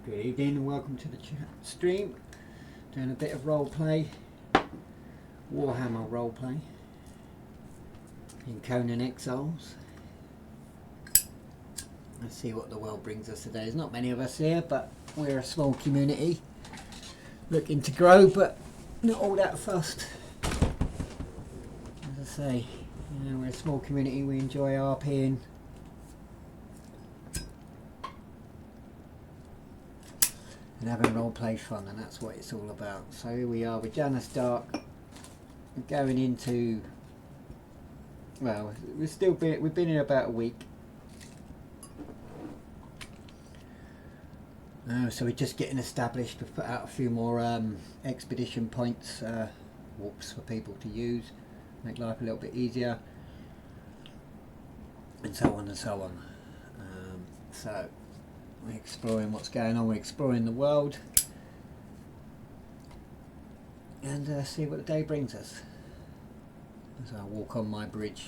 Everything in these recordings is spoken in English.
Good evening and welcome to the stream. Doing a bit of roleplay, warhammer roleplay in Conan Exiles. Let's see what the world brings us today. There's not many of us here, but we're a small community looking to grow, but not all that fussed. As I say, you know, we're a small community, we enjoy RPing. And having roleplay fun, and that's what it's all about. So here we are with Janus Darke, going into, well, we've been here about a week. So we're just getting established. We've put out a few more expedition points, warps for people to use, make life a little bit easier, and so on and so on. So we're exploring what's going on, we're exploring the world, and see what the day brings us as I walk on my bridge.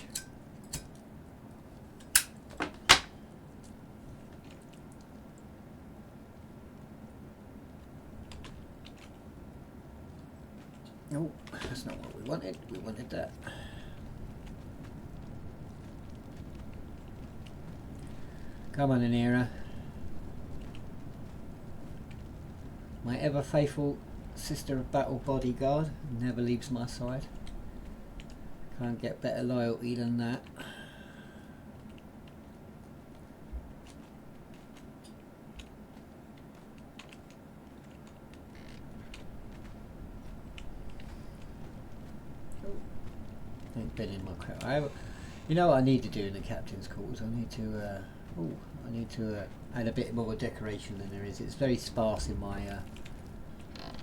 Oh, that's not what we wanted, we wanted that. Come on, Anira. My ever faithful sister of battle bodyguard, never leaves my side. Can't get better loyalty than that. Ain't been in my crap. You know what I need to do in the captain's quarters? I need to add a bit more decoration than there is. It's very sparse in my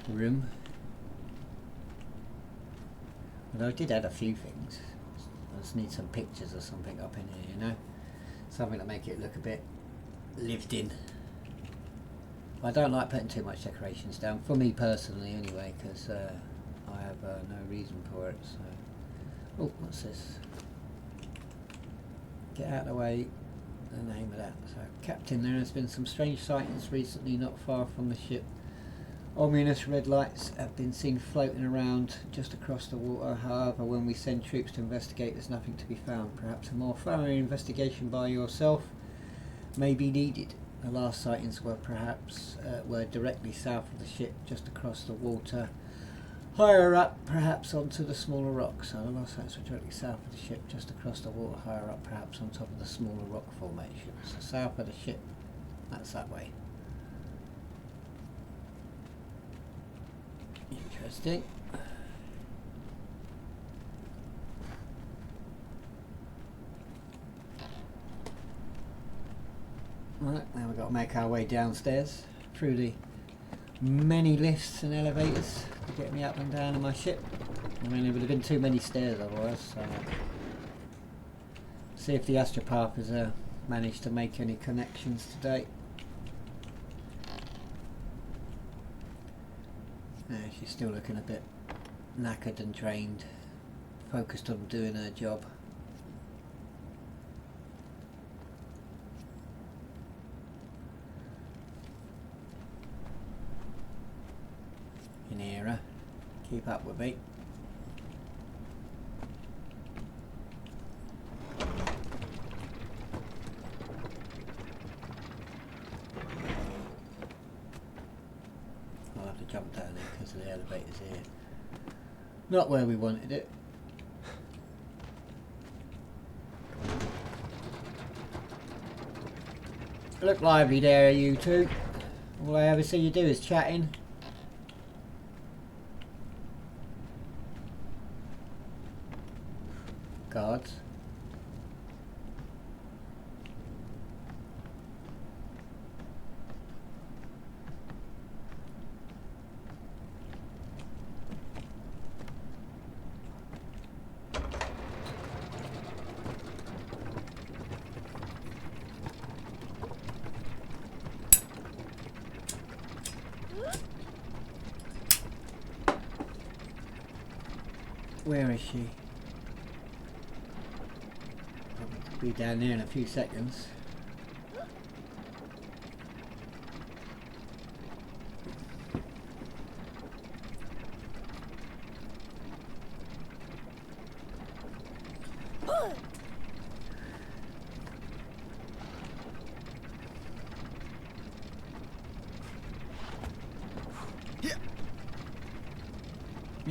room. Although I did add a few things. I just need some pictures or something up in here, you know? Something to make it look a bit lived in. I don't like putting too much decorations down, for me personally anyway, because I have no reason for it. So, oh, what's this? Get out of the way. The name of that. So, Captain, there has been some strange sightings recently not far from the ship. Ominous red lights have been seen floating around just across the water. However, when we send troops to investigate, there's nothing to be found. Perhaps a more thorough investigation by yourself may be needed. The last sightings were were directly south of the ship, just across the water. Higher up, perhaps onto the smaller rocks. So the last sightings were directly south of the ship, just across the water. Higher up, perhaps on top of the smaller rock formation. So south of the ship, that's that way. Interesting. Right, now we've got to make our way downstairs through the many lifts and elevators to get me up and down in my ship. I mean, there would have been too many stairs otherwise. So see if the astropath has managed to make any connections today. She's still looking a bit knackered and drained, focused on doing her job. Inera, keep up with me. I'll have to jump down there because of the elevators here. Not where we wanted it. Look lively there, you two. All I ever see you do is chatting. Guards. Where is she? I'll be down there in a few seconds.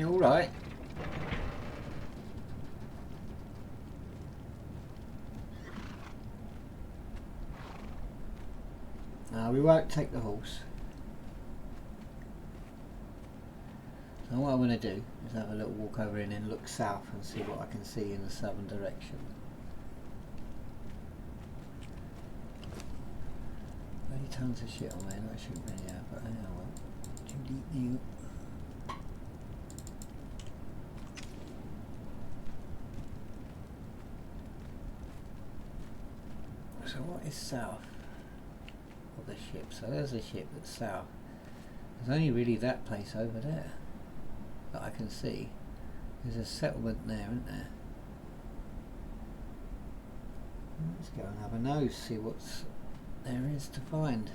You alright? No, we won't take the horse. So what I'm going to do is have a little walk over and then look south and see what I can see in the southern direction. Bloody tons of shit on there that I shouldn't really have, but oh well. Too deep new. So what is south of the ship? So there's a ship that's south. There's only really that place over there that I can see. There's a settlement there, isn't there? Let's go and have a nose, see what's there is to find.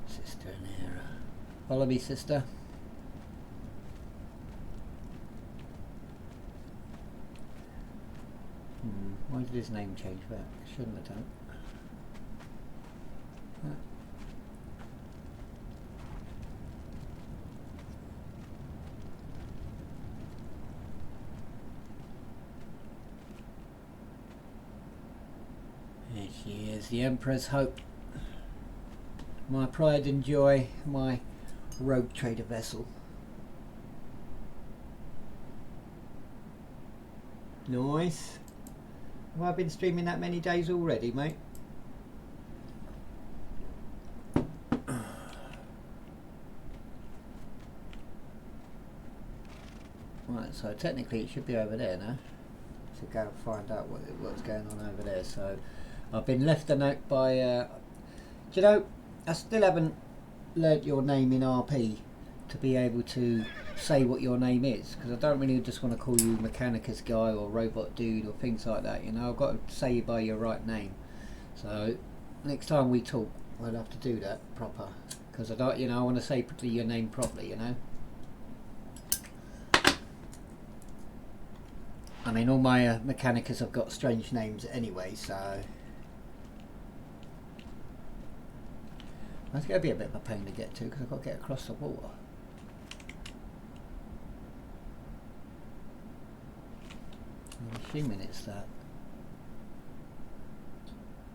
Sister and Hera. Follow me, sister. Why did his name change back? Shouldn't have done. There she is, the Emperor's Hope. My pride and joy, my rogue trader vessel. Nice. Have I been streaming that many days already, mate? Right, so technically it should be over there now. To go and find out what's going on over there. So I've been left a note by do you know, I still haven't learnt your name in RP to be able to say what your name is, because I don't really just want to call you Mechanicus guy or robot dude or things like that, you know. I've got to say you by your right name. So next time we talk I'll have to do that proper, because I don't, you know, I want to say your name properly, you know. I mean, all my Mechanicus have got strange names anyway, so that's going to be a bit of a pain to get to, because I've got to get across the water. I'm assuming it's that.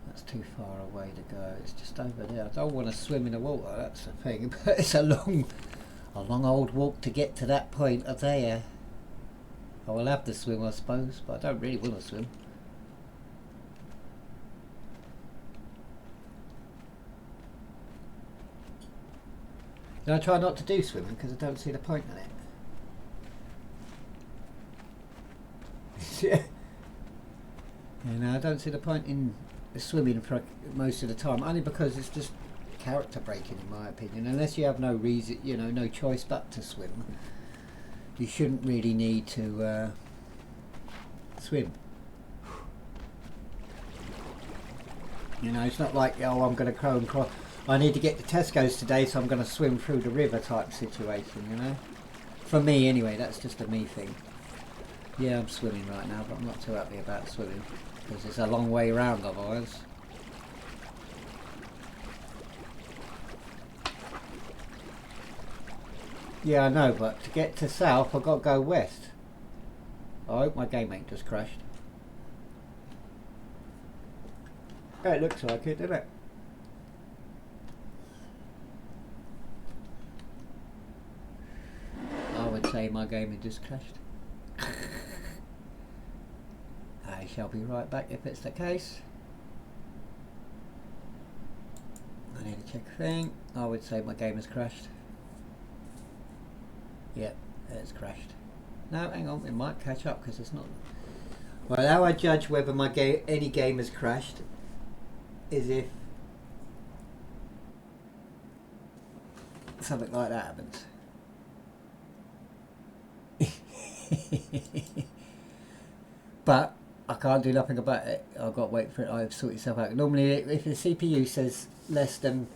That's too far away to go. It's just over there. I don't want to swim in the water, that's the thing. But it's a long old walk to get to that point of there. I will have to swim, I suppose, but I don't really want to swim. And I try not to do swimming because I don't see the point in it. Yeah. You know, I don't see the point in swimming for most of the time, only because it's just character breaking in my opinion. Unless you have no reason, you know, no choice but to swim, you shouldn't really need to swim. You know, it's not like, oh, I'm going to crow and cross. I need to get to Tesco's today, so I'm going to swim through the river type situation, you know. For me anyway, that's just a me thing. Yeah, I'm swimming right now, but I'm not too happy about swimming because it's a long way around otherwise. Yeah, I know, but to get to south, I've got to go west. I hope my game ain't just crashed. Yeah, it looks like it, doesn't it? I would say my game had just crashed. I shall be right back if it's the case. I need to check a thing. I would say my game has crashed. Yep, it's crashed. No, hang on, it might catch up because it's not. Well, how I judge whether my any game has crashed is if something like that happens. But I can't do nothing about it. I've got to wait for it to sort itself out. Normally, if the CPU says less than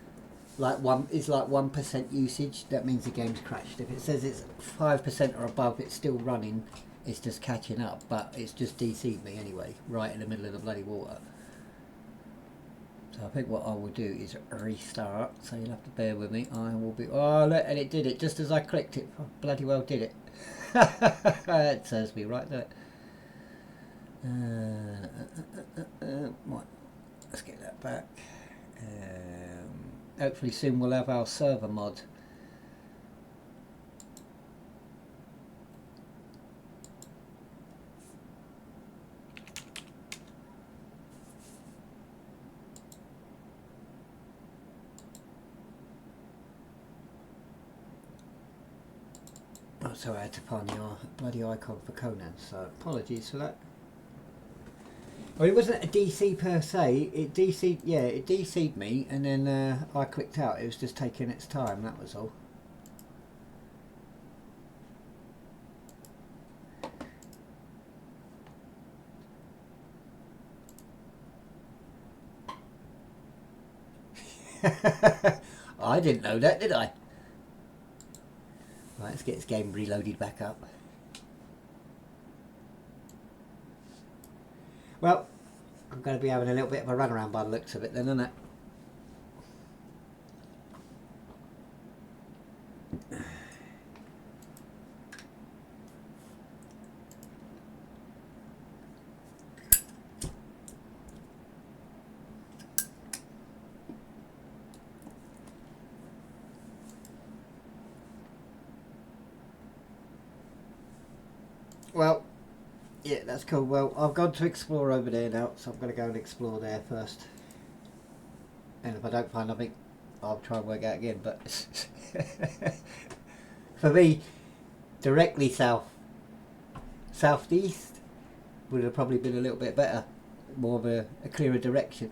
like 1% usage, that means the game's crashed. If it says it's 5% or above, it's still running. It's just catching up, but it's just DC'd me anyway, right in the middle of the bloody water. So I think what I will do is restart, so you'll have to bear with me. I will be... Oh, look, and it did it just as I clicked it. Oh, bloody well did it. It serves me right there. Right, let's get that back. Hopefully soon we'll have our server mod. Oh, so I had to find the bloody icon for Conan, so apologies for that. Well, it wasn't a DC per se, it DC'd, yeah, it DC'd me, and then I clicked out. It was just taking its time, that was all. I didn't know that, did I? Right, let's get this game reloaded back up. Well, I'm going to be having a little bit of a run around by the looks of it then, isn't it? Well, yeah, that's cool. Well, I've gone to explore over there now, so I'm going to go and explore there first. And if I don't find nothing, I'll try and work out again. But for me, directly southeast would have probably been a little bit better, more of a clearer direction.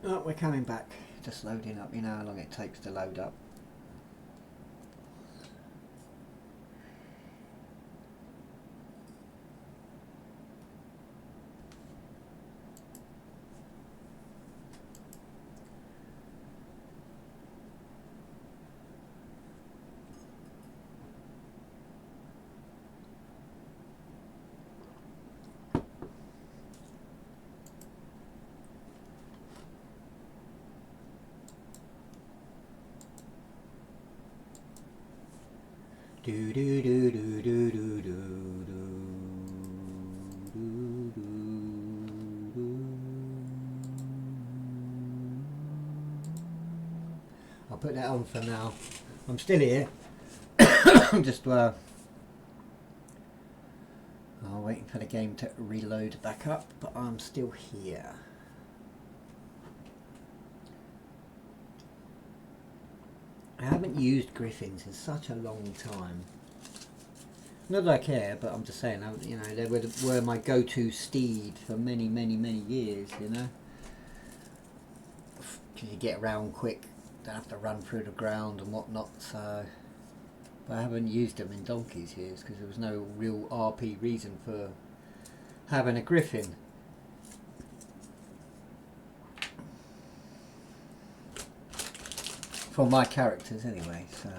Oh, we're coming back. Just loading up. You know how long it takes to load up. Do do do do do do do do. I'll put that on for now. I'm still here. I'm just I'm waiting for the game to reload back up, but I'm still here. I haven't used griffins in such a long time. Not that I care, but I'm just saying, you know, they were my go-to steed for many, many, many years, you know. Because you get around quick, don't have to run through the ground and whatnot, so... But I haven't used them in donkey's years, because there was no real RP reason for having a griffin. For my characters anyway, so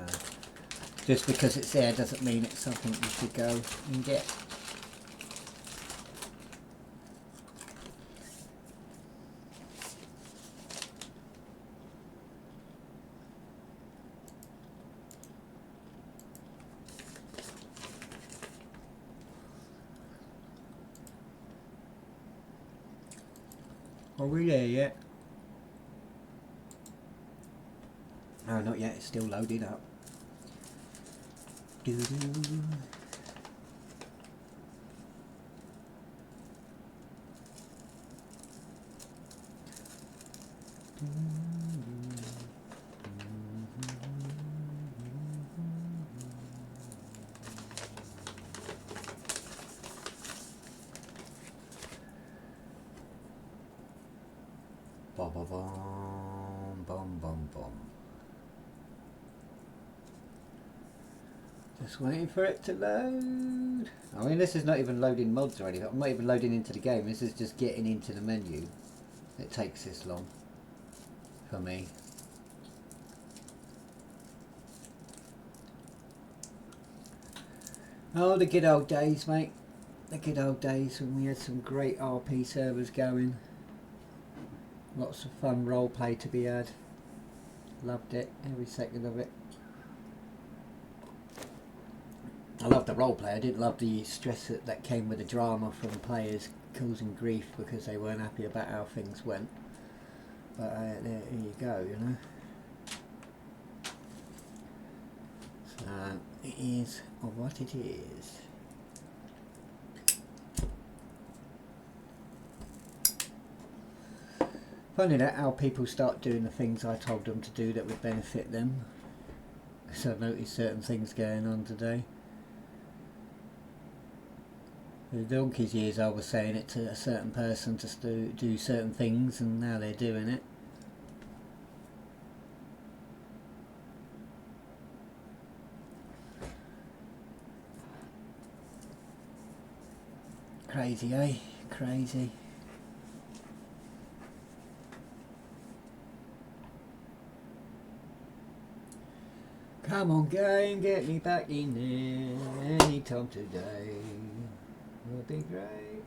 just because it's there doesn't mean it's something you should go and get. Are we there yet? No, not yet. It's still loading up. Doo-doo. Bum bum bum bum bum bum. Just waiting for it to load. I mean, this is not even loading mods or anything. I'm not even loading into the game. This is just getting into the menu. It takes this long for me. Oh, the good old days, mate. The good old days when we had some great RP servers going. Lots of fun roleplay to be had. Loved it, every second of it. I loved the roleplay. I didn't love the stress that came with the drama from players causing grief because they weren't happy about how things went. But there you go, you know. So it is what it is. Funny that how people start doing the things I told them to do that would benefit them. So I've noticed certain things going on today. For the donkey's years I was saying it to a certain person to do certain things, and now they're doing it. Crazy, eh? Crazy. Come on game, get me back in there anytime today. Would be great.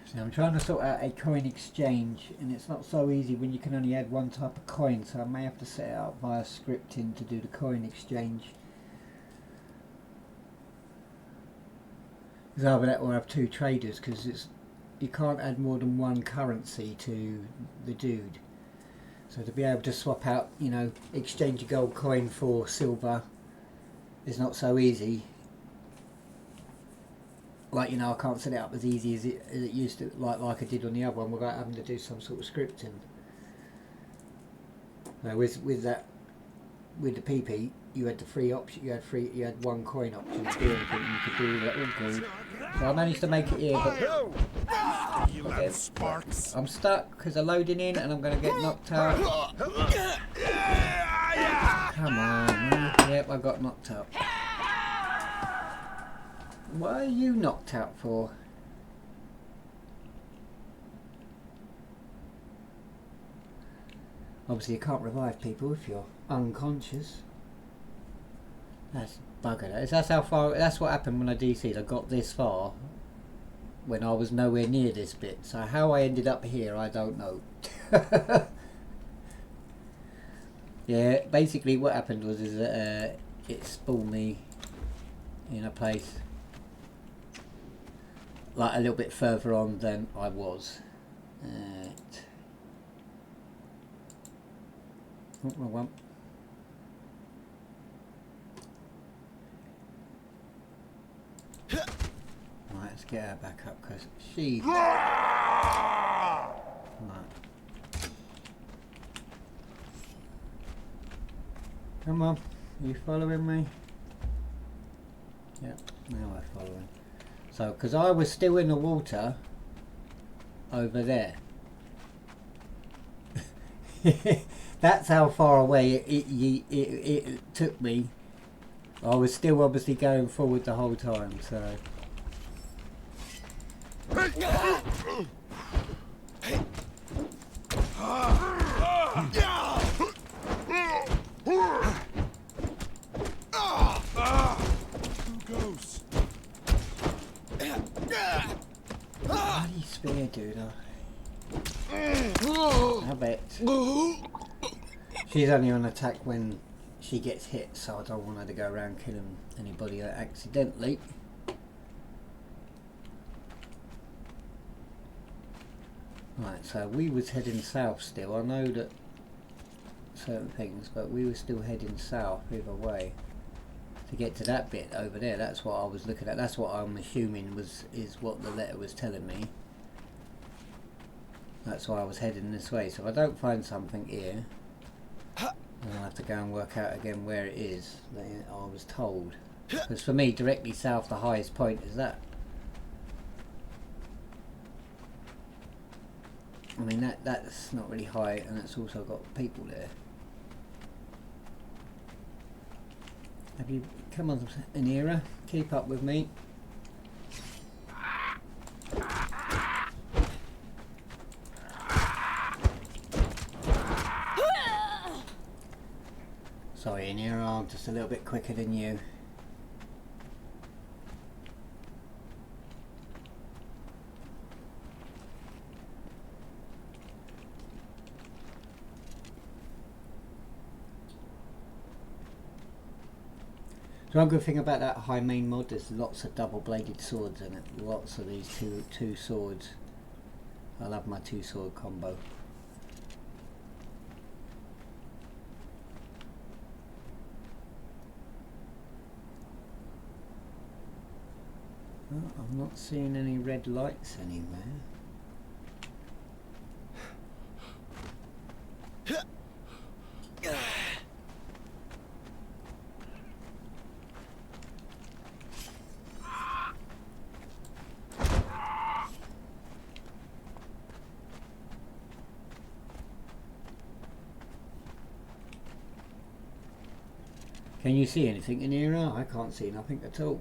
So I'm trying to sort out a coin exchange, and it's not so easy when you can only add one type of coin, so I may have to set it up via scripting to do the coin exchange. Because either that or have two traders, because you can't add more than one currency to the dude. So to be able to swap out, you know, exchange a gold coin for silver is not so easy. Like, you know, I can't set it up as easy as it used to, like I did on the other one, without having to do some sort of scripting. Now with that, with the PP, you had the free option. You had one coin option to do anything, and you could do that all good. So I managed to make it here, but I'm stuck because I'm loading in, and I'm going to get knocked out. Come on, man. Yep, I got knocked out. What are you knocked out for? Obviously you can't revive people if you're unconscious. That's bugger that. That's how far, that's what happened when I DC'd. I got this far when I was nowhere near this bit. So how I ended up here, I don't know. Yeah, basically what happened was that it spawned me in a place like a little bit further on than I was. Wrong one. Right, let's get her back up because she. Right. Come on, are you following me? Yep, now we're following. So, because I was still in the water over there. That's how far away it took me. I was still obviously going forward the whole time, so. Bloody spear, dude. I bet. She's only on attack when she gets hit, so I don't want her to go around killing anybody accidentally. Right, so we was heading south still. I know that certain things, but we were still heading south either way to get to that bit over there. That's what I was looking at. That's what I'm assuming is what the letter was telling me. That's why I was heading this way. So if I don't find something here, then I'll have to go and work out again where it is that I was told. Because for me, directly south, the highest point is that. I mean, that's not really high, and it's also got people there. Have you come on, Anira? Keep up with me. Sorry, Anira, I'm just a little bit quicker than you. So one good thing about that high main mod, there's lots of double-bladed swords in it. Lots of these two swords. I love my two-sword combo. Oh, I'm not seeing any red lights anywhere. Can you see anything in here? I can't see nothing at all.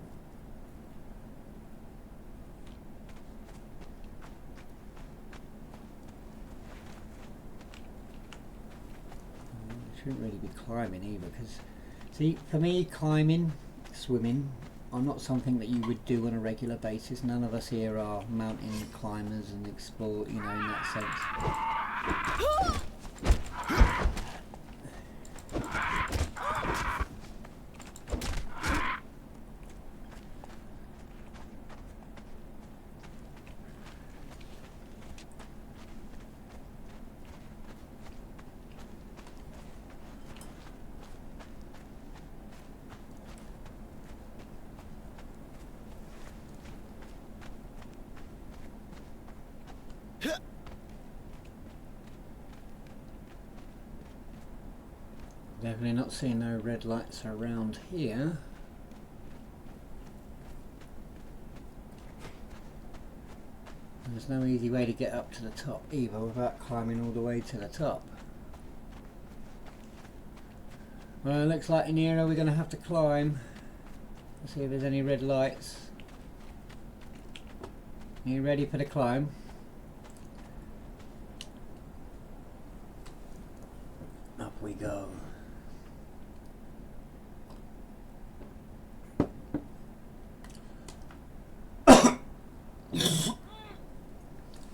I shouldn't really be climbing either, because see, for me, climbing, swimming are not something that you would do on a regular basis. None of us here are mountain climbers and explore, you know, in that sense. Definitely not seeing no red lights around here. There's no easy way to get up to the top either without climbing all the way to the top. Well, it looks like in here we're going to have to climb. Let's see if there's any red lights. Are you ready for the climb? Up we go.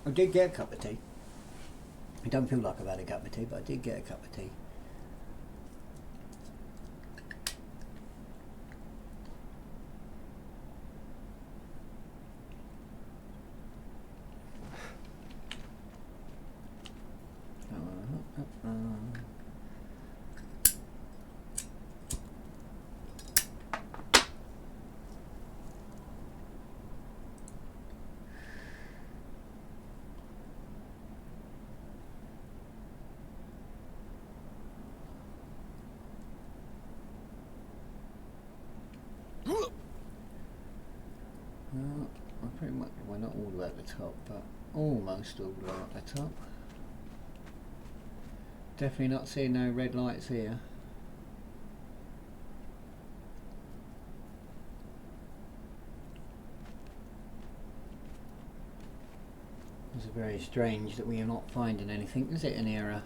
I did get a cup of tea. I don't feel like I've had a cup of tea, but I did get a cup of tea. Pretty much, well, not all the way at the top, but almost all the way at the top. Definitely not seeing no red lights here. It's very strange that we are not finding anything, is it, in here?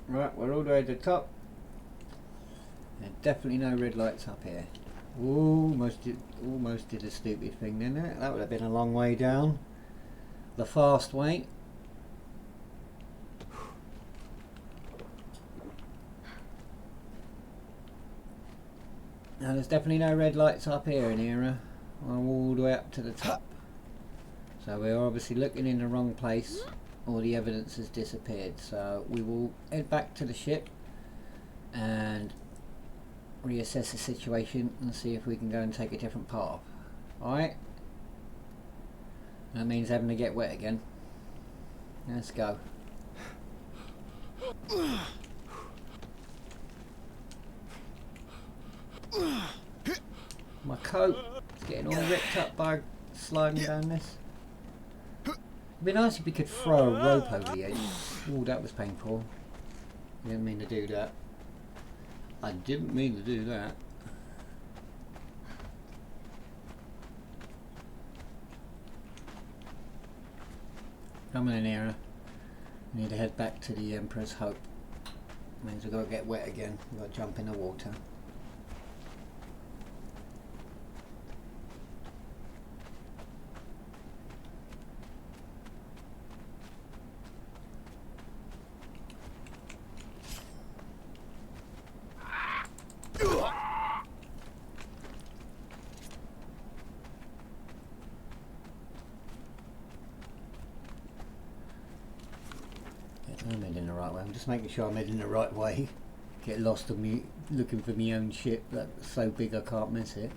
Right, we're all the way to the top. And definitely no red lights up here. Almost did a stupid thing, didn't it? That would have been a long way down. The fast way. Now there's definitely no red lights up here in Era. I'm all the way up to the top. So we're obviously looking in the wrong place. All the evidence has disappeared. So we will head back to the ship and reassess the situation and see if we can go and take a different path. Alright? That means having to get wet again. Let's go. My coat is getting all ripped up by sliding down this. It'd be nice if we could throw a rope over the edge. Oh, that was painful. I didn't mean to do that. I didn't mean to do that. Come on, Era. We need to head back to the Emperor's Hope. Means we've got to get wet again. We've got to jump in the water. I'm heading the right way. I'm just making sure I'm heading the right way. Get lost of me looking for my own ship that's so big I can't miss it.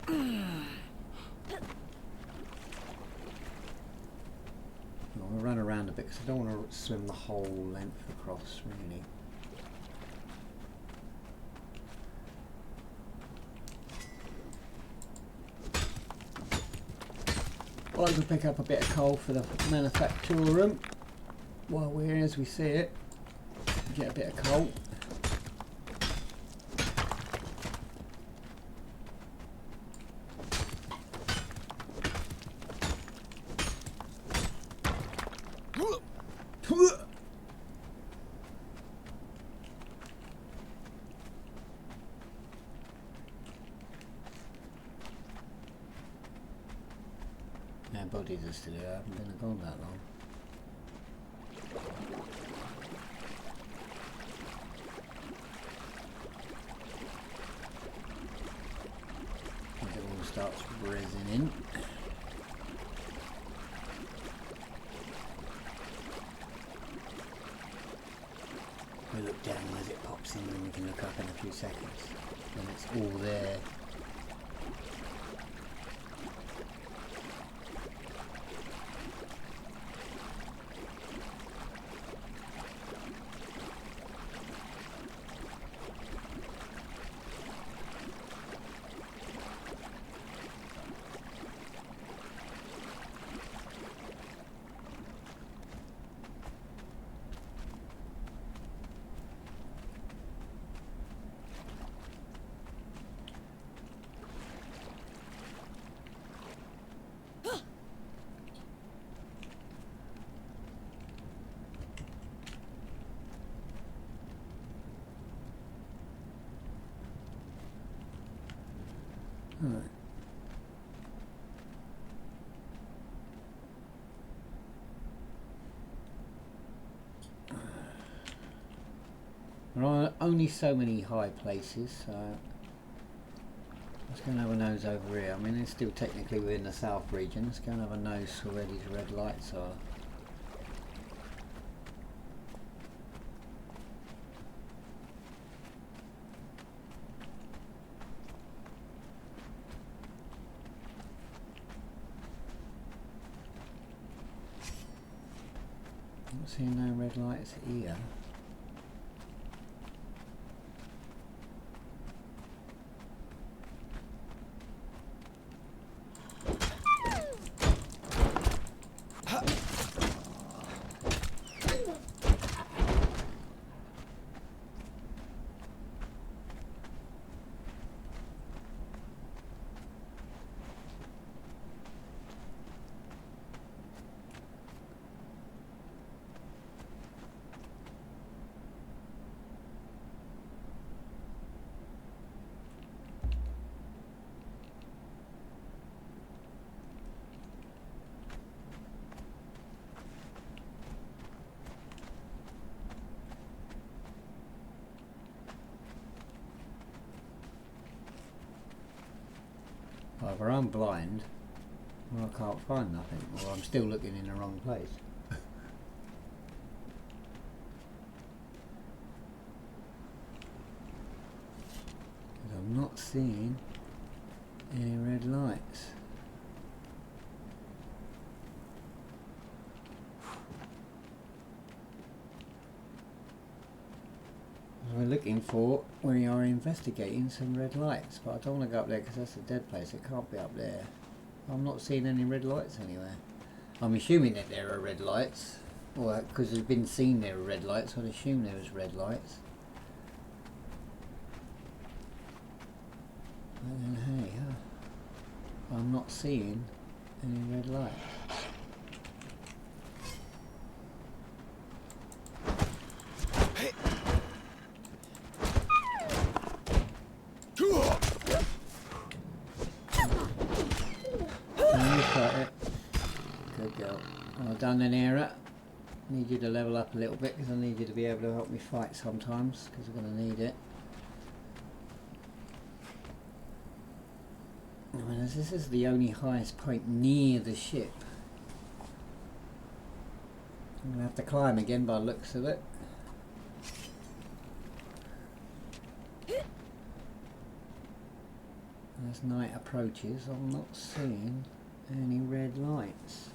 I'll run around a bit because I don't want to swim the whole length across, really. I'd like to pick up a bit of coal for the manufacturer room while we're here as we see it. Get a bit of coal. Our bodies are still here, I haven't been gone that long. It all starts resin in. We look down as it pops in and we can look up in a few seconds. And it's all there. Right. There are only so many high places, so let's go and have a nose over here. I mean, it's still technically within the south region. Let's go and have a nose for where these red lights are. Not seeing no red lights here. Either I'm blind or I can't find nothing, or I'm still looking in the wrong place. Because I'm not seeing any red lights. We're looking for, we are investigating some red lights, but I don't want to go up there because that's a dead place. It can't be up there. I'm not seeing any red lights anywhere. I'm assuming that there are red lights, or because there's been seen there are red lights, I'd assume there was red lights. But then hey, I'm not seeing any red lights. Done an error. Need you to level up a little bit because I need you to be able to help me fight sometimes because I'm going to need it. I mean, as this is the only highest point near the ship, I'm going to have to climb again by the looks of it. As night approaches, I'm not seeing any red lights.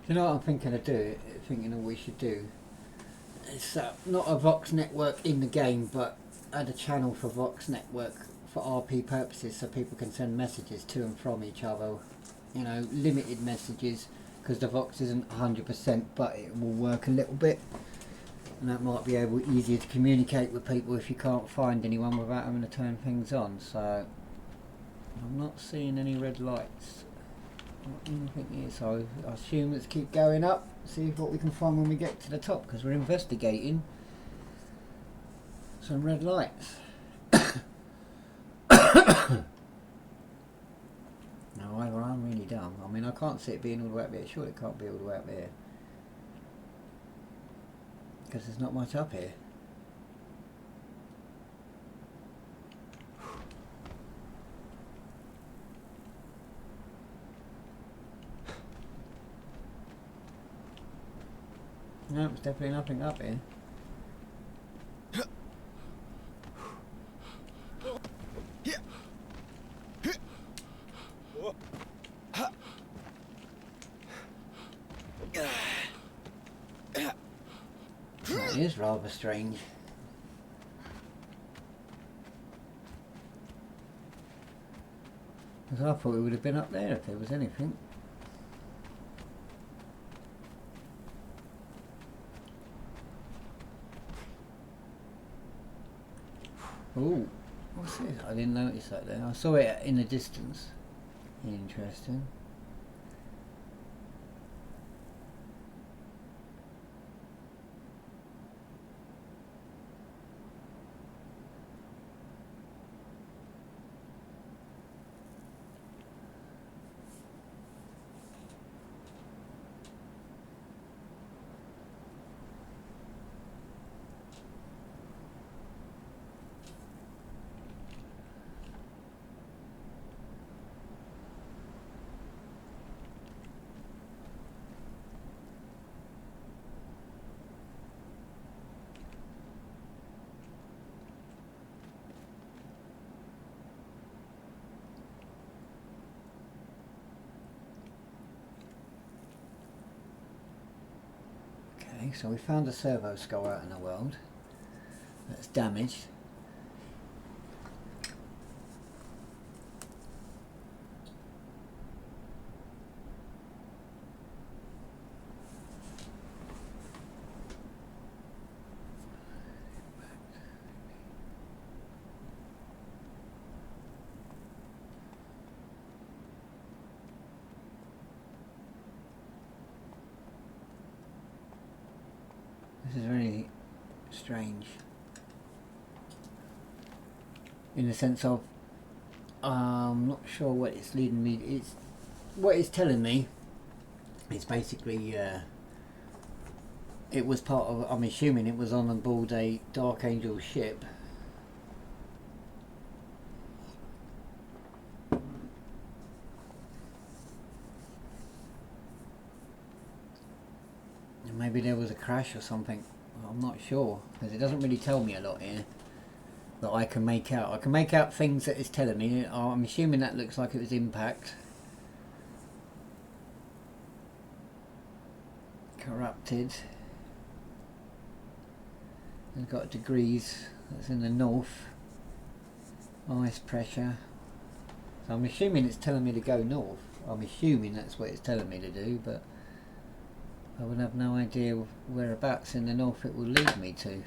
You know what I'm thinking of we should do? It's not a Vox network in the game, but add a channel for Vox network for RP purposes so people can send messages to and from each other. You know, limited messages, because the Vox isn't 100%, but it will work a little bit. And that might be easier to communicate with people if you can't find anyone without having to turn things on. So, I'm not seeing any red lights. So I assume let's keep going up, see what we can find when we get to the top, because we're investigating some red lights. No, either I'm really dumb. I mean, I can't see it being all the way up there. Surely it can't be all the way up there, because there's not much up here. No, there's definitely nothing up here. That is rather strange. Because I thought we would have been up there if there was anything. Oh, what's this? I didn't notice that there. I saw it in the distance. Interesting. So we found a servo skull out in the world that's damaged. This is very strange. In the sense of, I'm not sure what it's leading me. It's what it's telling me. It's basically, it was part of. I'm assuming it was on board a Dark Angel ship. And maybe there was a crash or something. I'm not sure because it doesn't really tell me a lot here. That I can make out. I can make out things that it's telling me. I'm assuming that looks like it was impact. Corrupted. It's got degrees. That's in the north. Ice pressure. So I'm assuming it's telling me to go north. I'm assuming that's what it's telling me to do, but I would have no idea whereabouts in the north it will lead me to.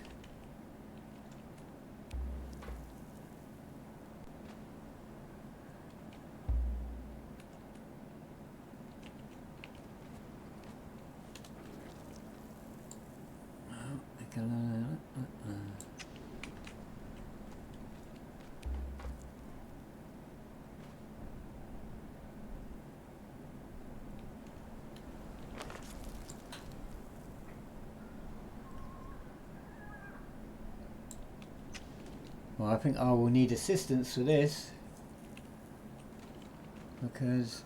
Well, I think I will need assistance for this because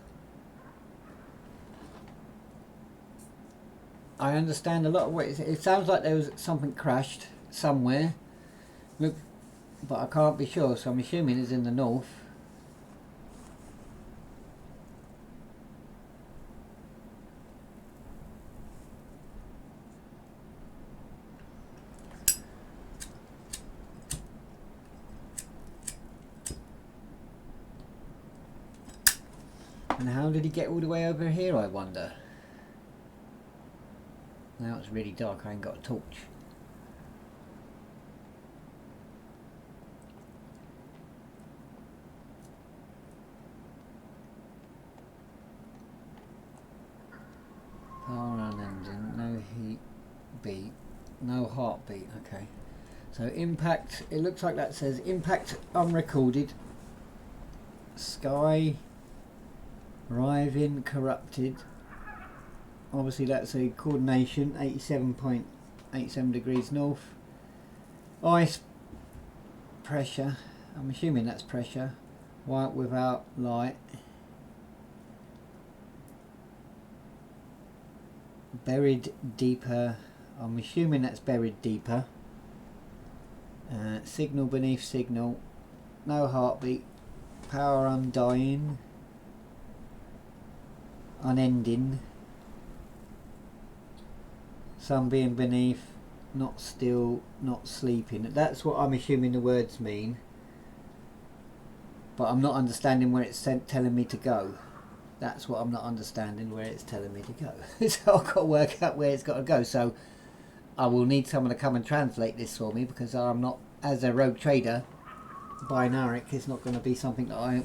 I understand a lot of what it sounds like there was something crashed somewhere. Look, but I can't be sure, so I'm assuming it's in the north. And how did he get all the way over here, I wonder? Now it's really dark, I ain't got a torch. Power unending, no heat beat, no heartbeat, okay. So impact, it looks like that says impact unrecorded. Sky, Riving, corrupted. Obviously that's a coordination, 87.87 degrees north. Ice pressure, I'm assuming that's pressure. White without light. Buried deeper, I'm assuming that's buried deeper. Signal beneath signal. No heartbeat. Power undying. Unending. Sun being beneath, not still, not sleeping. That's what I'm assuming the words mean. But I'm not understanding where it's telling me to go. That's what I'm not understanding, where it's telling me to go. So I've got to work out where it's got to go. So I will need someone to come and translate this for me because I'm not, as a rogue trader, binaric is not going to be something that I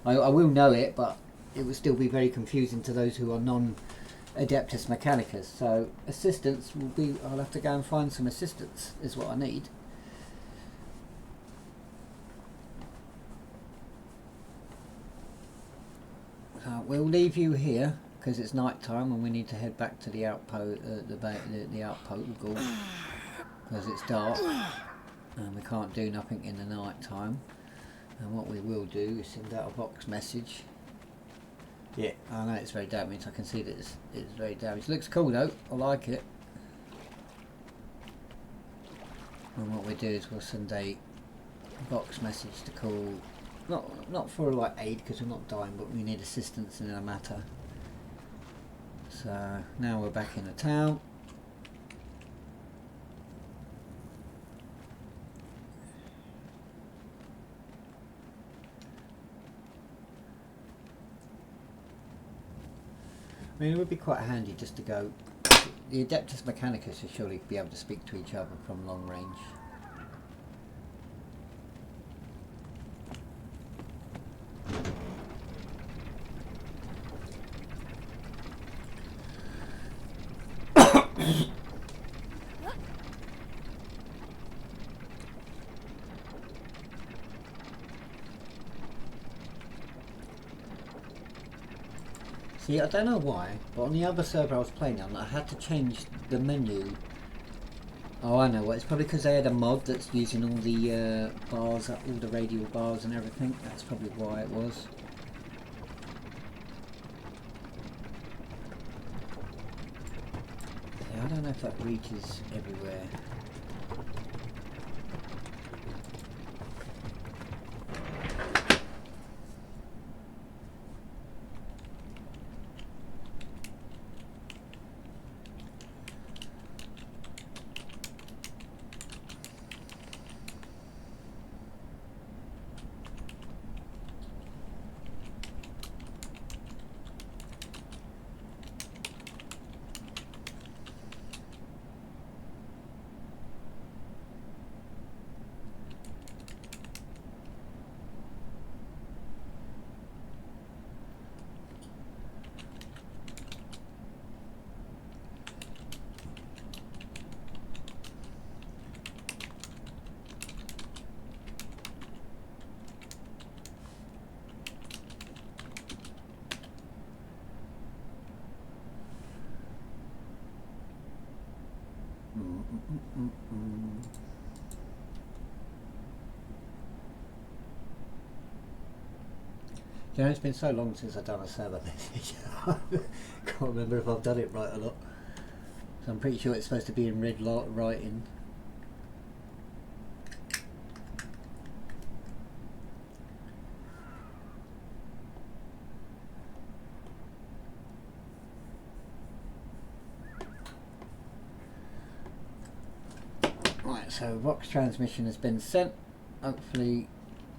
will know it, but it will still be very confusing to those who are non-Adeptus Mechanicus. So assistance will be, I'll have to go and find some assistance is what I need. We'll leave you here because it's night time and we need to head back to the outpost, the outpost because it's dark and we can't do nothing in the night time. And what we will do is send out a box message. Yeah, I know it's very damaged. I can see that it's very damaged. Looks cool though. I like it. And what we do is we'll send a box message to call. Not for like aid because we're not dying, but we need assistance in a matter. So now we're back in the town. I mean, it would be quite handy just to go. The Adeptus Mechanicus should surely be able to speak to each other from long range. See, I don't know why, but on the other server I was playing on, I had to change the menu. Oh, I know what. It's probably because they had a mod that's using all the bars, all the radial bars and everything. That's probably why it was. Yeah, I don't know if that reaches everywhere. You know, it's been so long since I've done a server message. I can't remember if I've done it right or not. So I'm pretty sure it's supposed to be in red writing. Right, so Vox transmission has been sent. Hopefully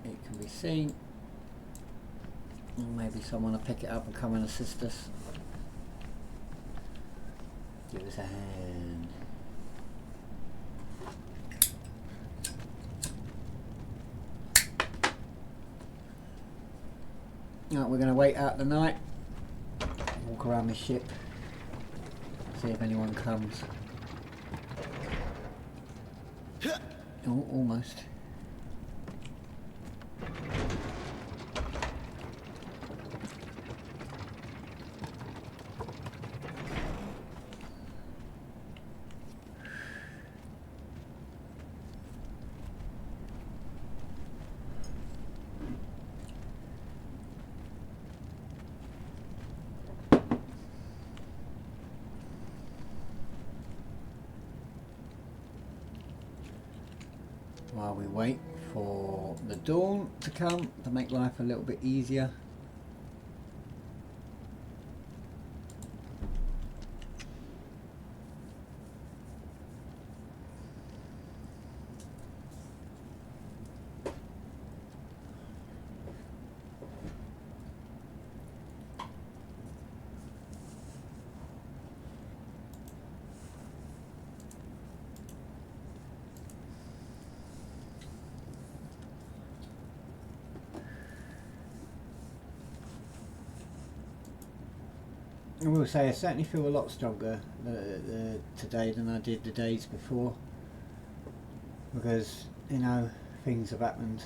it can be seen. Maybe someone will pick it up and come and assist us. Give us a hand. Right, we're going to wait out the night. Walk around the ship. See if anyone comes. Oh, almost. While we wait for the dawn to come to make life a little bit easier. I will say I certainly feel a lot stronger today than I did the days before, because, you know, things have happened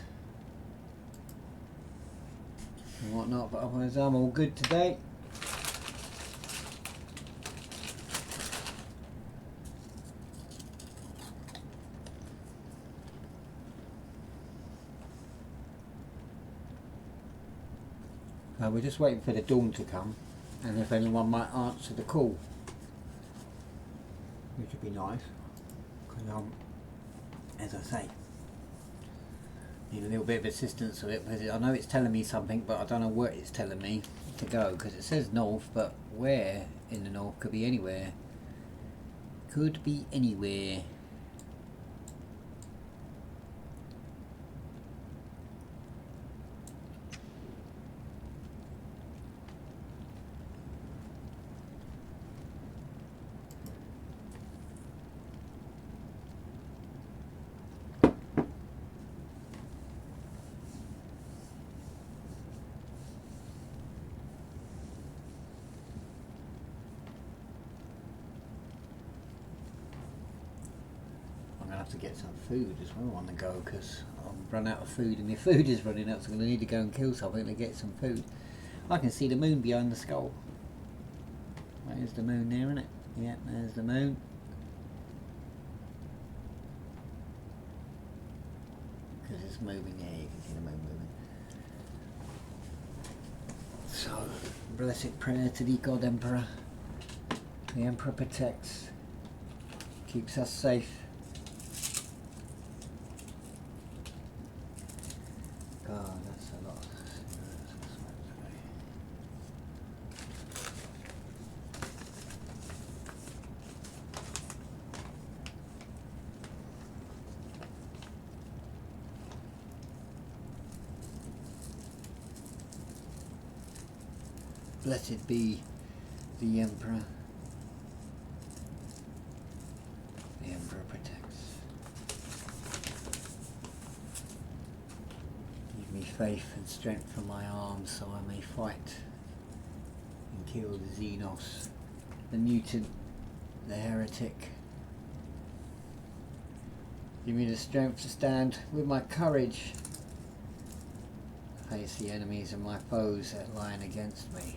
and whatnot, but otherwise I'm all good today. We're just waiting for the dawn to come, and if anyone might answer the call, which would be nice, because as I say, need a little bit of assistance with it, because I know it's telling me something, but I don't know where it's telling me to go, because it says north, but where in the north? Could be anywhere. Could be anywhere. To get some food as well on the go, because I've run out of food and my food is running out, so I'm going to need to go and kill something to get some food. I can see the moon behind the skull. is the moon there, isn't it? Yeah, there's the moon. Because it's moving there, you can see the moon moving. So, blessed prayer to the God Emperor. The Emperor protects, keeps us safe. God, that's a lot. Blessed be the Emperor. The Emperor protects. Give me faith and strength for my arms so I may fight and kill the Xenos, the mutant, the heretic. Give me the strength to stand with my courage, face the enemies and my foes that lie against me.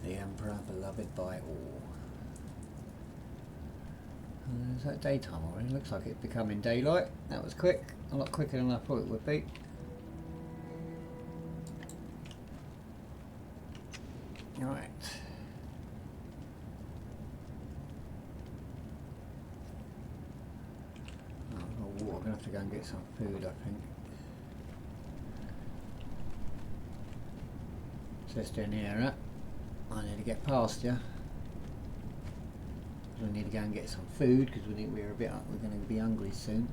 The Emperor, beloved by all. Is that daytime already? Looks like it's becoming daylight. That was quick. A lot quicker than I thought it would be. Right. Oh, water. I'm going to have to go and get some food, I think. Sister in here, huh? I need to get past you. We need to go and get some food because we're going to be hungry soon.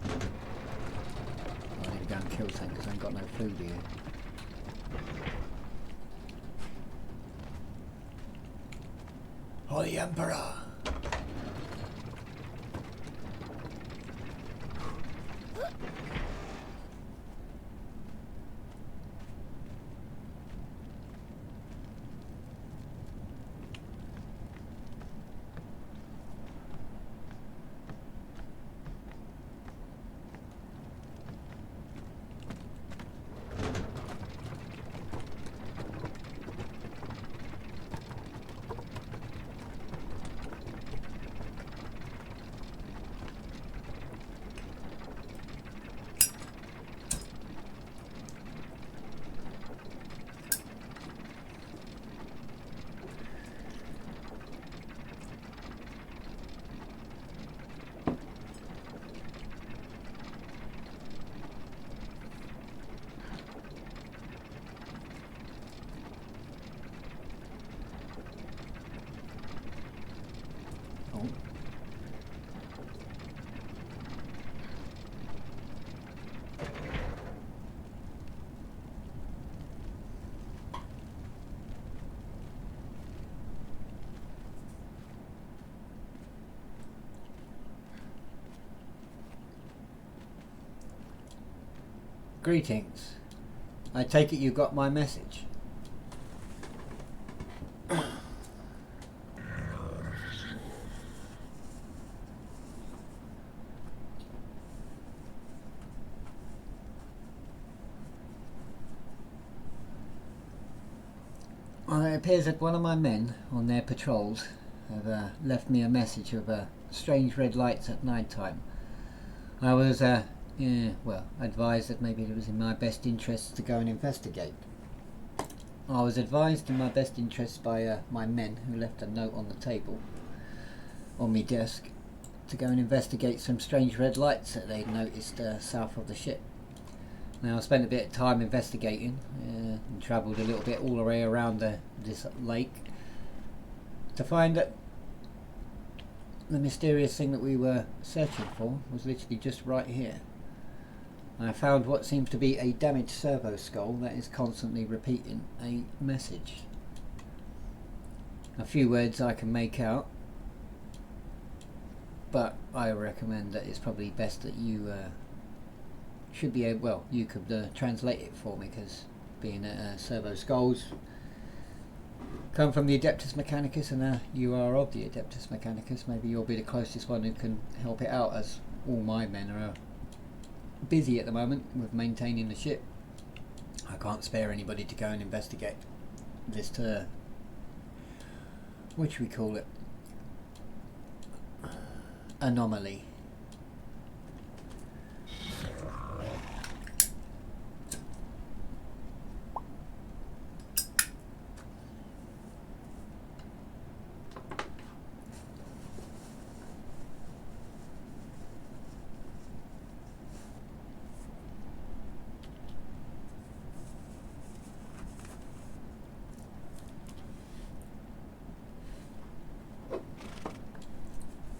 I need to go and kill something because I ain't got no food here. Oh, the Emperor! Greetings. I take it you got my message. Well, it appears that one of my men on their patrols have left me a message of strange red lights at night time. I was advised that maybe it was in my best interests to go and investigate. I was advised in my best interests by my men who left a note on the table on my desk to go and investigate some strange red lights that they'd noticed south of the ship. Now I spent a bit of time investigating and travelled a little bit all the way around this lake to find that the mysterious thing that we were searching for was literally just right here. I found what seems to be a damaged servo skull that is constantly repeating a message. A few words I can make out, but I recommend that it's probably best that you should be able, well, you could translate it for me, because being servo skulls come from the Adeptus Mechanicus, and you are of the Adeptus Mechanicus. Maybe you'll be the closest one who can help it out, as all my men are busy at the moment with maintaining the ship. I can't spare anybody to go and investigate this what should we call it, anomaly.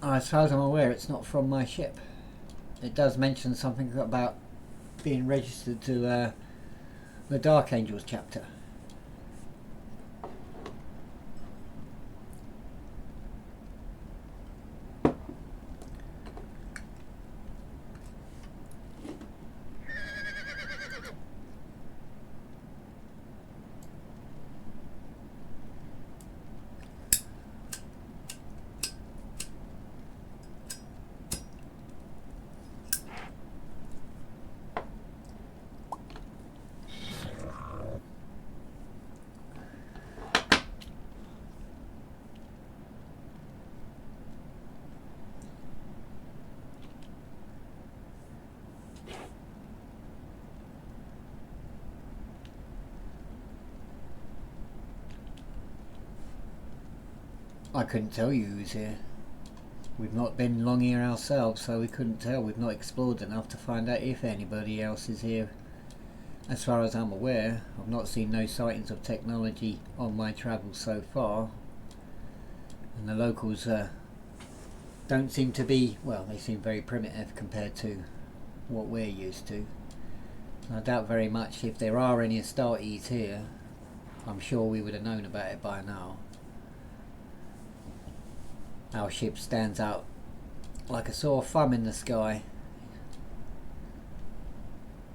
As far as I'm aware, it's not from my ship. It does mention something about being registered to the Dark Angels chapter. I couldn't tell you who's here. We've not been long here ourselves, so we couldn't tell. We've not explored enough to find out if anybody else is here. As far as I'm aware, I've not seen no sightings of technology on my travels so far. And the locals don't seem to be, well, they seem very primitive compared to what we're used to. I doubt very much if there are any Astartes here. I'm sure we would have known about it by now. Our ship stands out like a sore thumb in the sky,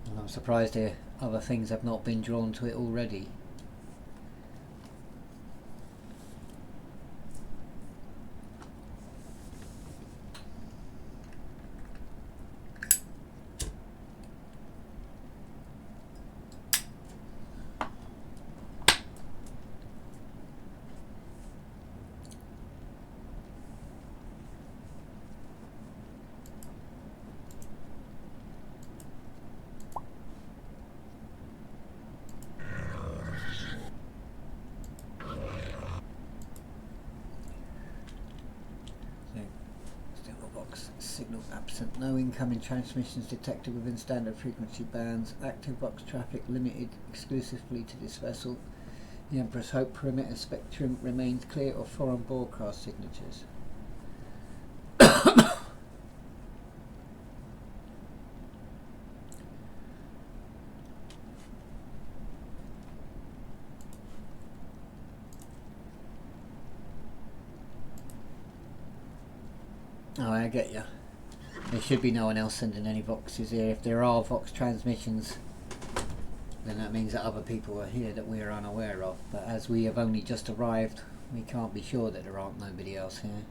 and I'm surprised here other things have not been drawn to it already. Signal absent. No incoming transmissions detected within standard frequency bands. Active box traffic limited exclusively to this vessel. The Emperor's Hope perimeter spectrum remains clear of foreign broadcast signatures. Oh, I get you. There should be no one else sending any voxes here. If there are vox transmissions, then that means that other people are here that we are unaware of. But as we have only just arrived, we can't be sure that there aren't nobody else here.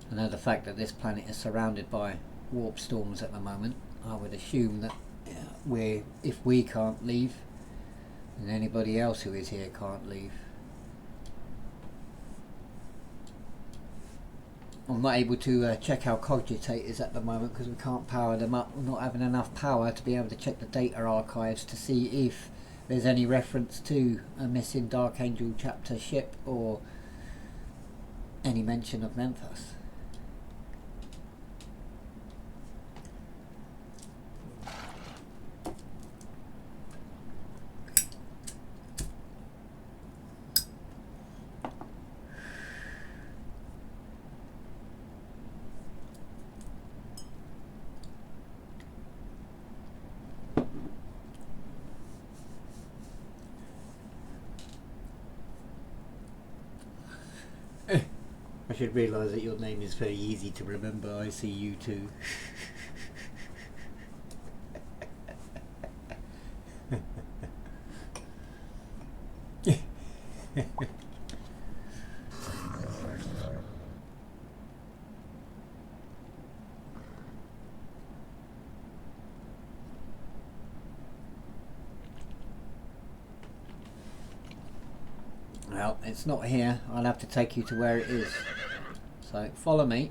And now the fact that this planet is surrounded by warp storms at the moment, I would assume that if we can't leave, then anybody else who is here can't leave. I'm not able to check our cogitators at the moment because we can't power them up. We're not having enough power to be able to check the data archives to see if there's any reference to a missing Dark Angel chapter ship or any mention of Memphis. I should realise that your name is very easy to remember. I see you too. Well, it's not here. I'll have to take you to where it is. So follow me.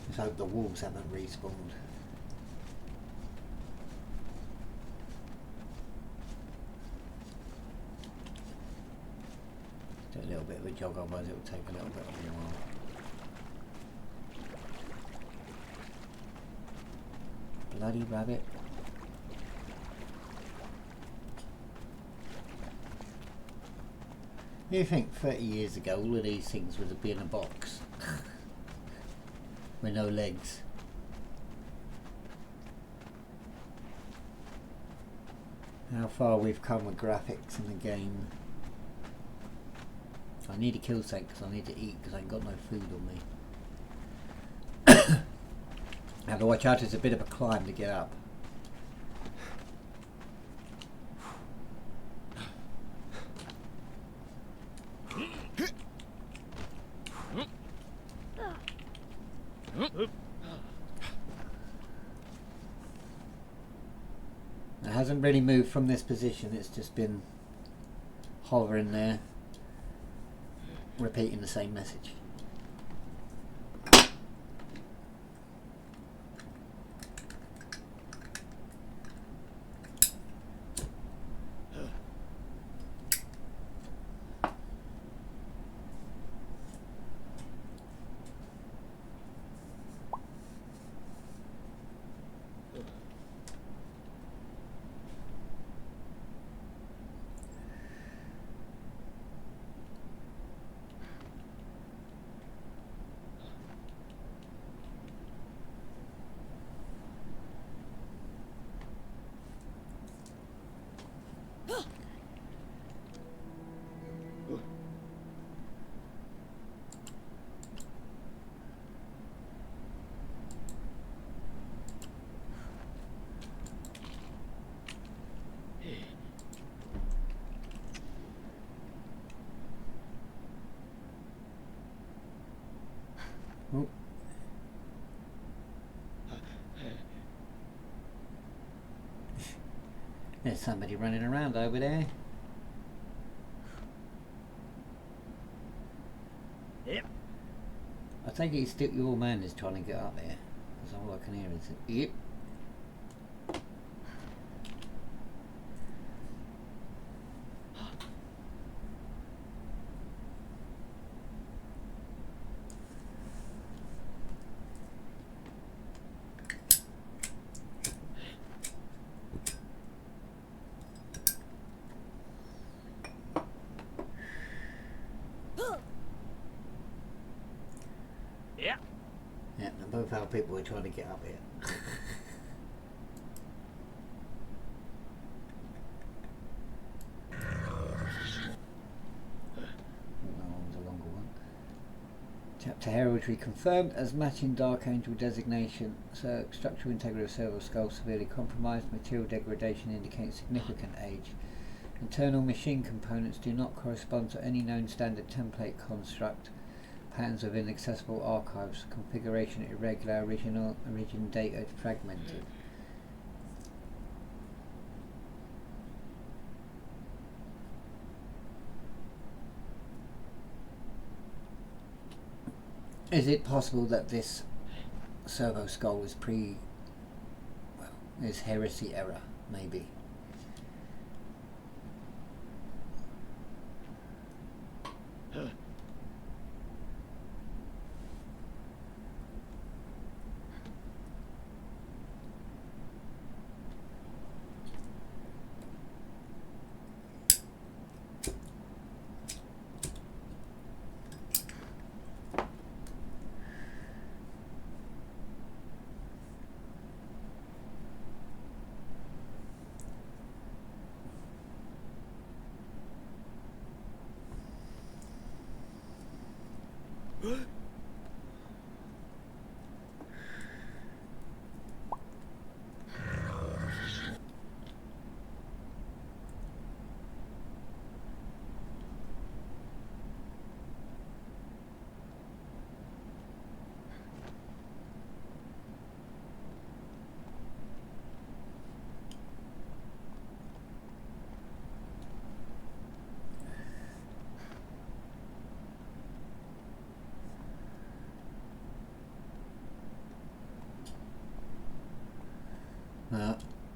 Just hope the wolves haven't respawned. Do a little bit of a jog, otherwise it will take a little bit of a while. Bloody rabbit. You think 30 years ago all of these things would have been a box with no legs? How far we've come with graphics in the game. I need to kill something because I need to eat because I ain't got no food on me. I have to watch out, it's a bit of a climb to get up. It hasn't really moved from this position, it's just been hovering there, repeating the same message. Oh. There's somebody running around over there. Yep. I take it still your man is trying to get up there. Because all I can hear is yep. Yeah, and both our people are trying to get up here. Chapter Heraldry confirmed as matching Dark Angel designation. So structural integrity of servo skull severely compromised. Material degradation indicates significant age. Internal machine components do not correspond to any known standard template construct. Patterns of inaccessible archives. Configuration irregular. Origin data fragmented. Is it possible that this servo skull is is heresy error, maybe?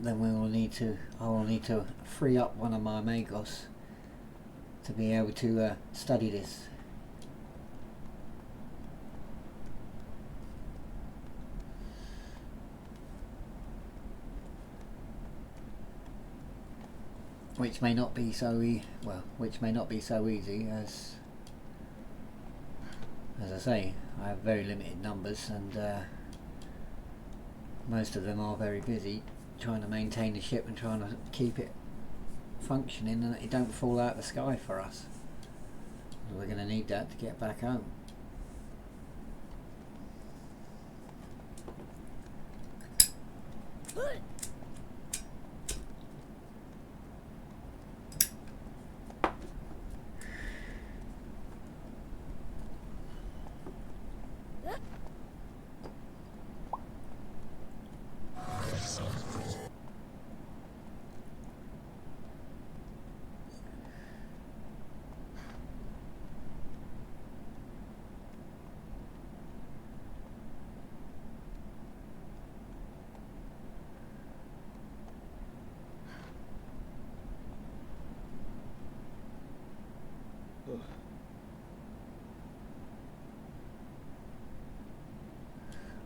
then I will need to free up one of my Magos to be able to study this. Which may not be so easy as I say, I have very limited numbers, and most of them are very busy trying to maintain the ship and trying to keep it functioning and that it don't fall out of the sky for us. We're going to need that to get back home.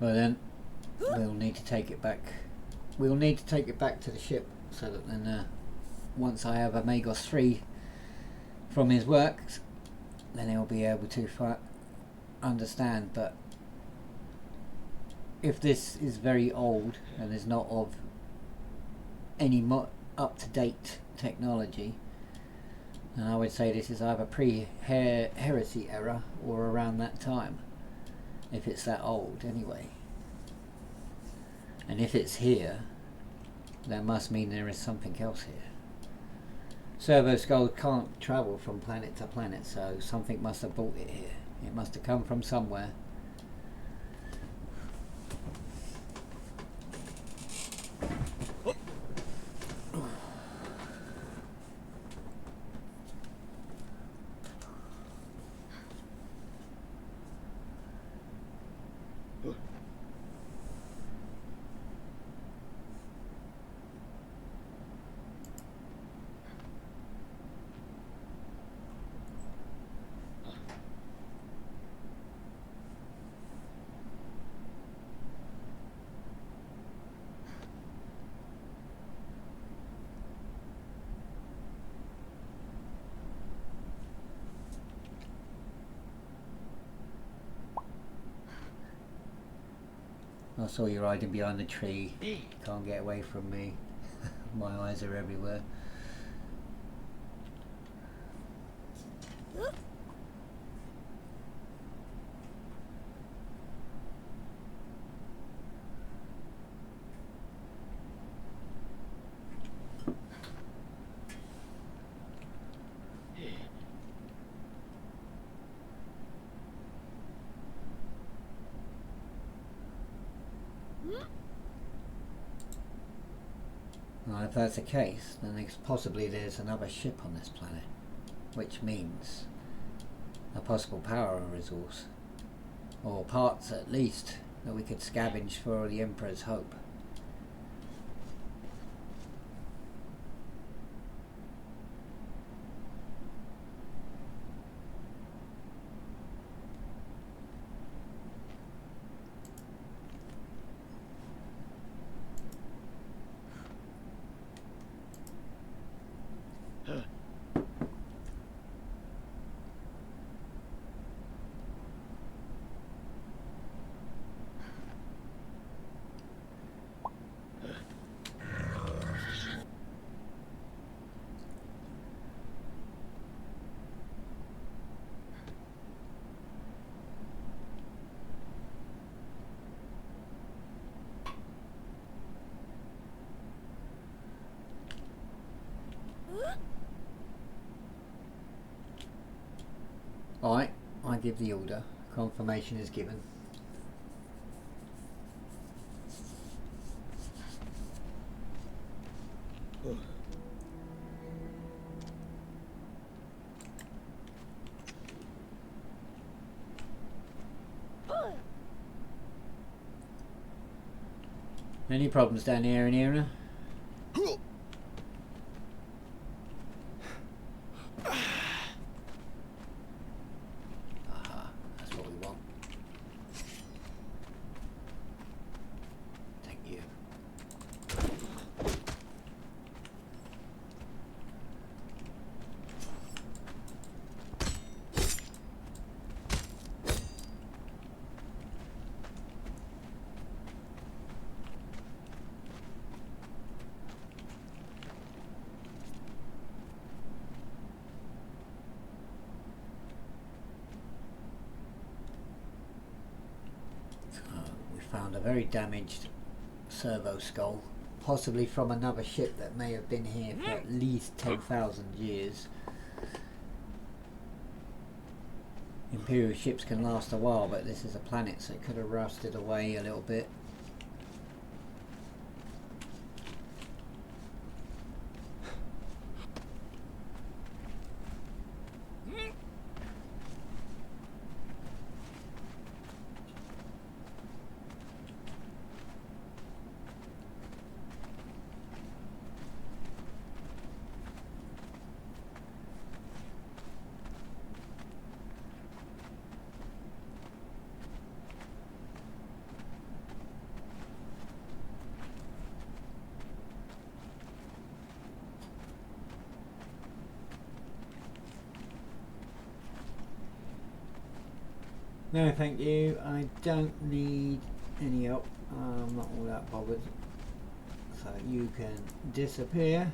Well then, we'll need to take it back. We'll need to take it back to the ship, so that then, once I have a Magos 3 from his work, then he'll be able to understand. But if this is very old and is not of any up-to-date technology, then I would say this is either pre-heresy era or around that time. If it's that old anyway. And if it's here, that must mean there is something else here. Servo skulls can't travel from planet to planet, so something must have brought it here. It must have come from somewhere. I saw you hiding behind the tree. You can't get away from me. My eyes are everywhere. Well, if that's the case, then possibly there's another ship on this planet, which means a possible power resource, or parts at least, that we could scavenge for the Emperor's hope. Alright, I give the order. Confirmation is given. Any problems down here in Era? found a very damaged servo skull, possibly from another ship that may have been here for at least 10,000 years. Imperial ships can last a while, but this is a planet, so it could have rusted away a little bit. No, thank you. I don't need any help. I'm not all that bothered. So you can disappear.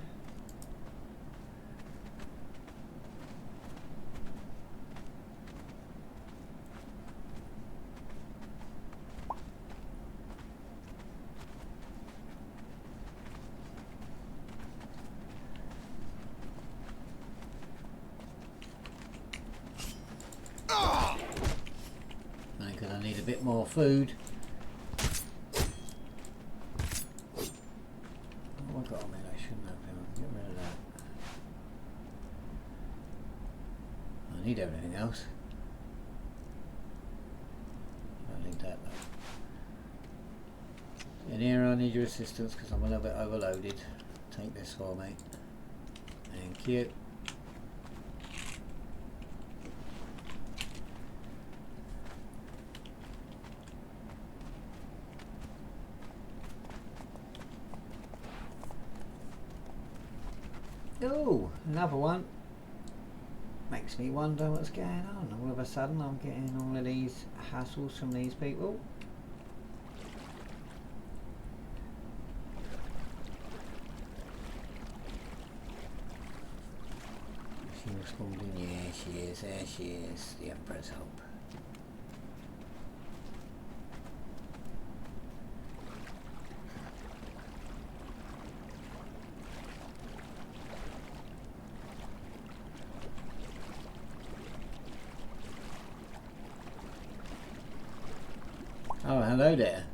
Because I need a bit more food. Oh, I got a minute. I shouldn't have been. Get rid of that. I need everything else. I need that though. In here I need your assistance because I'm a little bit overloaded. Take this for me. Thank you. Oh, another one. Makes me wonder what's going on. All of a sudden I'm getting all of these hassles from these people. She responded, yeah, she is, there she is, the Emperor's Hope. Oh, hello there.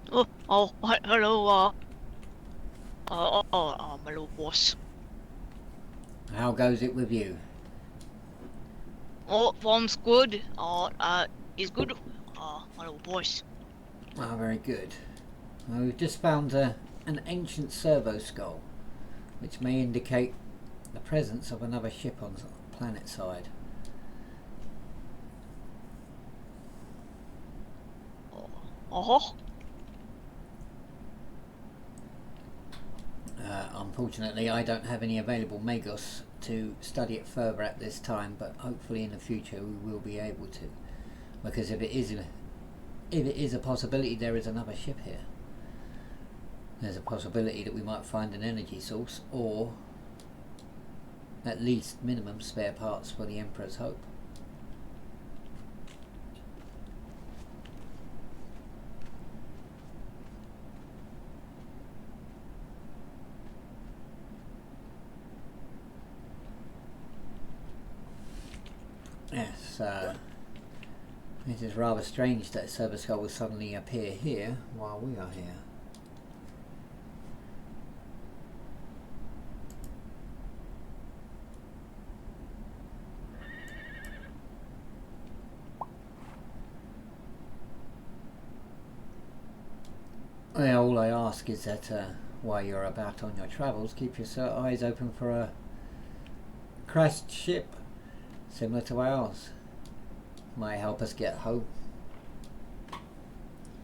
Hello, my little boss. How goes it with you? Oh, farm's good. He's good. My little boss. Oh, very good. Well, we've just found an ancient servo skull, which may indicate the presence of another ship on the planet side. Unfortunately, I don't have any available Magos to study it further at this time, but hopefully in the future we will be able to. Because if it is a possibility there is another ship here, there's a possibility that we might find an energy source, or at least minimum spare parts for the Emperor's Hope. Yes, it is rather strange that a servo skull will suddenly appear here while we are here. Well, all I ask is that while you're about on your travels, keep your eyes open for a crashed ship similar to ours. Might help us get home.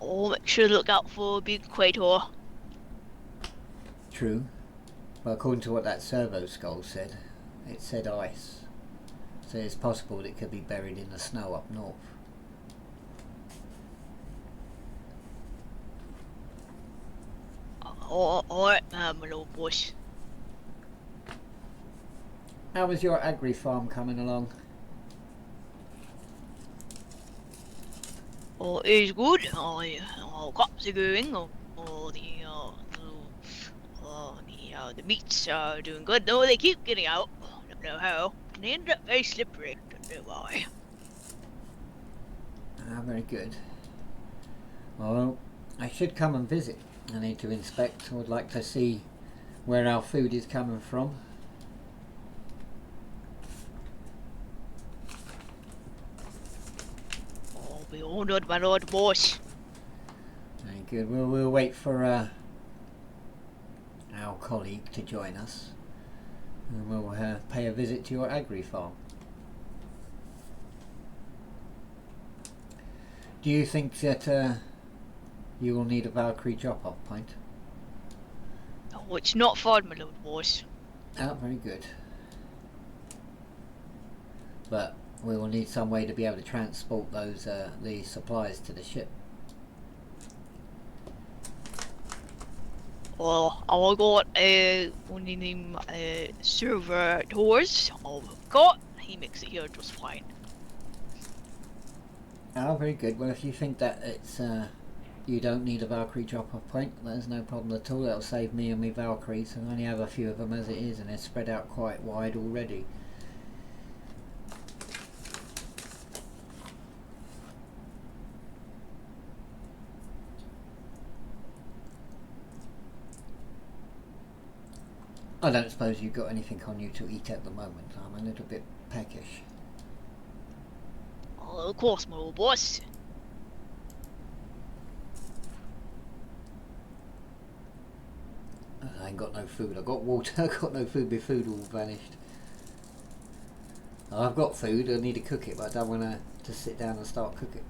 Oh, make sure to look out for a big equator. True. But according to what that servo skull said, it said ice. So it's possible that it could be buried in the snow up north. Alright, my little boss. How is your agri farm coming along? Oh, it's good. Crops are going. The meats are doing good. Though they keep getting out. Don't know how. And they end up very slippery. Don't know why. Ah, very good. Well, I should come and visit. I need to inspect. I would like to see where our food is coming from. Oh, be honored, my lord boss. Very good. We'll wait for our colleague to join us, and we'll pay a visit to your agri farm. Do you think that you will need a Valkyrie drop-off point? Oh, it's not far, my lord boss. Ah, very good. But we will need some way to be able to transport those the supplies to the ship. Well, I got one of them server tours. I've got. He makes it here just fine. Ah, very good. Well, if you think that it's you don't need a Valkyrie drop-off point, there's no problem at all. That'll save me and my Valkyries. I only have a few of them as it is, and they're spread out quite wide already. I don't suppose you've got anything on you to eat at the moment. I'm a little bit peckish. Oh, of course, my lord boss. I ain't got no food. I've got water. I've got no food. My food all vanished. I've got food. I need to cook it, but I don't want to just sit down and start cooking.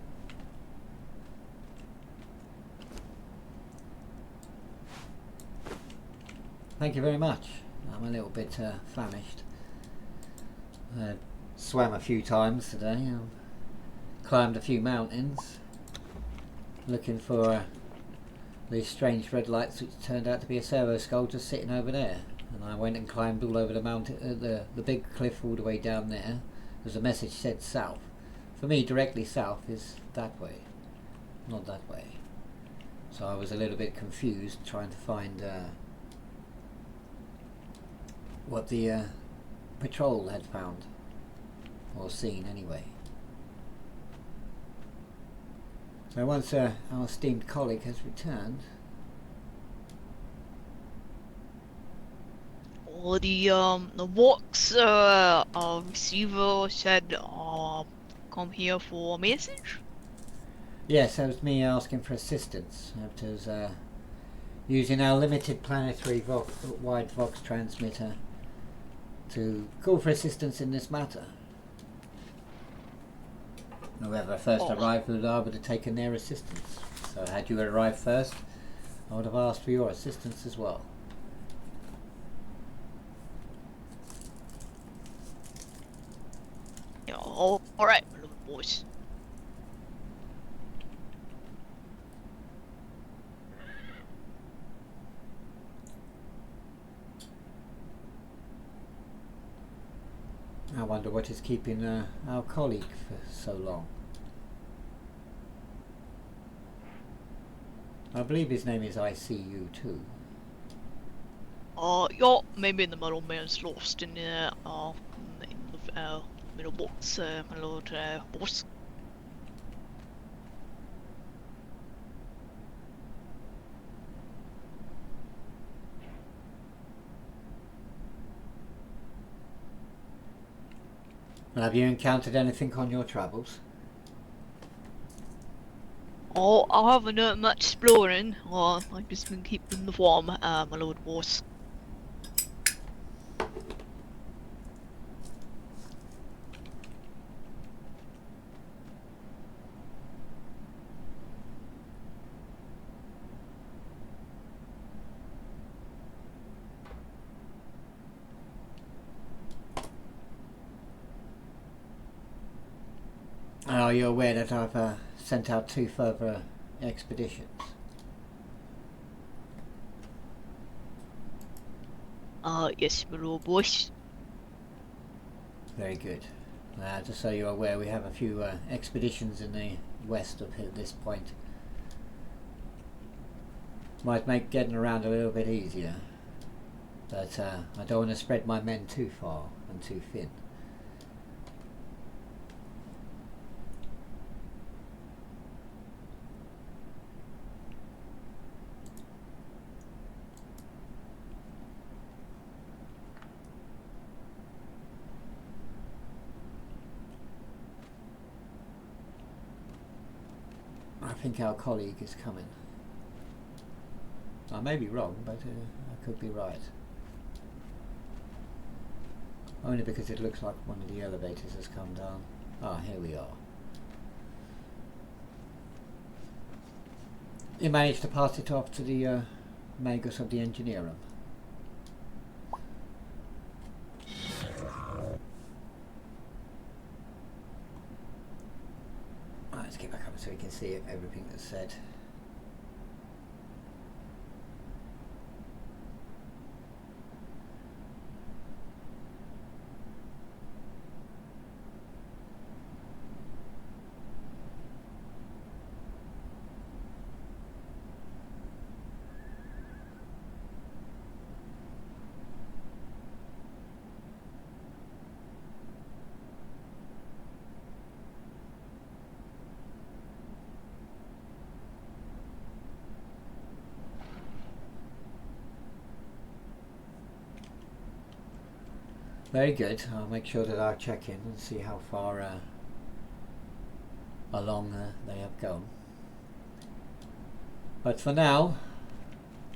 Thank you very much. I'm a little bit famished. I swam a few times today. Climbed a few mountains looking for these strange red lights, which turned out to be a servo skull just sitting over there. And I went and climbed all over the mountain, the big cliff all the way down there. There's a message said south. For me, directly south is that way, not that way. So I was a little bit confused trying to find what the patrol had found, or seen anyway. So once our esteemed colleague has returned, Well, the box receiver said come here for a message. yes, that was me asking for assistance. It was using our limited planetary wide Vox transmitter to call for assistance in this matter. Whoever first arrived would have taken their assistance. So had you arrived first, I would have asked for your assistance as well. Yeah, all right, my little boys. I wonder what is keeping our colleague for so long. I believe his name is ICU too. Yeah, maybe the middle man's lost in the middle box, my lord boss. Have you encountered anything on your travels? Oh, I haven't done much exploring. I've just been keeping the farm, my lord boss. Are you aware that I've sent out 2 further expeditions? Yes, my lord boss. Very good. Just so you're aware, we have a few expeditions in the west of this point. Might make getting around a little bit easier, but I don't want to spread my men too far and too thin. I think our colleague is coming. I may be wrong, but I could be right. Only because it looks like one of the elevators has come down. Ah, here we are. You managed to pass it off to the Magus of the engineer room. Right, let's get back up so we can see everything that's said. Very good. I'll make sure that I'll check in and see how far along they have gone. But for now,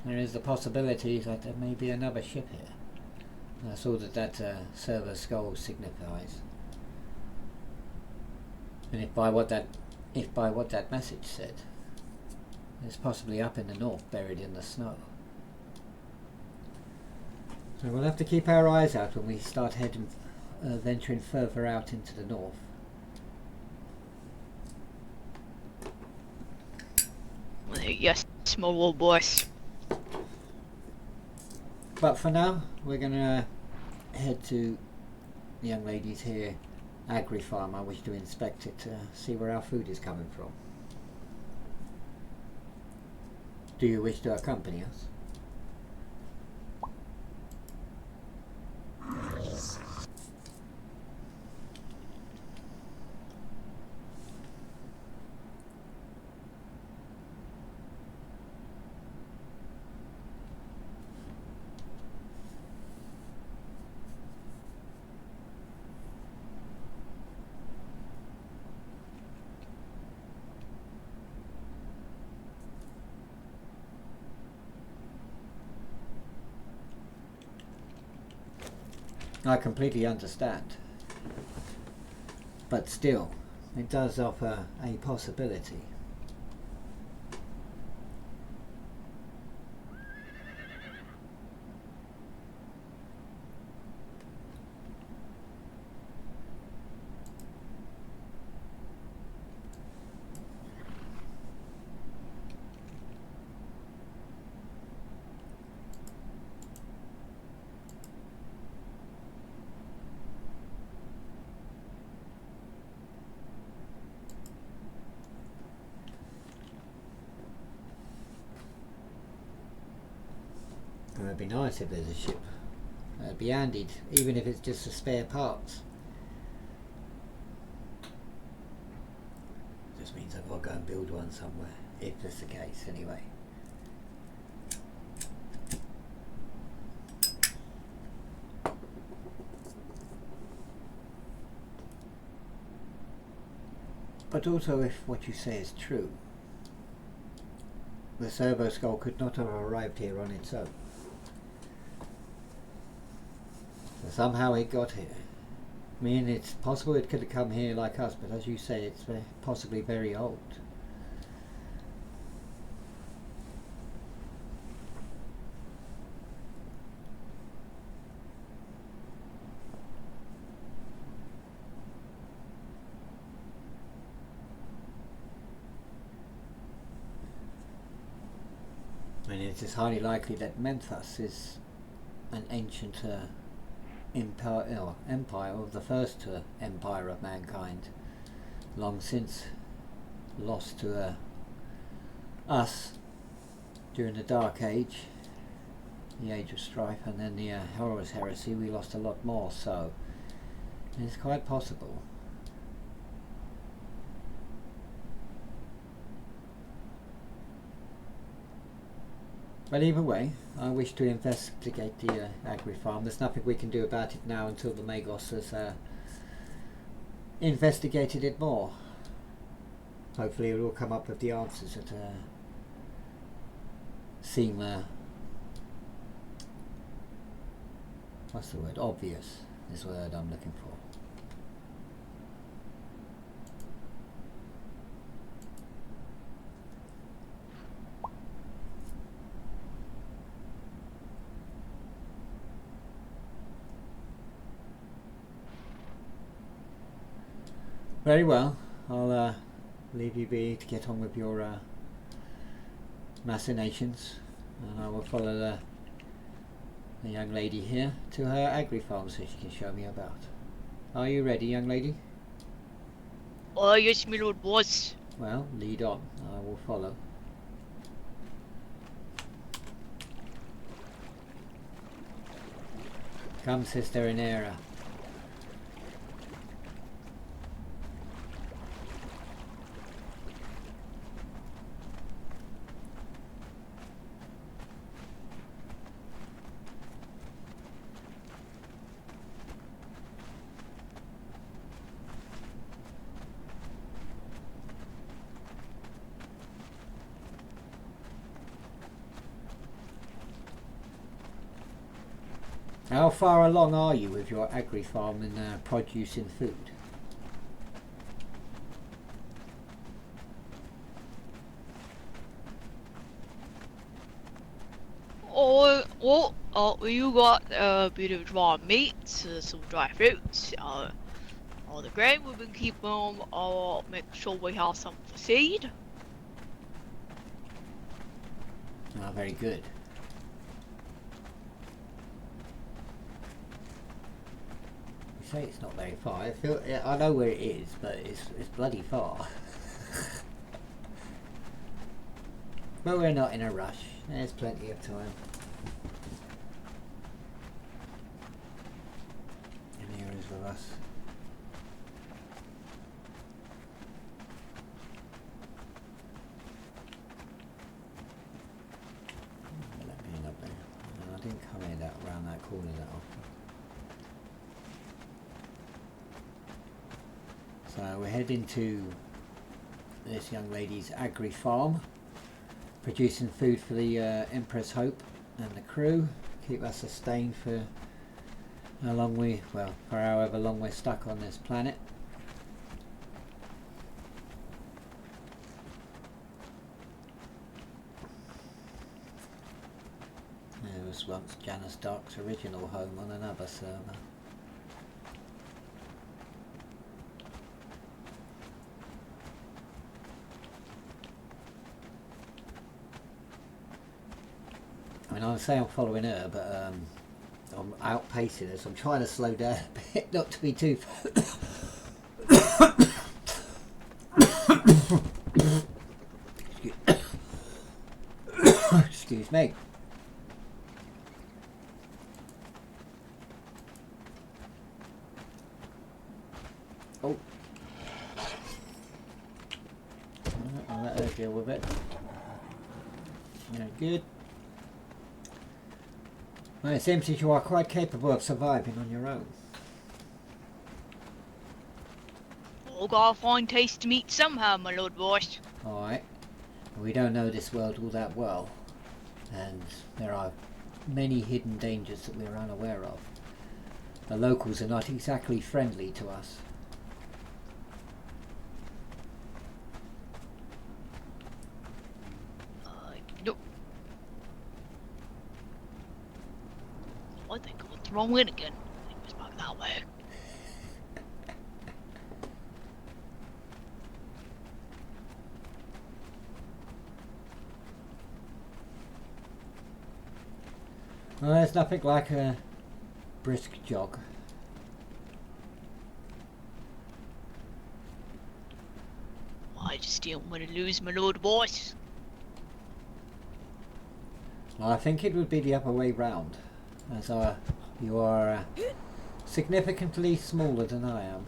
there is the possibility that there may be another ship here. That's all that server skull signifies. And if by what that message said, it's possibly up in the north, buried in the snow. So we'll have to keep our eyes out when we start venturing further out into the north. Yes, small little boys. But for now, we're going to head to the young lady's here agri farm. I wish to inspect it to see where our food is coming from. Do you wish to accompany us? I completely understand, but still, it does offer a possibility. It would be nice if there's a ship. It'd be handy, even if it's just for spare parts. Just means I've got to go and build one somewhere, if that's the case anyway. But also, if what you say is true, the servo skull could not have arrived here on its own. So somehow it got here. I mean, it's possible it could have come here like us, but as you say, it's possibly very old. I mean, it is highly likely that Menthus is an ancient empire, or the first empire of mankind, long since lost to us during the Dark Age, the Age of Strife, and then the Horus Heresy. We lost a lot more, so it's quite possible. But either way, I wish to investigate the agri farm. There's nothing we can do about it now until the Magos has investigated it more. Hopefully it will come up with the answers that seem, what's the word? Obvious is the word I'm looking for. Very well, I'll leave you be to get on with your machinations, and I will follow the young lady here to her agri farm so she can show me about. Are you ready, young lady? Oh, yes, my lord boss. Well, lead on. I will follow. Come, Sister Inera. How far along are you with your agri farm and produce in food? You got a bit of dry meats, some dry fruits, all the grain we've been keeping, make sure we have some for seed. Ah, very good. You say it's not very far. I know where it is, but it's bloody far. But we're not in a rush. There's plenty of time. And here is with us. Let me in up there. No, I didn't come in around that corner that often. So we're heading to this young lady's agri farm, producing food for the Empress Hope and the crew, keep us sustained for how long for however long we're stuck on this planet. There was once Janus Darke's original home on another server. I mean, I say I'm following her, but I'm outpacing her, so I'm trying to slow down a bit, not to be too excuse me. Oh, I'll let her deal with it. Yeah, good. Well, it seems that you are quite capable of surviving on your own. Oh, gotta find tasty meat somehow, my lord boss. Alright. We don't know this world all that well, and there are many hidden dangers that we're unaware of. The locals are not exactly friendly to us. Nope. I think I went the wrong way again. It was back that way. Well, there's nothing like brisk jog. I just don't want to lose my Lord Boss. Well, I think it would be the other way round, as you are significantly smaller than I am.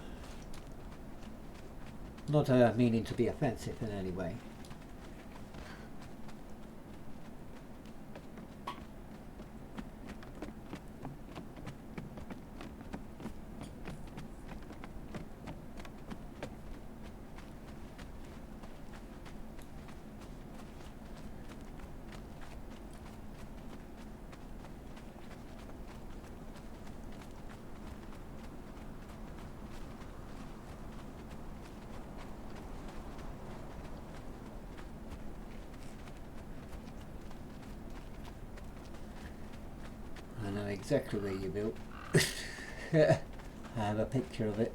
Not meaning to be offensive in any way. I know exactly where you built. I have a picture of it.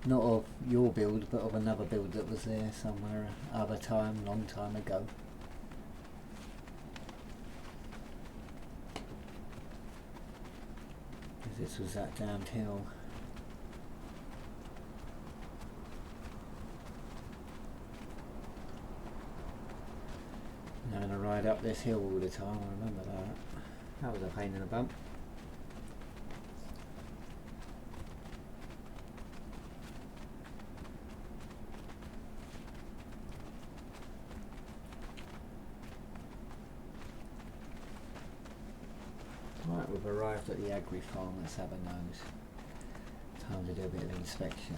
Not of your build, but of another build that was there somewhere other time, long time ago. This was that damned hill. I'm having to ride up this hill all the time, I remember that. That was a pain in the bum. Right, we've arrived at the agri farm. Let's have a nose. Time to do a bit of inspection.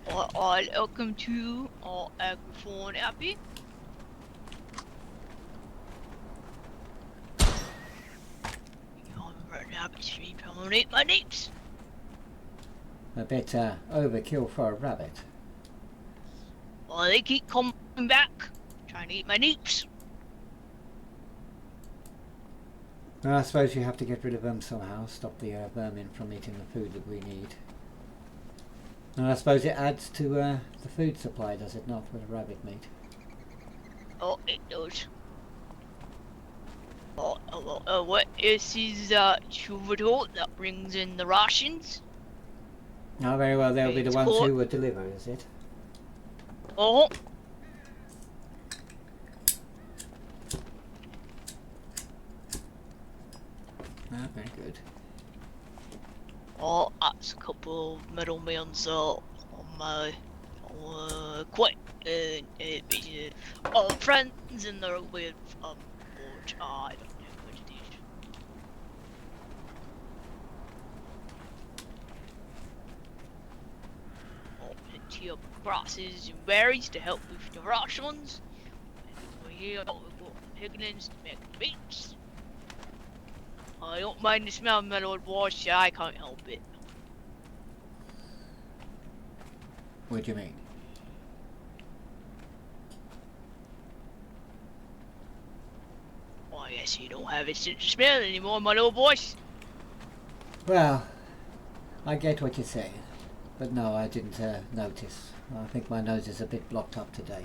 Welcome to our Bastenne RP. I'm running out of stream, I'm gonna eat my neeps. A bit overkill for a rabbit. Well, they keep coming back, trying to eat my neeps. Well, I suppose you have to get rid of them somehow, stop the vermin from eating the food that we need. And I suppose it adds to the food supply, does it not, with the rabbit meat? Oh, it does. What is his troubadour that brings in the rations? Oh, very well, they'll be the It's ones caught. who would deliver, is it? Oh, Ah, very good. oh, that's a couple of middlemen on my quite friends in there with which I don't know what it is. Oh, plenty of grasses and berries to help with the rations. And over here we've got pigglings to make meats. I don't mind the smell of my Lord Boss, I can't help it. What do you mean? Oh, I guess you don't have a sense of smell anymore, my Lord Boss. Well, I get what you're saying, but no, I didn't notice. I think my nose is a bit blocked up today.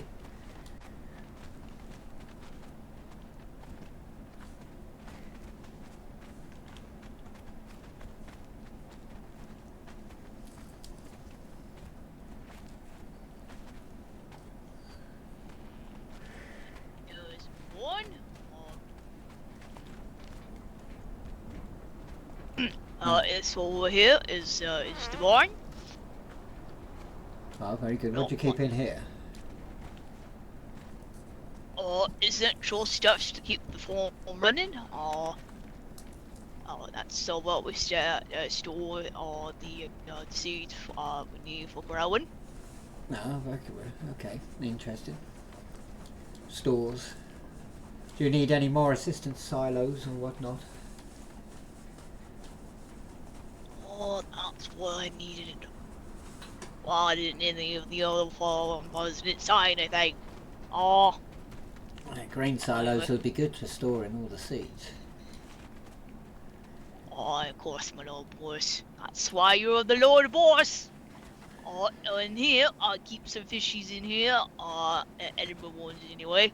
There's one. It's over here is the barn. Oh, very good. What do you keep in here? Essential stuff to keep the farm running. That's what we store the seeds we need for growing. No, very good. Okay, interesting. Stores. Do you need any more assistance, silos or whatnot? Oh, that's what I needed. Well, I didn't need any of the other farm. I didn't say anything. Oh, Grain silos would be good for storing all the seeds. of course, my Lord Boss. That's why you're the Lord Boss. In here, I keep some fishies in here. Edible ones anyway.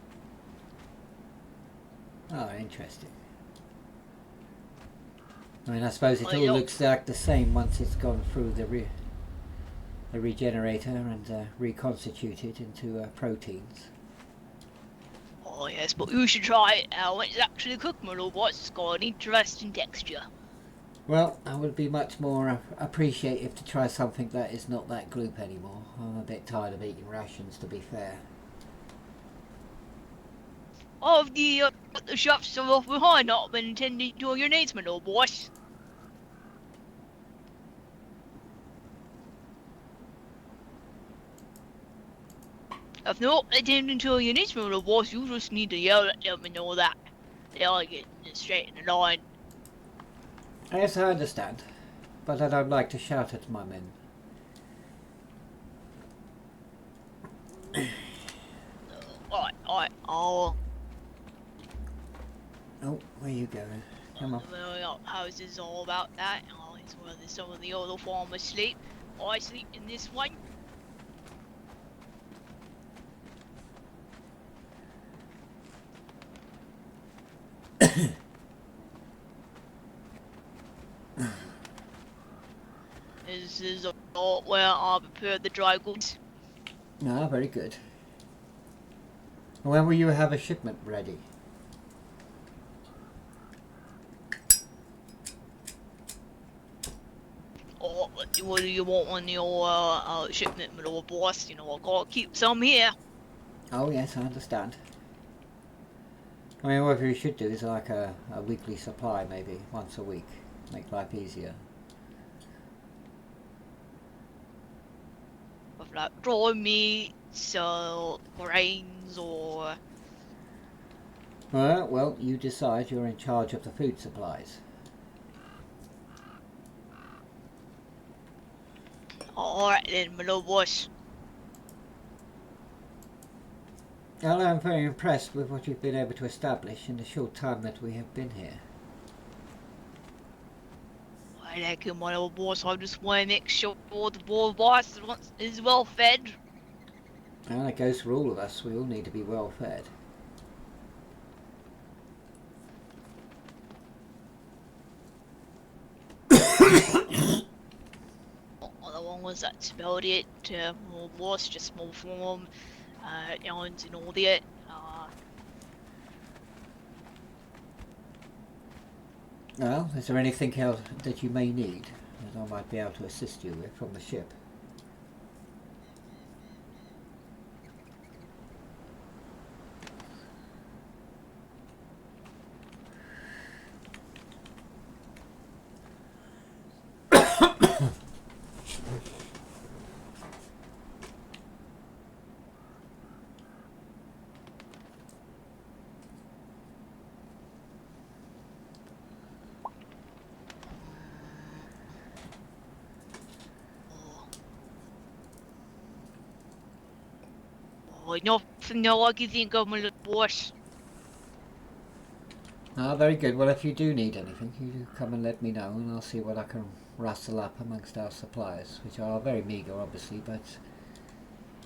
Oh, interesting. I mean, I suppose it all looks like the same once it's gone through the regenerator and reconstituted into proteins. Oh yes, but you should try it when it's actually cooked, my little boy. It's got an interesting texture. Well, I would be much more appreciative to try something that is not that gloop anymore. I'm a bit tired of eating rations, to be fair. Oh, the chefs still off behind, not been attending to all your needs, my little boys. If not attending to all your needs, my little boys, you just need to yell at them and all that. They'll get straight in the line. Yes, I understand, but I don't like to shout at my men. Alright, I'll... Oh, where you going? Come on. Well, how's this all about that? Oh, it's where some of the other farmers sleep. I sleep in this one. This is all where I prepare the dry goods. Ah, very good. When will you have a shipment ready? Oh, what do you want on your shipment, my little boss? You know, I gotta keep some here. Oh yes, I understand. I mean, what you should do is like a weekly supply, maybe once a week. Make life easier. Of like raw meats, grains, or... Well, you decide. You're in charge of the food supplies. Alright then, my little boss. Well, I'm very impressed with what you've been able to establish in the short time that we have been here. I reckon, my little boss, I just want to make sure the boy boss is well fed. Well, that goes for all of us. We all need to be well fed. The one was that spelled it, more boss, just more form, yarns and all that. Well, is there anything else that you may need that I might be able to assist you with from the ship? Nothing now I can think of, my little boss. Ah, very good. Well, if you do need anything, you do come and let me know, and I'll see what I can rustle up amongst our supplies, which are very meagre, obviously, but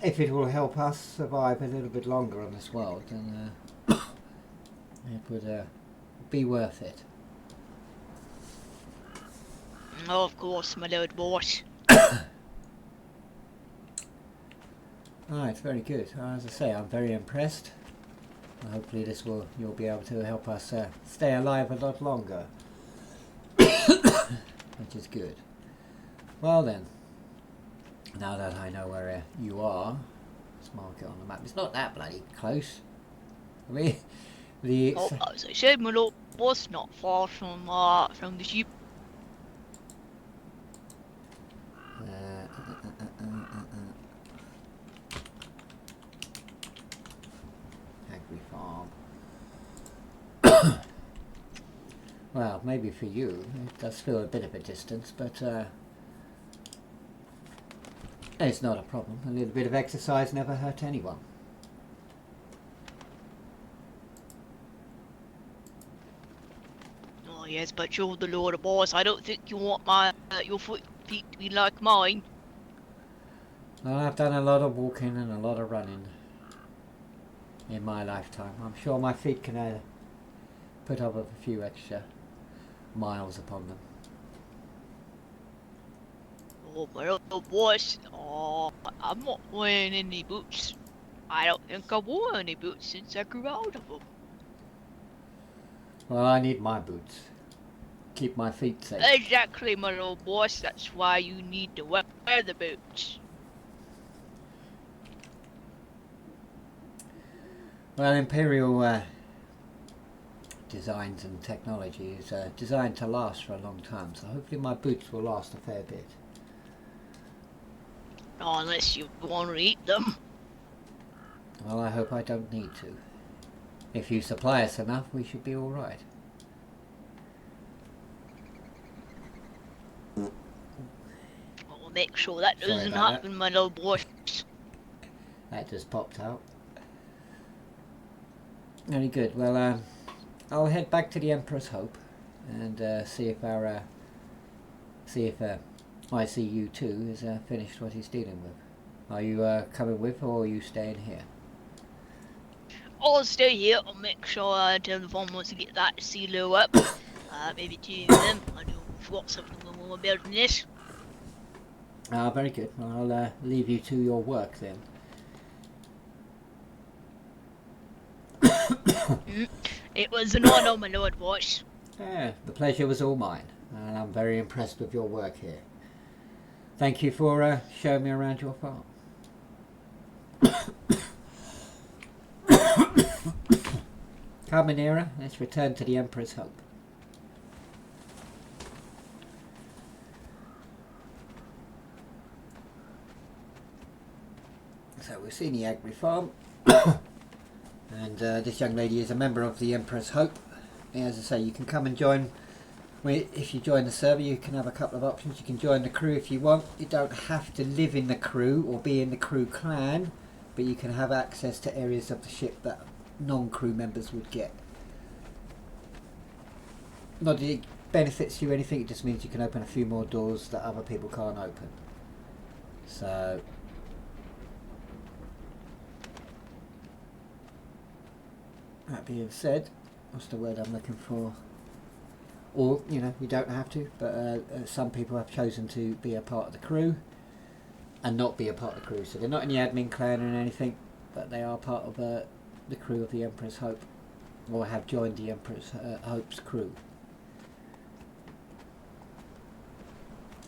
if it will help us survive a little bit longer on this world, then it would be worth it. Oh, of course, my little boss. Alright, very good. As I say, I'm very impressed. Hopefully you'll be able to help us stay alive a lot longer. Which is good. Well then, now that I know where you are, let's mark it on the map. It's not that bloody close. I mean, As I said, my little boss, not far from the ship. Agri farm. Well, maybe for you it does feel a bit of a distance, but it's not a problem. A little bit of exercise never hurt anyone. Oh yes, but you're the Lord boss. I don't think you want your feet to be like mine. Well, I've done a lot of walking and a lot of running in my lifetime. I'm sure my feet can put up with a few extra miles upon them. Oh, my little boys. Oh, I'm not wearing any boots. I don't think I wore any boots since I grew out of them. Well, I need my boots. Keep my feet safe. Exactly, my little boss. That's why you need to wear the boots. Well, Imperial designs and technology is designed to last for a long time, so hopefully my boots will last a fair bit. Oh, unless you want to eat them. Well, I hope I don't need to. If you supply us enough, we should be alright. I'll make sure that Sorry doesn't about happen, my little boss. That just popped out. Very good. Well, I'll head back to the Emperor's Hope and see if ICU2 has finished what he's dealing with. Are you coming with, or are you staying here? I'll stay here. I'll make sure I tell the farm wants to get that silo up. Maybe two of them. I know we've got something when we're building this. Very good. I'll leave you to your work then. It was an honour, my lord boss. The pleasure was all mine, and I'm very impressed with your work here. Thank you for showing me around your farm. Come, Manera, let's return to the Emperor's Hope. So we've seen the Agri farm, and this young lady is a member of the Emperor's Hope. As I say, you can come and join. If you join the server, you can have a couple of options. You can join the crew if you want. You don't have to live in the crew or be in the crew clan, but you can have access to areas of the ship that non-crew members would get. Not that it benefits you or anything, it just means you can open a few more doors that other people can't open. So that being said, what's the word I'm looking for? Or, you know, you don't have to, but some people have chosen to be a part of the crew and not be a part of the crew. So they're not in the admin clan or anything, but they are part of the crew of the Emperor's Hope, or have joined the Emperor's Hope's crew.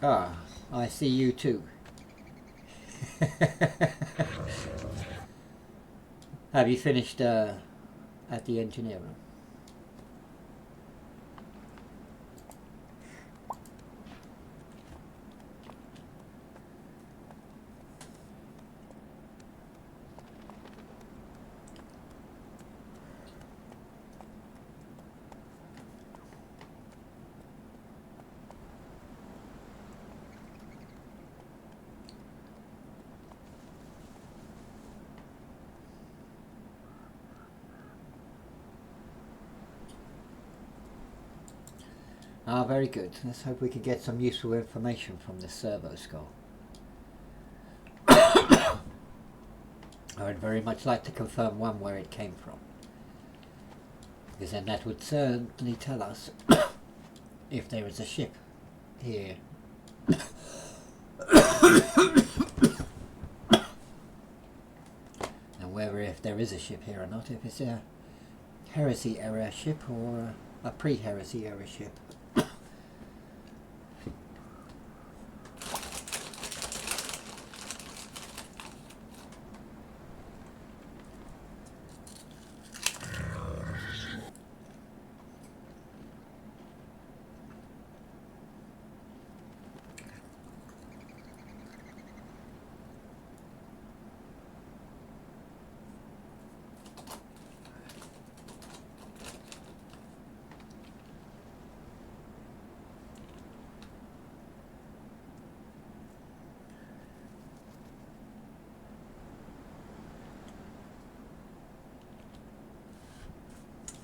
Ah, I see you too. Have you finished at the engineer room? Ah, very good. Let's hope we can get some useful information from this servo skull. I would very much like to confirm where it came from, because then that would certainly tell us if there is a ship here. And whether if there is a ship here or not, if it's a heresy era ship or a pre-heresy era ship.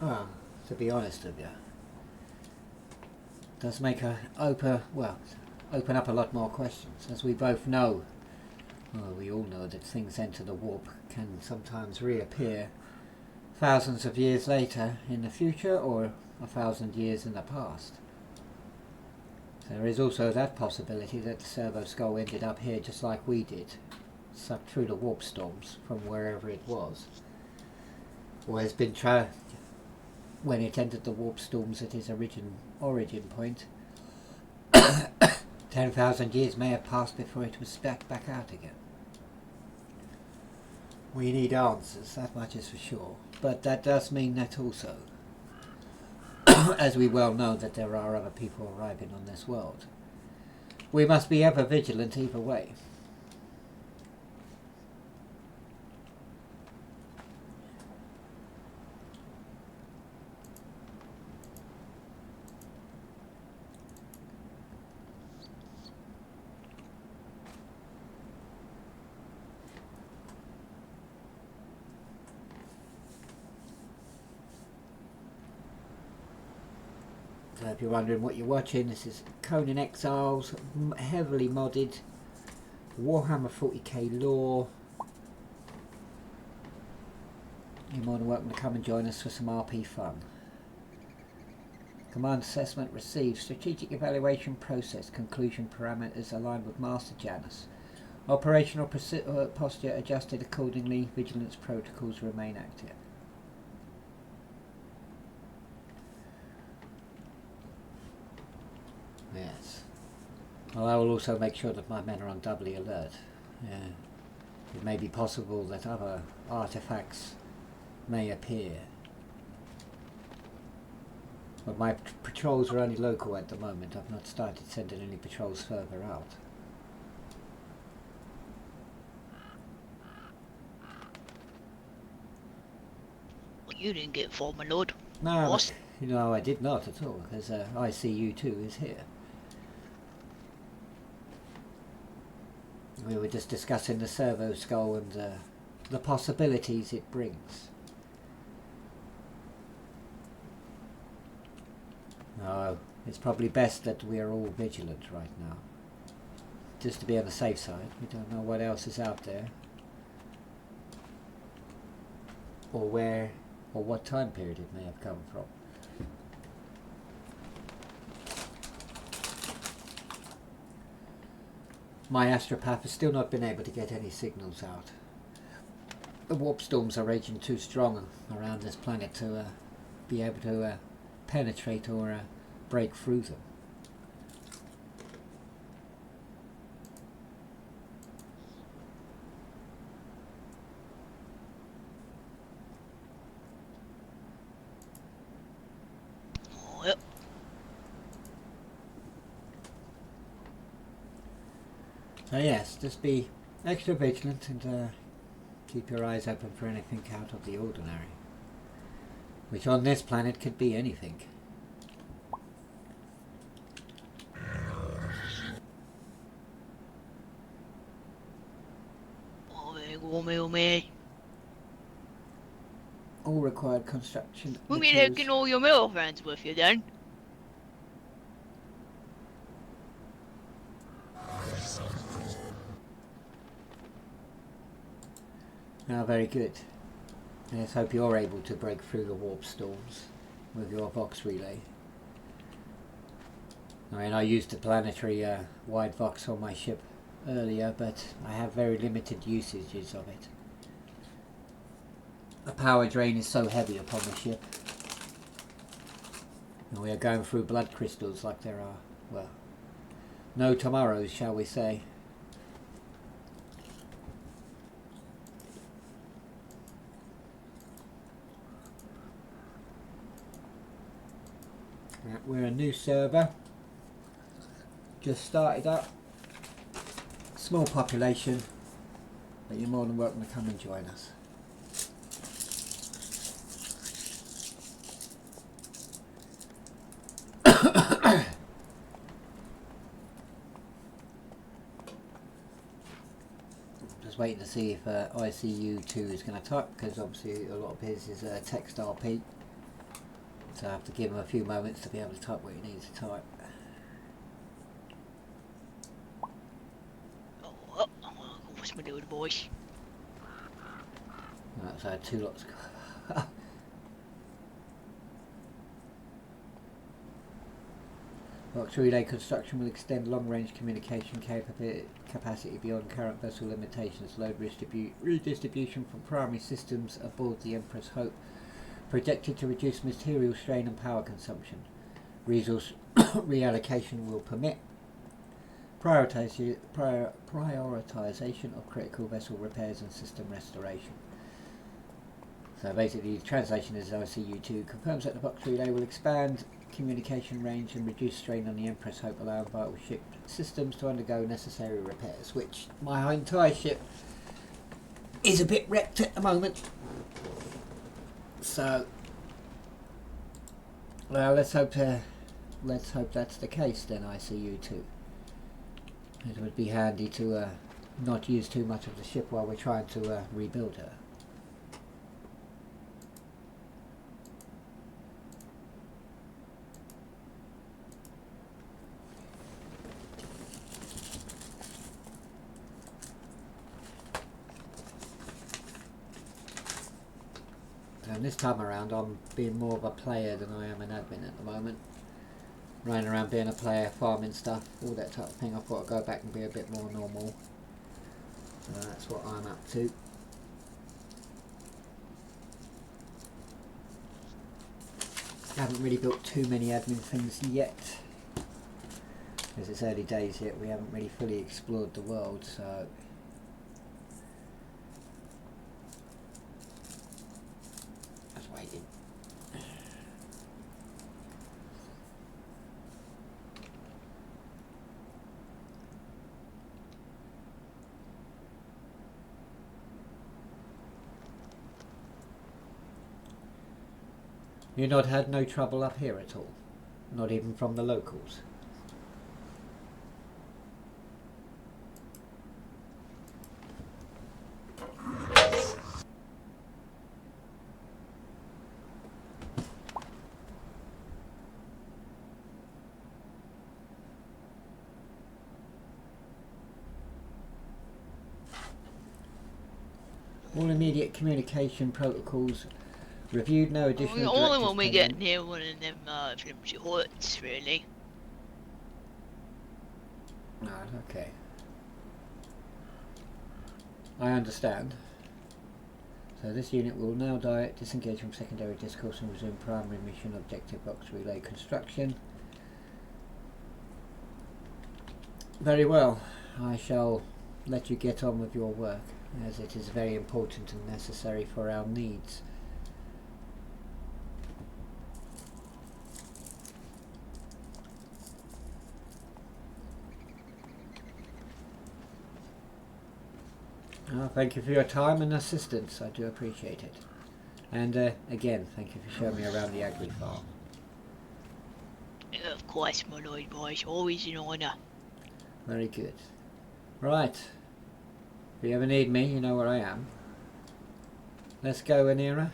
Well, to be honest with you, it does make open up a lot more questions. As we both know, well, we all know that things enter the warp can sometimes reappear thousands of years later in the future, or 1,000 years in the past. There is also that possibility that the servo skull ended up here just like we did, sucked through the warp storms from wherever it was, or has been when it entered the warp storms at its origin point. 10,000 years may have passed before it was spat back out again. We need answers, that much is for sure, but that does mean that also, as we well know, that there are other people arriving on this world. We must be ever vigilant either way. So if you're wondering what you're watching, this is Conan Exiles, heavily modded, Warhammer 40k lore. You're more than welcome to come and join us for some RP fun. Command assessment received. Strategic evaluation process. Conclusion parameters aligned with Master Janus. Operational posture adjusted accordingly. Vigilance protocols remain active. Yes. Well, I will also make sure that my men are on doubly alert. Yeah. It may be possible that other artifacts may appear. But my patrols are only local at the moment. I've not started sending any patrols further out. Well, you didn't get far, my lord. No, but, I did not at all, because ICU2 is here. We were just discussing the servo skull and the possibilities it brings. No, it's probably best that we are all vigilant right now. Just to be on the safe side. We don't know what else is out there. Or where, or what time period it may have come from. My astropath has still not been able to get any signals out. The warp storms are raging too strong around this planet to be able to penetrate or break through them. Oh, yep. So yes, just be extra vigilant and keep your eyes open for anything out of the ordinary. Which on this planet could be anything. Oh, me. All required construction We'll be materials. taking all your male friends with you then. Ah, very good. Let's hope you're able to break through the warp storms with your Vox relay. I mean, I used the planetary wide Vox on my ship earlier, but I have very limited usages of it. The power drain is so heavy upon the ship. And we are going through blood crystals like there are, well, no tomorrows, shall we say. Right, we're a new server. Just started up. Small population, but you're more than welcome to come and join us. Just waiting to see if ICU2 is going to type, because obviously a lot of his is text RP. So I have to give him a few moments to be able to type what he needs to type. What's my little boys? Right, so I had two lots. Box relay construction will extend long-range communication capacity beyond current vessel limitations. Load redistribution from primary systems aboard the Empress Hope projected to reduce material strain and power consumption. Resource reallocation will permit prioritization of critical vessel repairs and system restoration. So basically the translation is ICU2 confirms that the box relay will expand communication range and reduce strain on the Empress Hope, allowing vital ship systems to undergo necessary repairs, which my entire ship is a bit wrecked at the moment. So well, let's hope that's the case then, ICU2. It would be handy to not use too much of the ship while we're trying to rebuild her. And this time around I'm being more of a player than I am an admin at the moment. Running around being a player, farming stuff, all that type of thing. I thought I'd go back and be a bit more normal. So that's what I'm up to. Haven't really built too many admin things yet. Because it's early days yet, we haven't really fully explored the world, so you've not had no trouble up here at all? Not even from the locals? All immediate communication protocols reviewed, no additional Only directives when we pending. get near one of them flimsy huts, really. Right, okay. I understand. So this unit will now disengage from secondary discourse and resume primary mission objective box relay construction. Very well. I shall let you get on with your work, as it is very important and necessary for our needs. Thank you for your time and assistance. I do appreciate it. And again, thank you for showing me around the agri farm. Of course, my lord, boys. Always an honour. Very good. Right. If you ever need me, you know where I am. Let's go, Anira.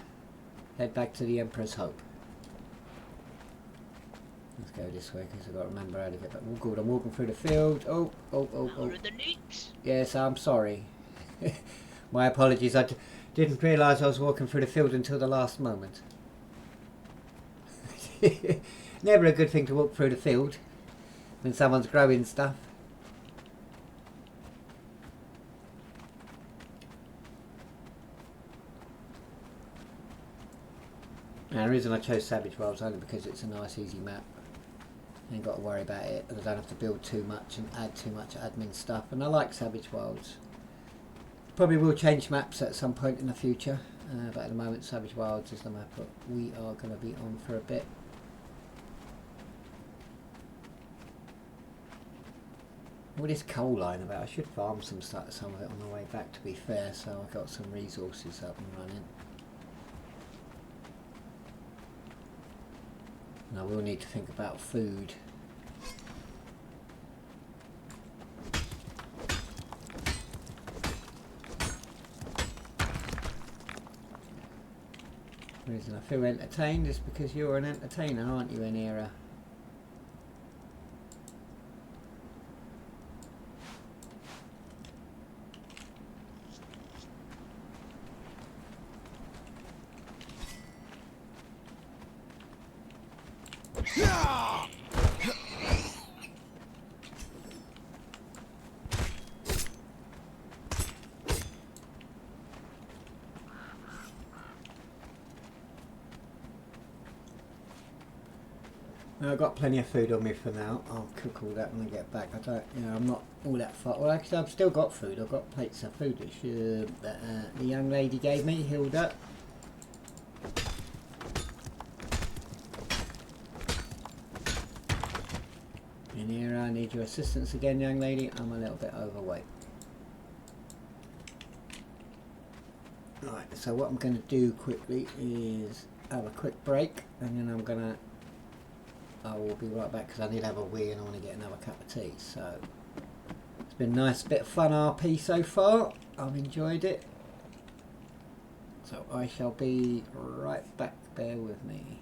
Head back to the Emperor's Hope. Let's go this way because I've got to remember how to get back. Oh, good. I'm walking through the field. Oh. Out of the neeps. Yes, I'm sorry. My apologies. I didn't realise I was walking through the field until the last moment. Never a good thing to walk through the field when someone's growing stuff. And the reason I chose Savage Worlds only because it's a nice easy map. Ain't got to worry about it, and I don't have to build too much and add too much admin stuff, and I like Savage Worlds. Probably will change maps at some point in the future, but at the moment Savage Wilds is the map that we are going to be on for a bit. All this coal line about, I should farm some of it on the way back, to be fair, so I've got some resources up and running. And I will need to think about food. The reason I feel entertained is because you're an entertainer, aren't you, Anira? I've got plenty of food on me for now. I'll cook all that when I get back. I don't, I'm not all that far. Well, actually, I've still got food. I've got plates of food that the young lady gave me, Hilda. In here, I need your assistance again, young lady. I'm a little bit overweight. Right, so what I'm going to do quickly is have a quick break, and then I will be right back because I need to have a wee and I want to get another cup of tea. So it's been a nice bit of fun RP so far. I've enjoyed it. So I shall be right back. Bear with me.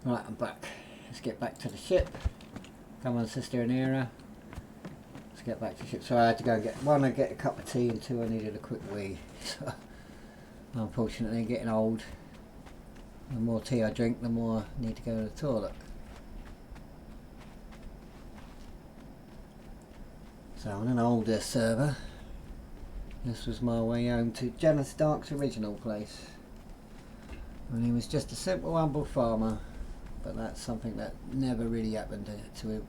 Right, I'm back. Let's get back to the ship. Come on, Sister Anira. Let's get back to the ship. So I had to go and get a cup of tea, and two, I needed a quick wee. So, unfortunately, getting old. The more tea I drink, the more I need to go to the toilet. So on an older server, this was my way home to Janus Darke's original place. And he was just a simple, humble farmer. But that's something that never really happened to him.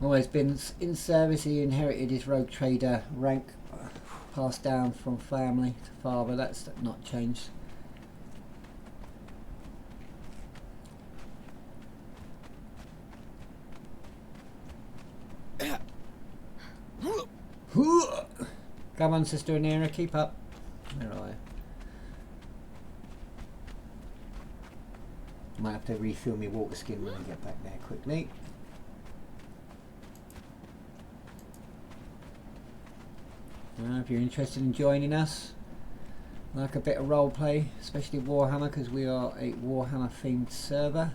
Always been in service. He inherited his rogue trader rank, passed down from family to father. That's not changed. Come on, Sister Anira, keep up. Where are you? Might have to refill my water skin when I get back there quickly. If you're interested in joining us, like a bit of roleplay, especially Warhammer, because we are a Warhammer themed server,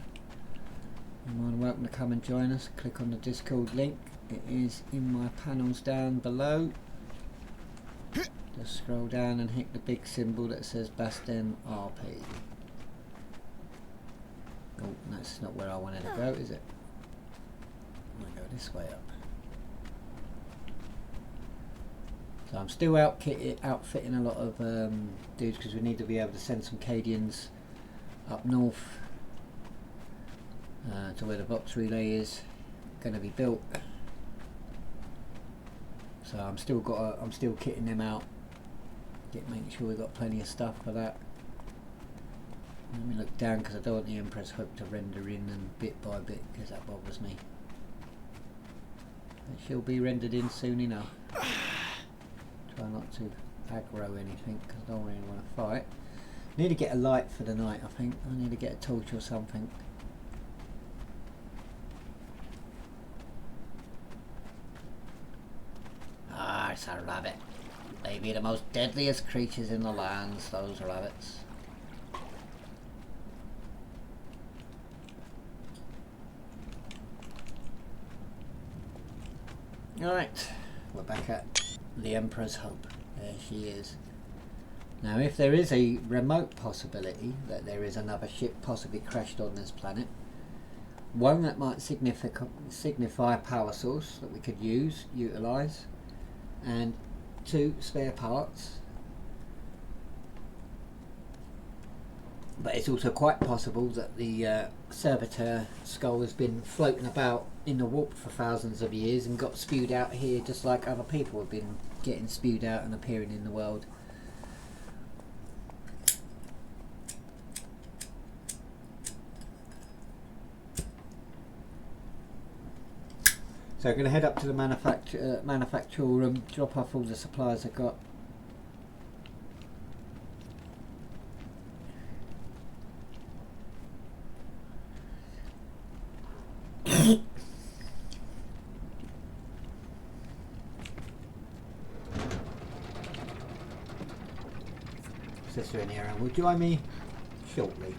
you're more than welcome to come and join us. Click on the Discord link, it is in my panels down below. Just scroll down and hit the big symbol that says Bastenne RP. Oh, that's not where I wanted to go, is it? I'm going to go this way up. So I'm still outfitting a lot of dudes, because we need to be able to send some Cadians up north to where the box relay is going to be built. So I'm still kitting them out, making sure we've got plenty of stuff for that. Let me look down, because I don't want the Emperor's Hope to render in and bit by bit, because that bothers me. But she'll be rendered in soon enough. Try not to aggro anything, because I don't really want to fight. Need to get a light for the night, I think. I need to get a torch or something. Ah, it's a rabbit. They be the most deadliest creatures in the lands, those rabbits. Alright, we're back at the Emperor's Hope. There she is. Now, if there is a remote possibility that there is another ship possibly crashed on this planet, one that might signify a power source that we could utilise, and two, spare parts. But it's also quite possible that the servitor skull has been floating about in the warp for thousands of years and got spewed out here, just like other people have been getting spewed out and appearing in the world. So I'm going to head up to the manufacturer room, drop off all the supplies I've got. Sister Anira will join me shortly.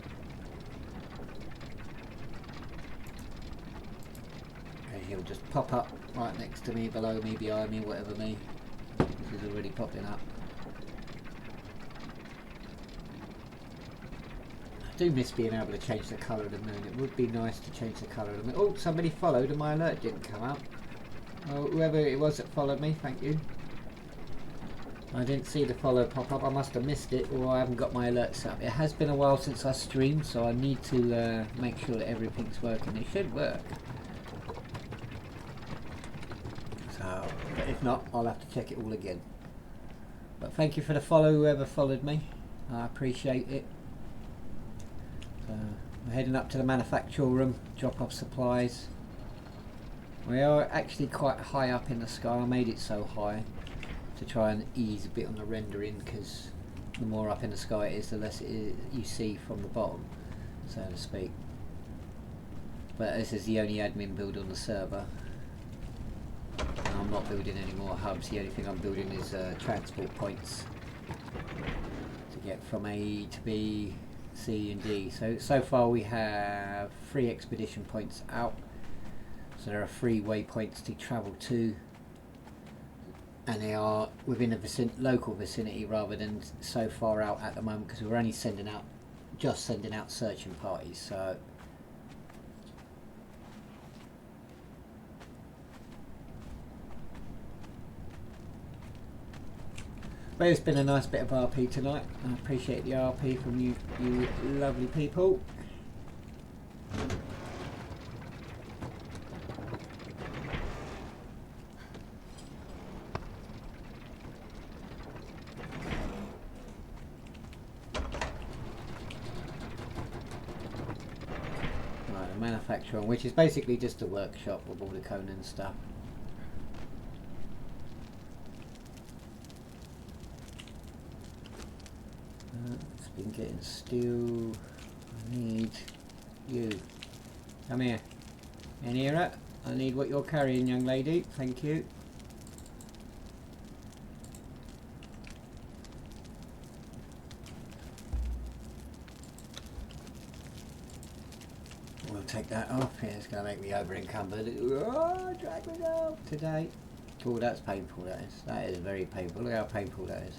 Okay, he'll just pop up right next to me, below me, behind me, whatever me. He's already popping up. I do miss being able to change the colour of the moon. It would be nice to change the colour of the moon. Oh, somebody followed and my alert didn't come up. Oh, whoever it was that followed me, thank you. I didn't see the follow pop up. I must have missed it, or I haven't got my alerts set up. It has been a while since I streamed, so I need to make sure that everything's working. It should work. So, but if not, I'll have to check it all again. But thank you for the follow, whoever followed me. I appreciate it. So, we're heading up to the manufacturer room, drop off supplies. We are actually quite high up in the sky. I made it so high to try and ease a bit on the rendering, because the more up in the sky it is, the less it is you see from the bottom, so to speak. But this is the only admin build on the server. I'm not building any more hubs. The only thing I'm building is transport points to get from A to B, C and D. So far we have 3 expedition points out, so there are 3 waypoints to travel to, and they are within a local vicinity rather than so far out at the moment, because we're only sending out searching parties. So but it's been a nice bit of RP tonight. I appreciate the RP from you lovely people. a manufacturer, which is basically just a workshop with all the Conan stuff. It's been getting steel. I need you. Come here. In here. I need what you're carrying, young lady. Thank you. We'll take that off. Yeah, it's going to make me over encumbered. Oh, drag me down today. Oh, that's painful, that is. That is very painful. Look how painful that is.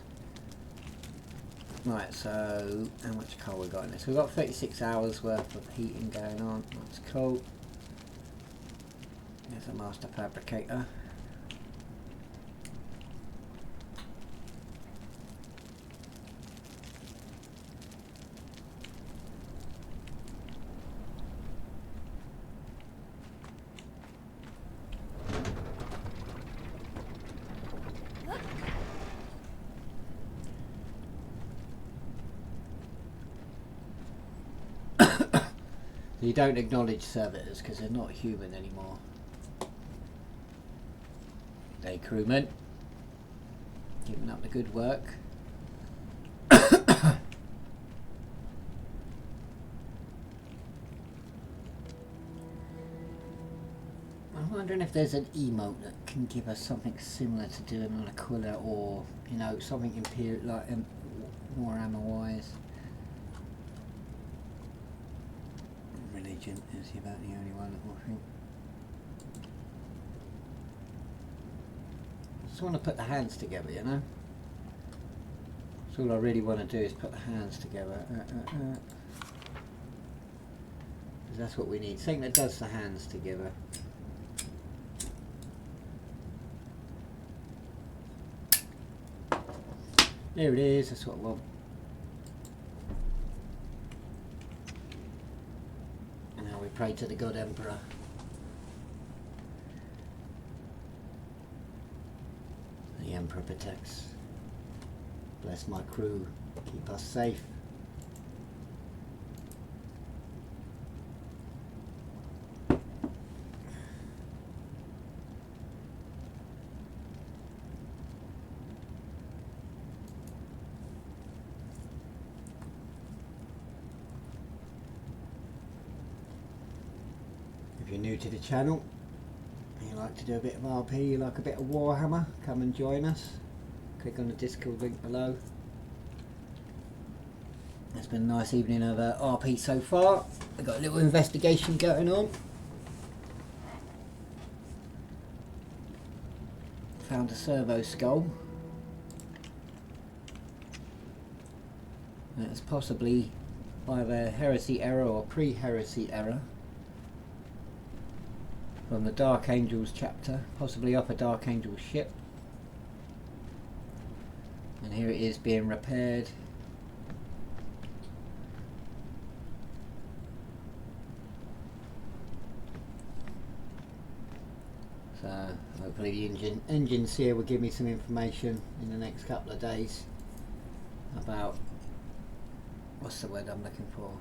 Right, so how much coal we got in this? We've got 36 hours worth of heating going on. That's cool. There's a master fabricator. You don't acknowledge servitors because they're not human anymore. Hey crewmen, keeping up the good work. I'm wondering if there's an emote that can give us something similar to doing on Aquila, or you know, something imperial like warhammer wise. Religion is about the only one that will think. I just want to put the hands together, you know. So all I really want to do is put the hands together. Because that's what we need. Something that does the hands together. There it is. That's what I want. And now we pray to the God Emperor. The Emperor protects. Bless my crew. Keep us safe. If you're new to the channel, you like to do a bit of RP, you like a bit of Warhammer, come and join us. Click on the Discord link below. It's been a nice evening of RP so far. We've got a little investigation going on. Found a servo skull. It's possibly either heresy error or pre-heresy error from the Dark Angels chapter, possibly off a Dark Angel ship. And here it is being repaired. So hopefully the engines here will give me some information in the next couple of days about, what's the word I'm looking for?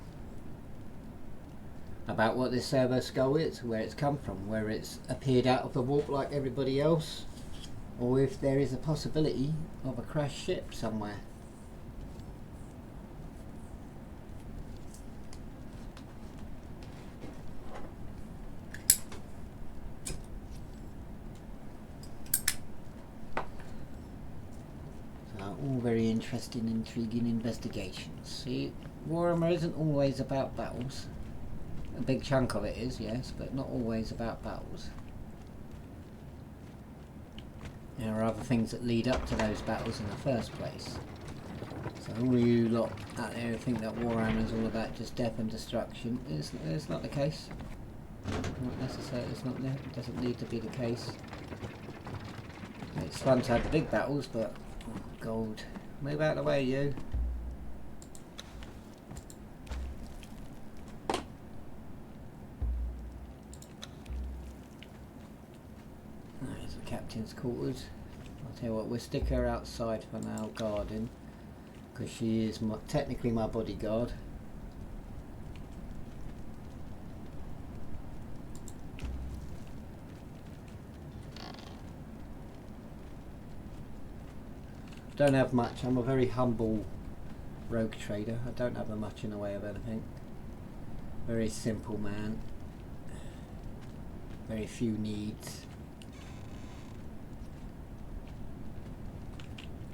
About what this servo skull is, where it's come from, where it's appeared out of the warp like everybody else, or if there is a possibility of a crashed ship somewhere. So all very interesting, intriguing investigations. See, Warhammer isn't always about battles. A big chunk of it is, yes, but not always about battles. There are other things that lead up to those battles in the first place. So all of you lot out there who think that Warhammer is all about just death and destruction, it's not the case. Not necessarily, it doesn't need to be the case. It's fun to have the big battles, but oh, gold. Move out of the way, you. Captain's quarters. I'll tell you what, we'll stick her outside for now, guarding, because she is technically my bodyguard. Don't have much. I'm a very humble rogue trader. I don't have much in the way of anything. Very simple man. Very few needs.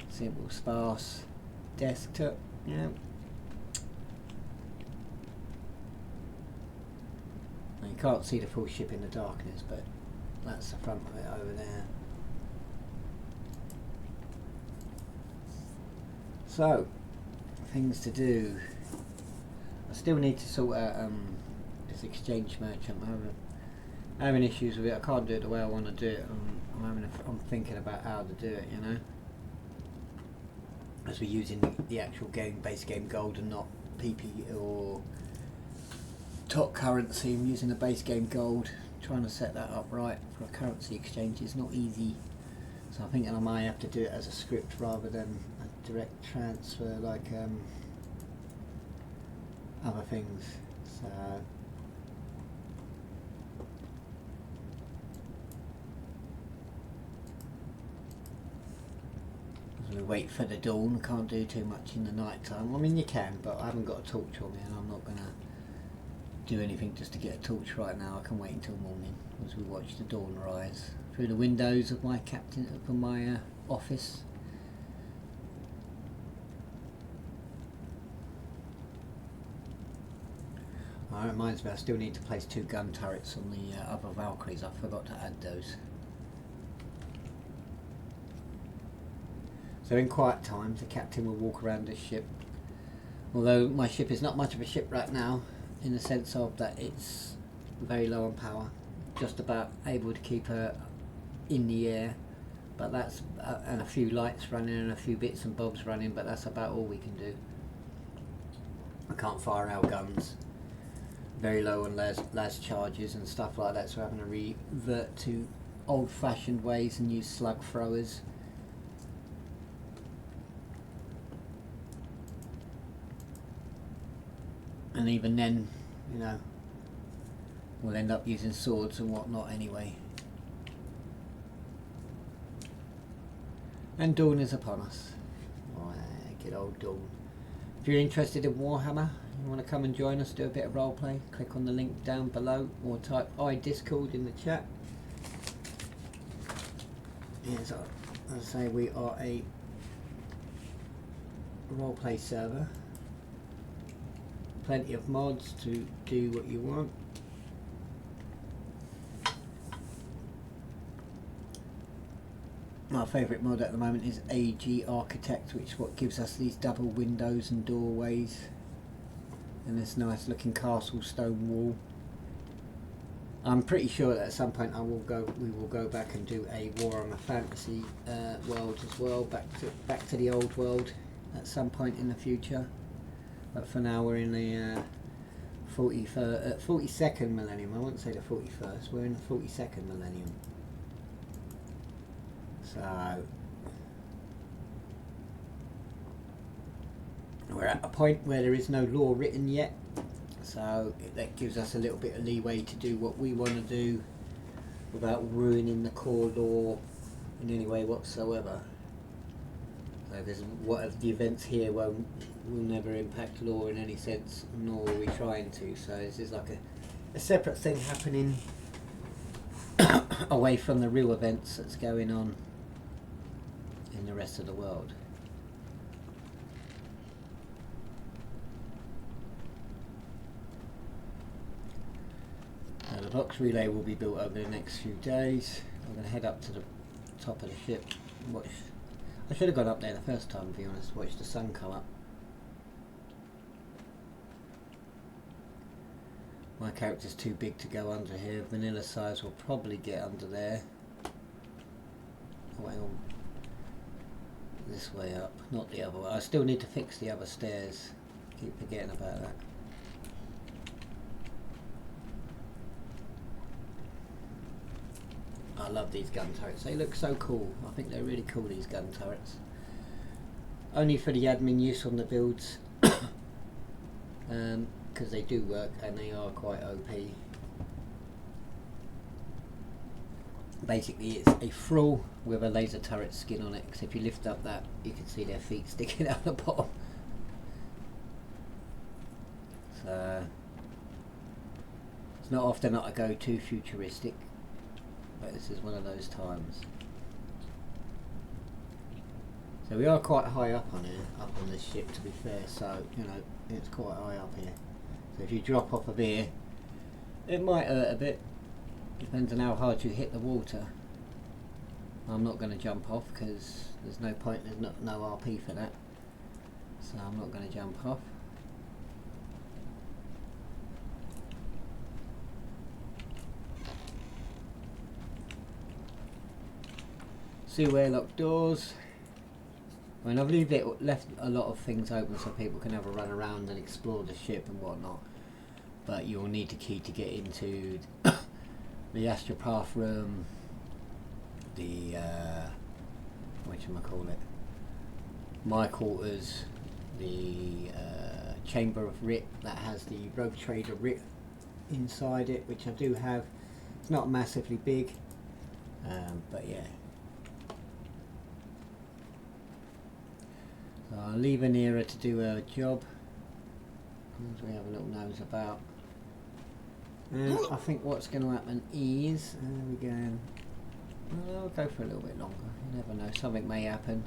Simple, sparse desktop. Yeah. Now you can't see the full ship in the darkness, but that's the front of it over there. So, things to do. I still need to sort out this exchange merchant. I'm having issues with it. I can't do it the way I want to do it. I'm thinking about how to do it, you know. As we're using the actual base game gold and not PP or top currency. I'm using the base game gold. Trying to set that up right for a currency exchange is not easy. So I'm thinking I might have to do it as a script rather than a direct transfer like other things. So as we wait for the dawn, I can't do too much in the night time. I mean you can, but I haven't got a torch on me and I'm not gonna do anything just to get a torch right now. I can wait until morning as we watch the dawn rise through the windows of my office. It reminds me, I still need to place 2 gun turrets on the other Valkyries. I forgot to add those. So in quiet times, the captain will walk around this ship. Although my ship is not much of a ship right now, in the sense of that it's very low on power, just about able to keep her in the air, but that's and a few lights running and a few bits and bobs running, but that's about all we can do. I can't fire our guns, very low on las charges and stuff like that, so we're having to revert to old-fashioned ways and use slug throwers. And even then, you know, we'll end up using swords and whatnot anyway. And dawn is upon us. Oh, good old dawn. If you're interested in Warhammer, you want to come and join us, do a bit of roleplay, click on the link down below or type iDiscord in the chat. Yes, as I say, we are a roleplay server. Plenty of mods to do what you want. My favourite mod at the moment is AG Architect, which is what gives us these double windows and doorways and this nice looking castle stone wall. I'm pretty sure that at some point we will go back and do a Warhammer Fantasy world as well, back to the old world at some point in the future. But for now we're in the 42nd millennium. I won't say the 41st, we're in the 42nd millennium. So we're at a point where there is no law written yet, so that gives us a little bit of leeway to do what we want to do without ruining the core law in any way whatsoever. So because what of the events here will never impact law in any sense, nor are we trying to. So this is like a separate thing happening away from the real events that's going on in the rest of the world. Now the box relay will be built over the next few days. I'm going to head up to the top of the ship and watch. I should have gone up there the first time, to be honest, watch the sun come up. My character's too big to go under here. Vanilla size will probably get under there. Oh, hang on. This way up, not the other way. I still need to fix the other stairs. Keep forgetting about that. I love these gun turrets. They look so cool. I think they're really cool, these gun turrets. Only for the admin use on the builds. Because they do work and they are quite OP. basically it's a frill with a laser turret skin on it, because if you lift up that you can see their feet sticking out the bottom. So it's not often that I go too futuristic, but this is one of those times. So we are quite high up on here, up on this ship, to be fair, so you know it's quite high up here. So if you drop off of here, it might hurt a bit, depends on how hard you hit the water. I'm not going to jump off because there's no point, there's no RP for that, so I'm not going to jump off. Sewer airlock doors. I mean, I've left a lot of things open so people can have a run around and explore the ship and whatnot, but you'll need a key to get into the astropath room, the whatchamacallit, my quarters, the chamber of writ that has the rogue trader writ inside it, which I do have. It's not massively big, but yeah. So I'll leave an era to do a job, as we have a little nose about. And I think what's going to happen is, there we go, well, I'll go for a little bit longer, you never know, something may happen.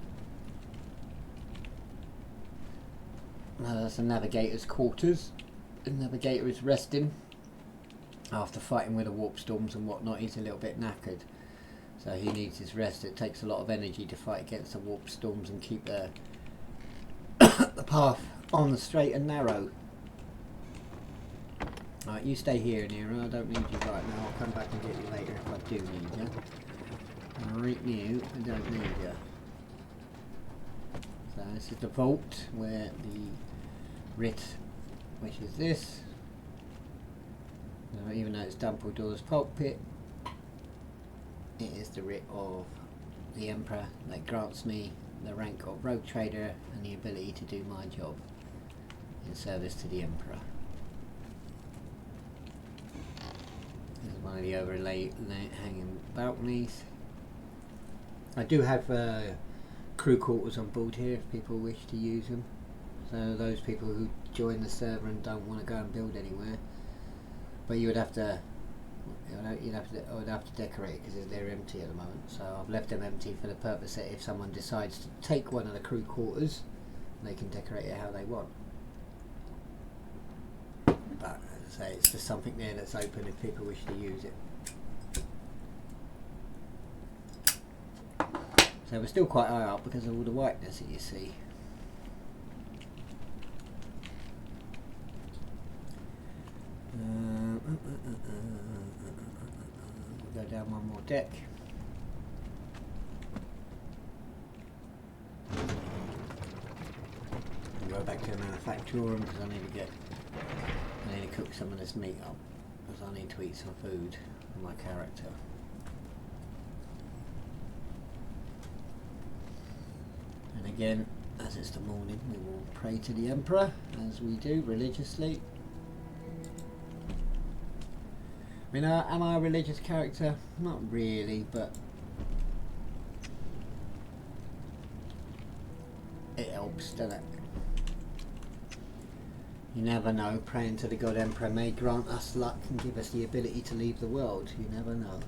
That's the navigator's quarters. The navigator is resting after fighting with the warp storms and whatnot. He's a little bit knackered, so he needs his rest. It takes a lot of energy to fight against the warp storms and keep the path on the straight and narrow. Right, you stay here, Nero. I don't need you right now. I'll come back and get you later if I do need you. Right now, I don't need you. So this is the vault where the writ, which is this. Now, even though it's Dumbledore's pulpit, it is the writ of the Emperor that grants me the rank of rogue trader and the ability to do my job in service to the Emperor. This is one of the overhanging balconies. I do have crew quarters on board here if people wish to use them. So those people who join the server and don't want to go and build anywhere, but you would have to, I would have to decorate it because they're empty at the moment. So I've left them empty for the purpose that if someone decides to take one of the crew quarters, they can decorate it how they want. But as I say, it's just something there that's open if people wish to use it. So we're still quite high up because of all the whiteness that you see. We'll go down one more deck. And go back to the manufacturer room because I need to cook some of this meat up because I need to eat some food for my character. And again, as it's the morning, we will pray to the Emperor, as we do religiously. I mean, am I a religious character? Not really, but it helps, doesn't it? You never know, praying to the God Emperor may grant us luck and give us the ability to leave the world. You never know.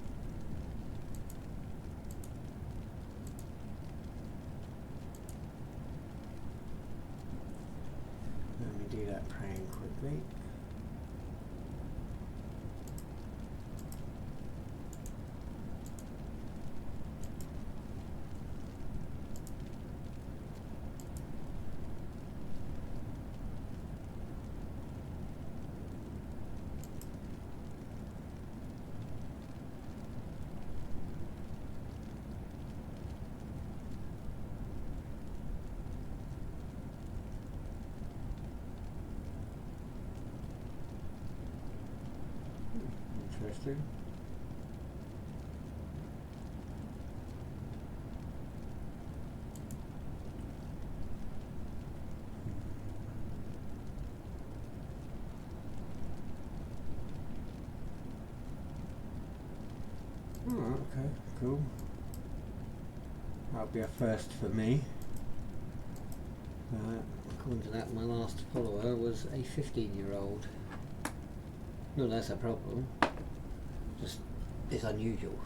Let me do that praying quickly. Interesting. Alright, Okay, cool. That'll be a first for me. According to that, my last follower was a 15-year-old. No, that's a problem. Just, it's unusual.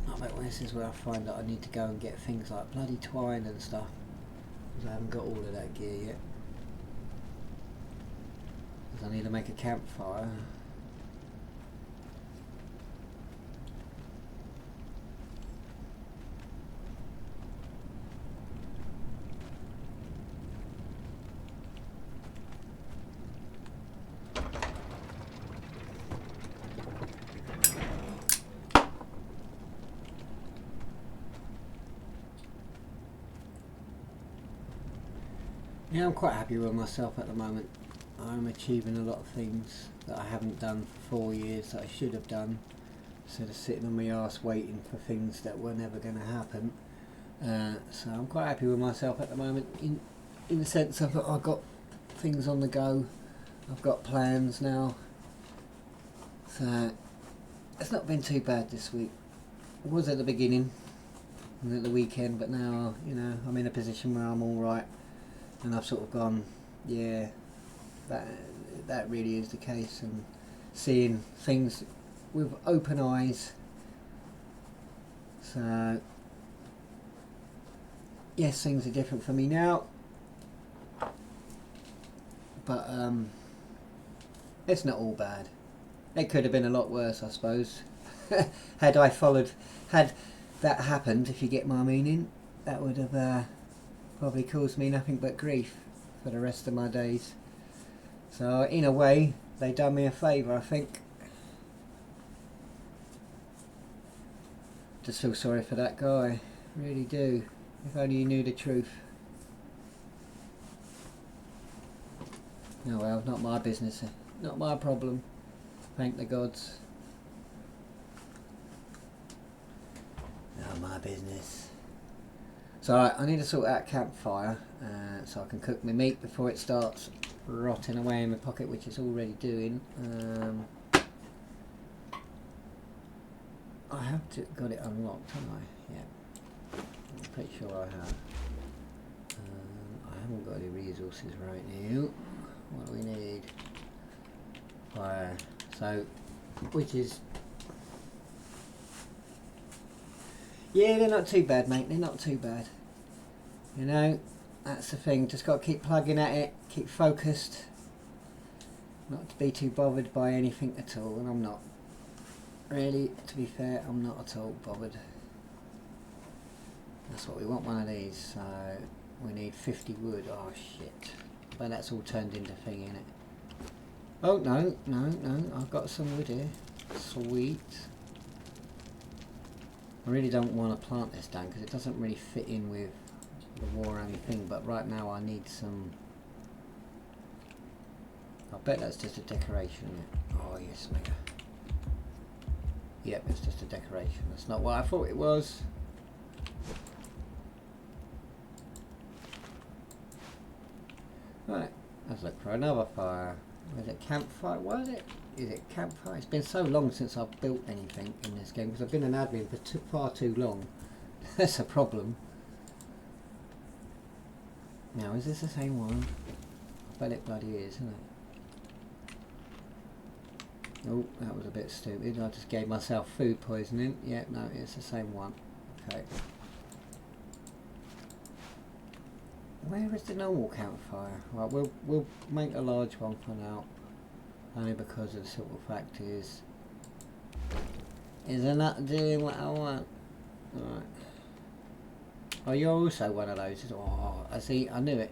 I bet this is where I find that I need to go and get things like bloody twine and stuff, because I haven't got all of that gear yet. Because I need to make a campfire. Yeah, I'm quite happy with myself at the moment. I'm achieving a lot of things that I haven't done for 4 years that I should have done, instead of sitting on my arse waiting for things that were never going to happen. So I'm quite happy with myself at the moment, in the sense of I've got things on the go, I've got plans now. So it's not been too bad this week. It was at the beginning and at the weekend, but now, you know, I'm in a position where I'm alright. And I've sort of gone, yeah, that really is the case, and seeing things with open eyes. So yes, things are different for me now, but it's not all bad. It could have been a lot worse, I suppose. Had that happened, if you get my meaning, that would have probably caused me nothing but grief for the rest of my days. So in a way, they done me a favour, I think. Just feel sorry for that guy, really do. If only you knew the truth. Oh well, not my business, not my problem. Thank the gods. Not my business. So I need to sort out campfire so I can cook my meat before it starts rotting away in my pocket, which it's already doing. I have got it unlocked, haven't I? Yeah, I'm pretty sure I have. I haven't got any resources right now. What do we need? Fire. So, which is... Yeah, they're not too bad, mate. They're not too bad. You know, that's the thing. Just got to keep plugging at it, keep focused. Not to be too bothered by anything at all, and I'm not. Really, to be fair, I'm not at all bothered. That's what we want, one of these. So, we need 50 wood. Oh, shit. But that's all turned into thing, isn't it? Oh, no, I've got some wood here. Sweet. I really don't want to plant this down because it doesn't really fit in with the warhammer thing, but right now I need some... I bet that's just a decoration. Oh yes, mega. Yep, it's just a decoration. That's not what I thought it was. Right, let's look for another fire. Was it campfire? Was it? Is it campfire? It's been so long since I've built anything in this game because I've been an admin for far too long. That's a problem. Now, is this the same one? I bet it bloody is, isn't it? Oh, that was a bit stupid. I just gave myself food poisoning. Yeah, no, it's the same one. Okay. Where is the normal campfire? Right, we'll make a large one for now. Only because of the simple fact is it not doing what I want? Right. Oh, you're also one of those. Oh, I see. I knew it.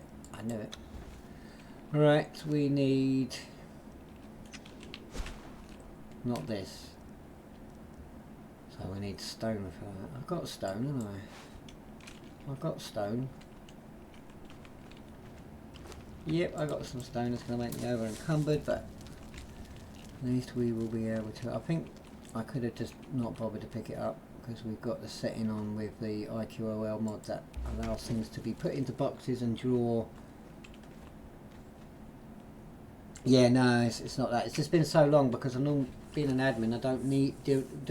Right, we need... Not this. So we need stone for that. I've got stone, haven't I? I've got stone. Yep, I got some stone. It's going to make me over encumbered, but at least we will be able to... I think I could have just not bothered to pick it up because we've got the setting on with the IQOL mod that allows things to be put into boxes and draw Yeah, no, it's not that. It's just been so long because I'm being an admin. I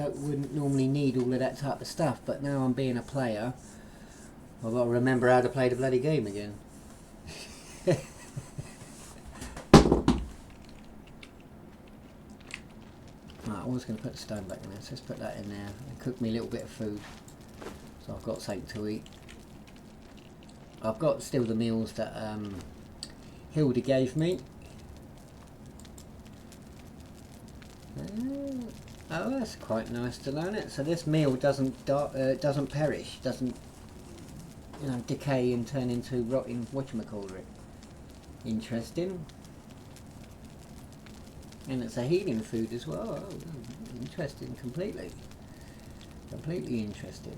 wouldn't normally need all of that type of stuff. But now I'm being a player, I've got to remember how to play the bloody game again. Right, I was going to put the stone back in there, so let's put that in there and cook me a little bit of food. So I've got something to eat. I've got still the meals that Hilda gave me. Oh, that's quite nice to learn it. So this meal doesn't perish, doesn't decay and turn into rotting whatchamacallit. Interesting. And it's a healing food as well. Oh, interesting, completely interesting.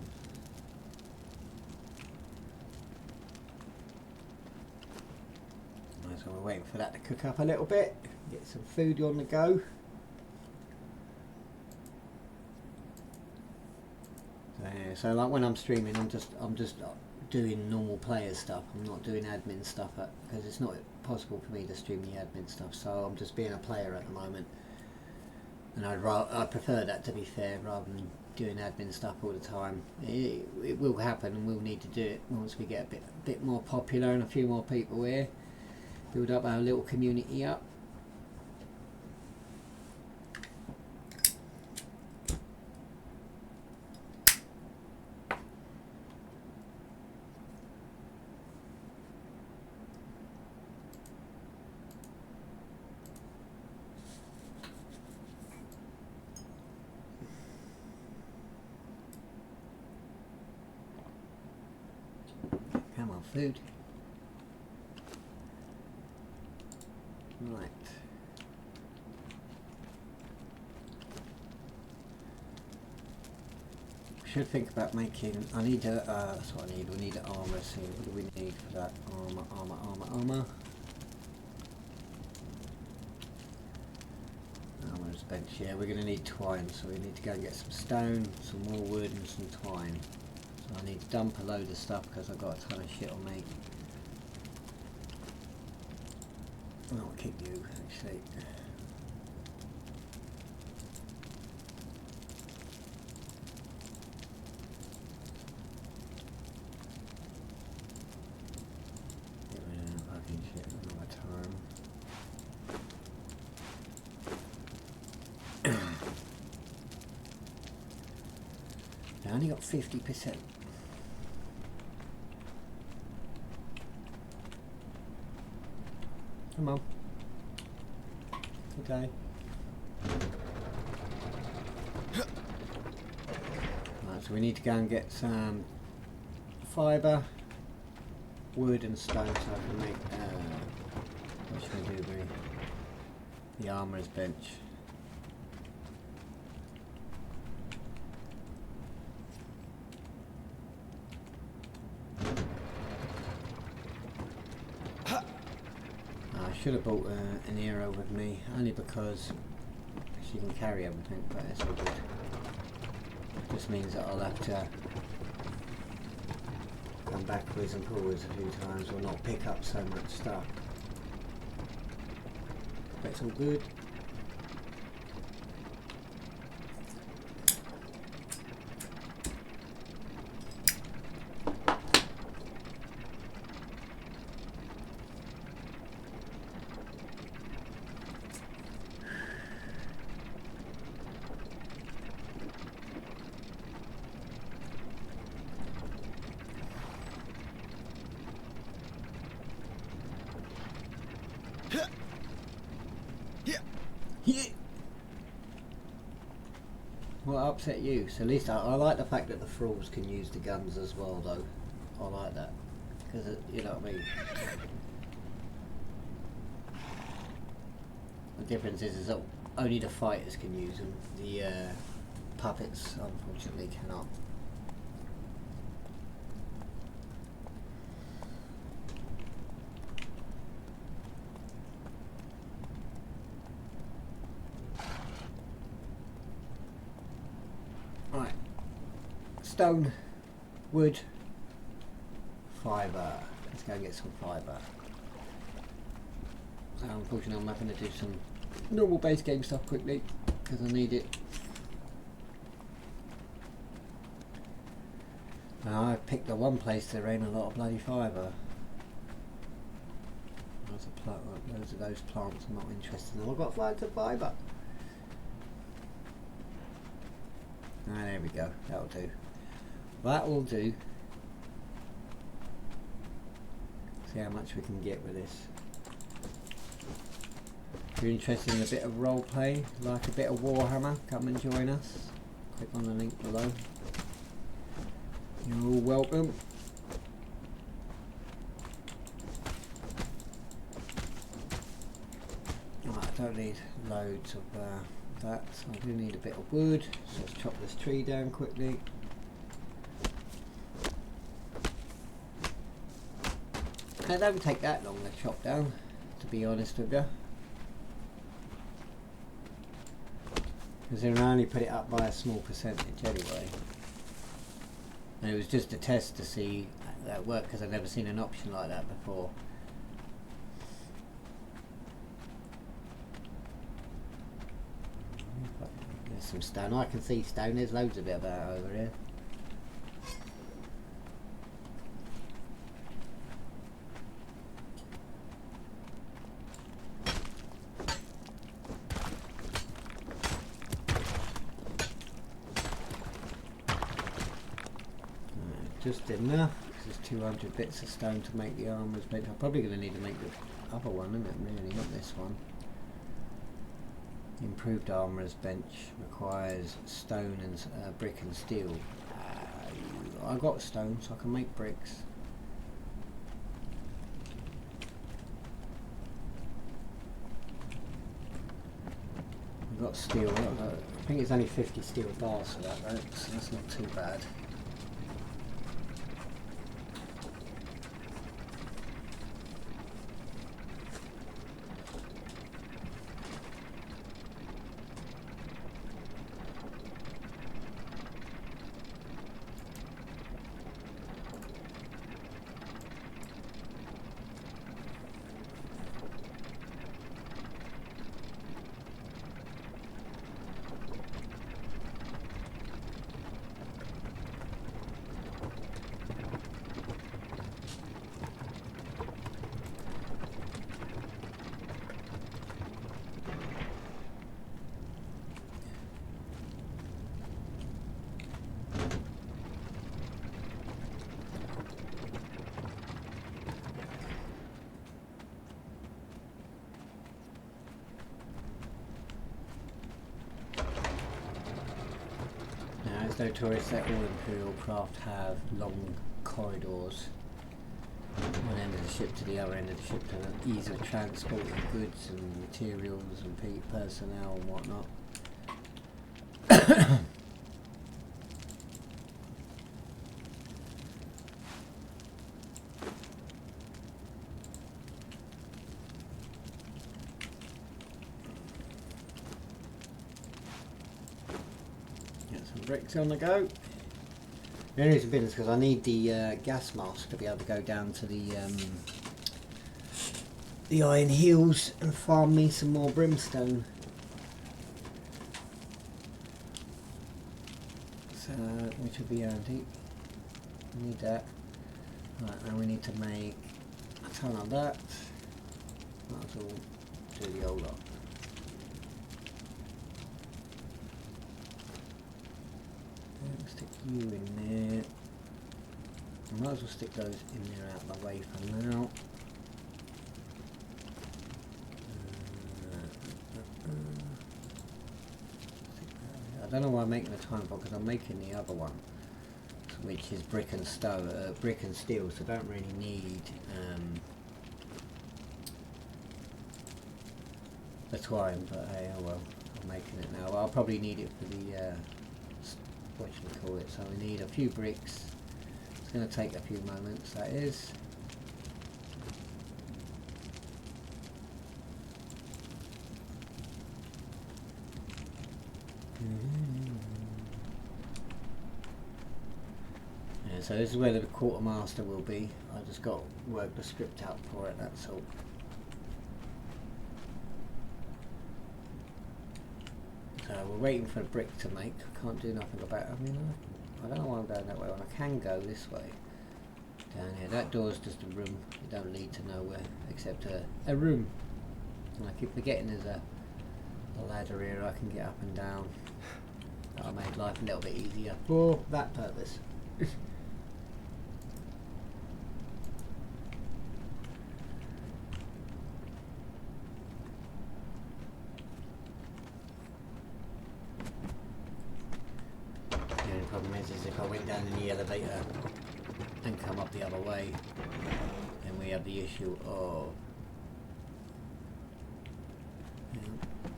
So we're waiting for that to cook up a little bit. Get some food on the go. So like when I'm streaming, I'm just doing normal player stuff. I'm not doing admin stuff because it's not possible for me to stream the admin stuff. So I'm just being a player at the moment, and I prefer that, to be fair, rather than doing admin stuff all the time. It will happen, and we'll need to do it once we get a bit more popular and a few more people here. Build up our little community up. Come on, food. Right. Should think about making. I need a. That's what I need. We need an armor. See, what do we need for that? Armor. Armor's bench. Yeah, we're going to need twine, so we need to go and get some stone, some more wood, and some twine. So I need to dump a load of stuff because I've got a ton of shit on me. I'll keep you actually. Fucking shit another time. I only got 50%. Come on. Okay. Right, so we need to go and get some fibre, wood and stone so I can make, what should we do with the armourer's bench? I should have brought an arrow with me, only because she can carry everything, but it's all good. Just means that I'll have to come backwards and forwards a few times or not pick up so much stuff. But it's all good. What upset you? So at least I like the fact that the thralls can use the guns as well, though. I like that because you know what I mean. The difference is that only the fighters can use them. The puppets, unfortunately, cannot. Right, stone, wood, fibre. Let's go get some fibre. So unfortunately I'm having to do some normal base game stuff quickly because I need it. Now I picked the one place there ain't a lot of bloody fibre. Loads of those plants I'm not interested in. I've got loads of fibre. Ah, there we go. That'll do. That will do. See how much we can get with this. If you're interested in a bit of roleplay, like a bit of Warhammer, come and join us. Click on the link below. You're all welcome. Right, I don't need loads of that, so I do need a bit of wood. So let's chop this tree down quickly. It don't take that long to chop down, to be honest with you. Because they'll only put it up by a small percentage anyway. And it was just a test to see that worked because I've never seen an option like that before. There's some stone. I can see stone. There's loads of it about over here. Just enough. This is 200 bits of stone to make the armourer's bench. I'm probably going to need to make the other one, isn't it? Really, not this one. Improved armourer's bench requires stone and brick and steel. I got stone, so I can make bricks. I've got steel. I think it's only 50 steel bars for that, though, so that's not too bad. It's notorious that all Imperial craft have long corridors, one end of the ship to the other end of the ship, to ease of transporting goods and materials and personnel and whatnot. Bricks on the go. The only reason being is because I need the gas mask to be able to go down to the Iron Hills and farm me some more brimstone. So, which will be handy. We need that. Right, now we need to make a ton of that. Might as well do the old lot. Stick you in there. I might as well stick those in there out of the way for now. I don't know why I'm making the time for, because I'm making the other one, which is brick and steel, so I don't really need the twine, but hey, oh well, I'm making it now. Well, I'll probably need it for the what should we call it? So we need a few bricks. It's going to take a few moments, that is. Yeah, so this is where the quartermaster will be. I just got to work the script out for it, that's all. we're waiting for a brick to make. Can't do nothing about it. I mean, I don't know why I'm going that way. Well, I can go this way. Down here. That door's just a room. You don't lead to nowhere except a room. And I keep forgetting there's a ladder here I can get up and down. That'll make life a little bit easier for that purpose. The only problem is if I went down in the elevator and come up the other way, then we have the issue of...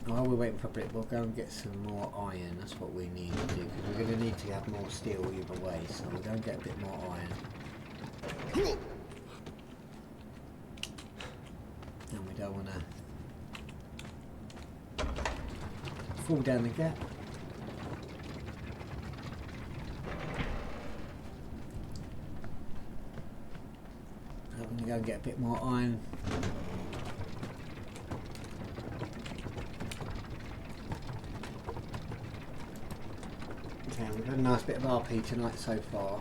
While we're waiting for brick, we'll go and get some more iron. That's what we need to do, because we're going to need to have more steel either way, so we'll go and get a bit more iron. And we don't want to fall down the gap. I'm going to go and get a bit more iron. Okay, we've had a nice bit of RP tonight so far.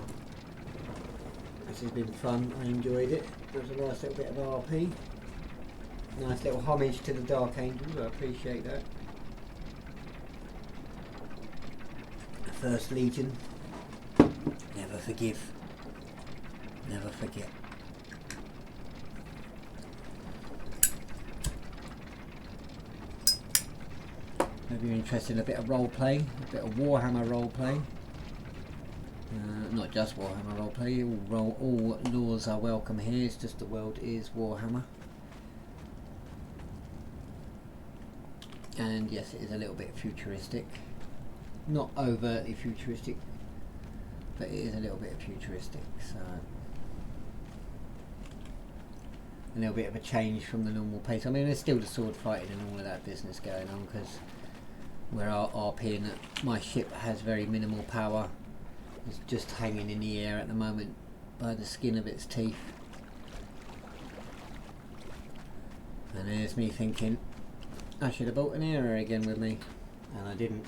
This has been fun, I enjoyed it. It was a nice little bit of RP. Nice little homage to the Dark Angels, I appreciate that. First Legion. Never forgive. Never forget. Maybe you're interested in a bit of role play, a bit of Warhammer role play. Not just Warhammer role play. All laws are welcome here. It's just the world is Warhammer. And yes, it is a little bit futuristic. Not overtly futuristic, but it is a little bit futuristic. So a little bit of a change from the normal pace. I mean, there's still the sword fighting and all of that business going on, because we're RPing that my ship has very minimal power. It's just hanging in the air at the moment by the skin of its teeth. And there's me thinking I should have brought an era again with me, and I didn't.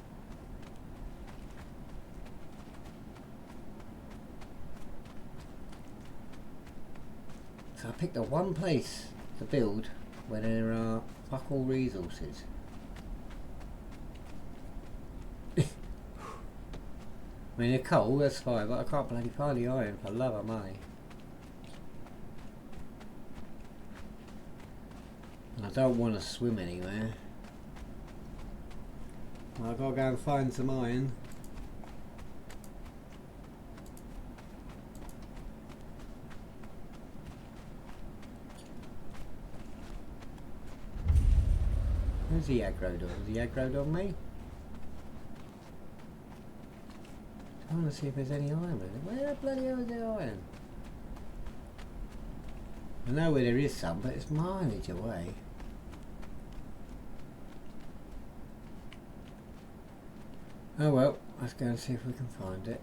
So I picked the one place to build where there are fuck all resources. I mean, the coal, that's fine, but I can't bloody find the iron for love of money. And I don't want to swim anywhere. Well, I've got to go and find some iron. Where's the aggro dog? Is the aggro dog me? I want to see if there's any iron with it. Where the bloody hell is there iron? I know where there is some, but it's mileage away. Oh well, let's go and see if we can find it.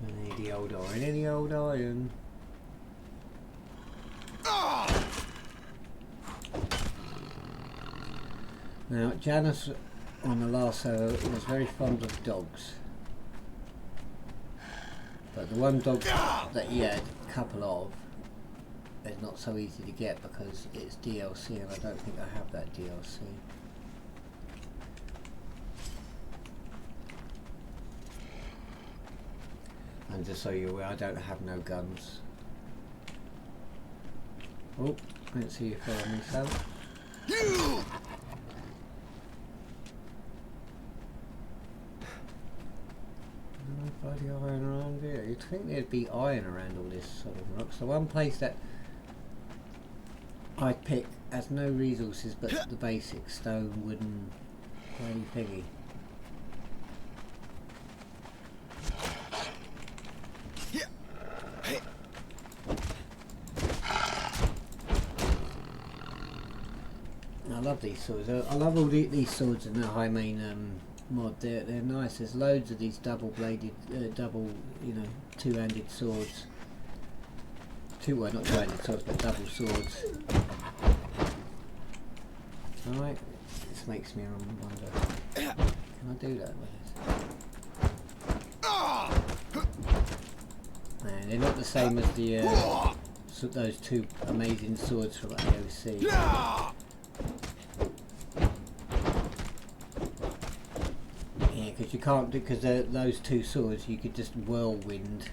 I need the old iron. Any old iron? Now, Janus on the last server was very fond of dogs, but the one dog that he had a couple of is not so easy to get because it's DLC, and I don't think I have that DLC. And just so you're aware, I don't have no guns. Oh, let's see you follow me, Sam. Bloody iron around here. You'd think there'd be iron around all this sort of rocks. The one place that I'd pick has no resources but the basic stone, wooden, bloody piggy. I love these swords. I love all these swords in the high main mod. They're nice. There's loads of these double-bladed, two-handed swords. Well, not two-handed swords, but double swords. Alright, this makes me wonder. Can I do that with this? Man, they're not the same as the those two amazing swords from AOC. Yeah, because you can't do, because those two swords you could just whirlwind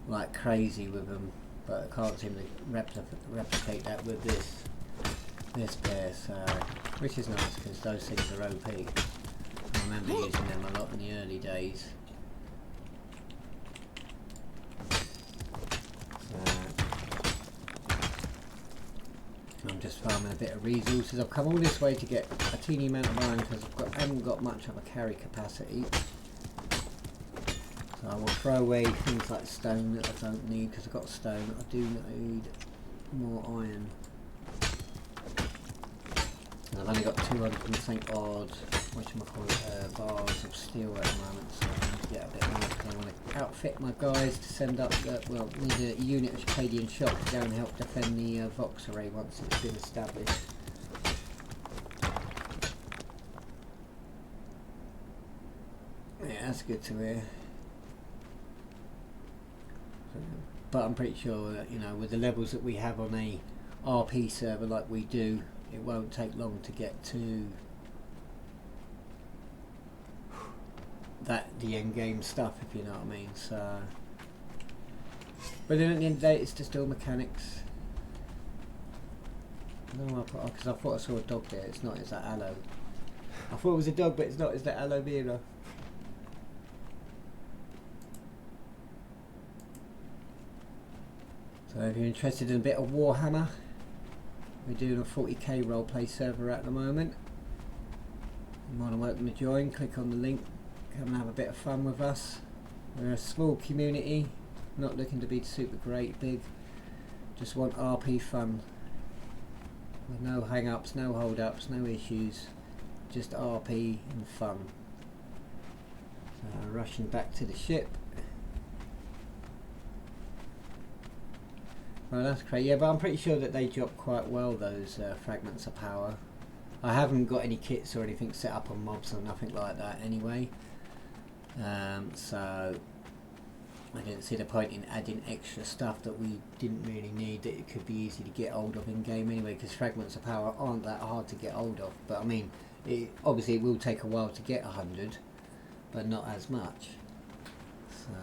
like crazy with them, but I can't seem to replicate that with this pair. So, which is nice because those things are OP. I remember using them a lot in the early days. I'm just farming a bit of resources. I've come all this way to get a teeny amount of iron because I haven't got much of a carry capacity. So I will throw away things like stone that I don't need because I've got stone. I do need more iron. And I've only got 200 and something odd, bars of steel at the moment, so I need to get a bit more because I want to outfit my guys to send up need a unit of Acadian shock to go and help defend the Vox array once it's been established. Yeah, that's good to hear. But I'm pretty sure that, you know, with the levels that we have on a RP server like we do, it won't take long to get to the end game stuff, if you know what I mean. So, but then at the end of the day, it's just all mechanics. No, because I thought I saw a dog there. It's not. It's that aloe. I thought it was a dog, but it's not. It's that aloe vera. So if you're interested in a bit of Warhammer, we're doing a 40k roleplay server at the moment. You're more than welcome to join. Click on the link. Come and have a bit of fun with us. We're a small community, not looking to be super great big. Just want RP fun. With no hang-ups, no hold-ups, no issues. Just RP and fun. So rushing back to the ship. Well, that's great. Yeah, but I'm pretty sure that they drop quite well, those fragments of power. I haven't got any kits or anything set up on mobs or nothing like that anyway. So I didn't see the point in adding extra stuff that we didn't really need, that it could be easy to get hold of in game anyway, because fragments of power aren't that hard to get hold of. But I mean, obviously it will take a while to get 100, but not as much. So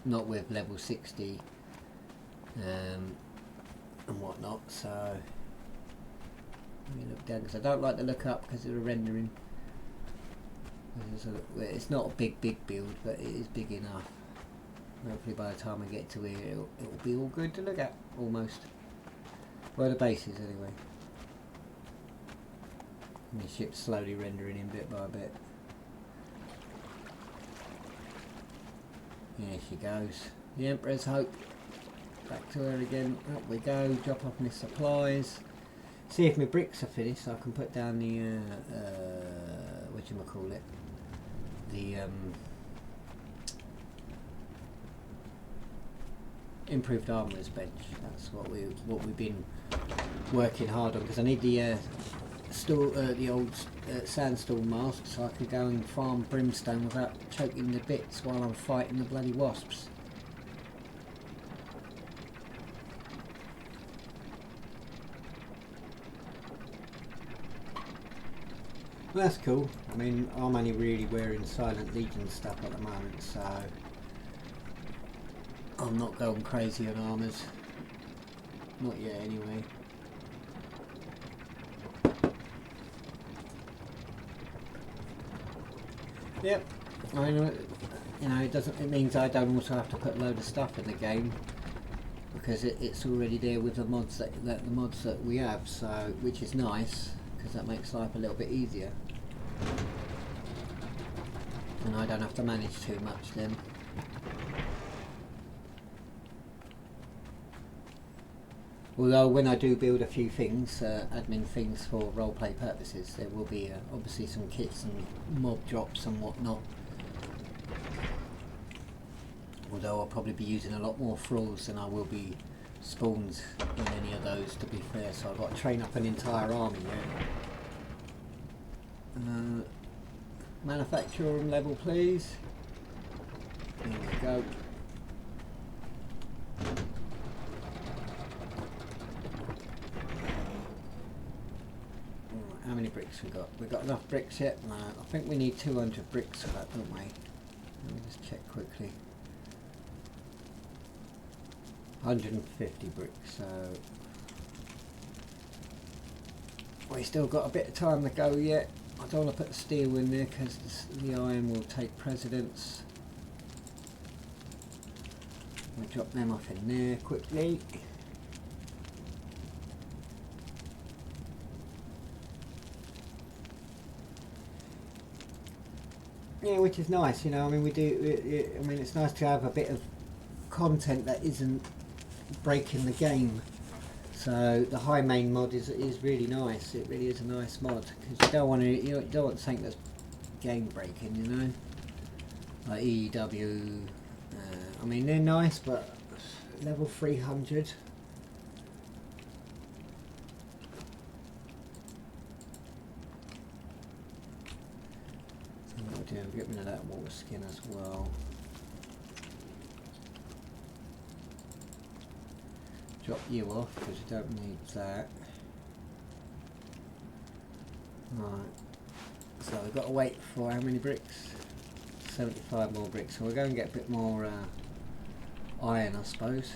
not with level 60 and whatnot. So let me look down, because I don't like to look up because of the rendering. It's not a big build, but it is big enough. Hopefully by the time I get to here it'll be all good to look at, almost. Well, the base is anyway. And the ship's slowly rendering in bit by bit. Here she goes. The Emperor's Hope. Back to her again. Up we go. Drop off my supplies. See if my bricks are finished so I can put down the whatchamacallit, the improved armourer's bench. That's what we've been working hard on, because I need the the old sandstorm mask so I can go and farm brimstone without choking the bits while I'm fighting the bloody wasps. Well, that's cool. I mean, I'm only really wearing Silent Legion stuff at the moment, so I'm not going crazy on armours. Not yet, anyway. Yep. I mean, you know, it means I don't also have to put a load of stuff in the game, because it's already there with the mods that we have. So, which is nice, because that makes life a little bit easier. And I don't have to manage too much then. Although when I do build a few things, admin things for roleplay purposes, there will be obviously some kits and mob drops and whatnot. Although I'll probably be using a lot more thralls than I will be spawns in any of those, to be fair, so I've got to train up an entire army there. Manufacturer room level, please. There we go. How many bricks we got? We got enough bricks yet? No, I think we need 200 bricks for that, don't we? Let me just check quickly. 150 bricks, so we still got a bit of time to go yet. I don't want to put the steel in there because the iron will take precedence. We'll drop them off in there quickly. Yeah, which is nice, you know. I mean, I mean, it's nice to have a bit of content that isn't breaking the game. So the high main mod is really nice. It really is a nice mod because you don't want something that's game breaking, you know. Like EW. I mean, they're nice, but level 300. Get rid of that water skin as well. Drop you off because you don't need that. Right. So we've got to wait for how many bricks? 75 more bricks. So we're going to get a bit more iron, I suppose.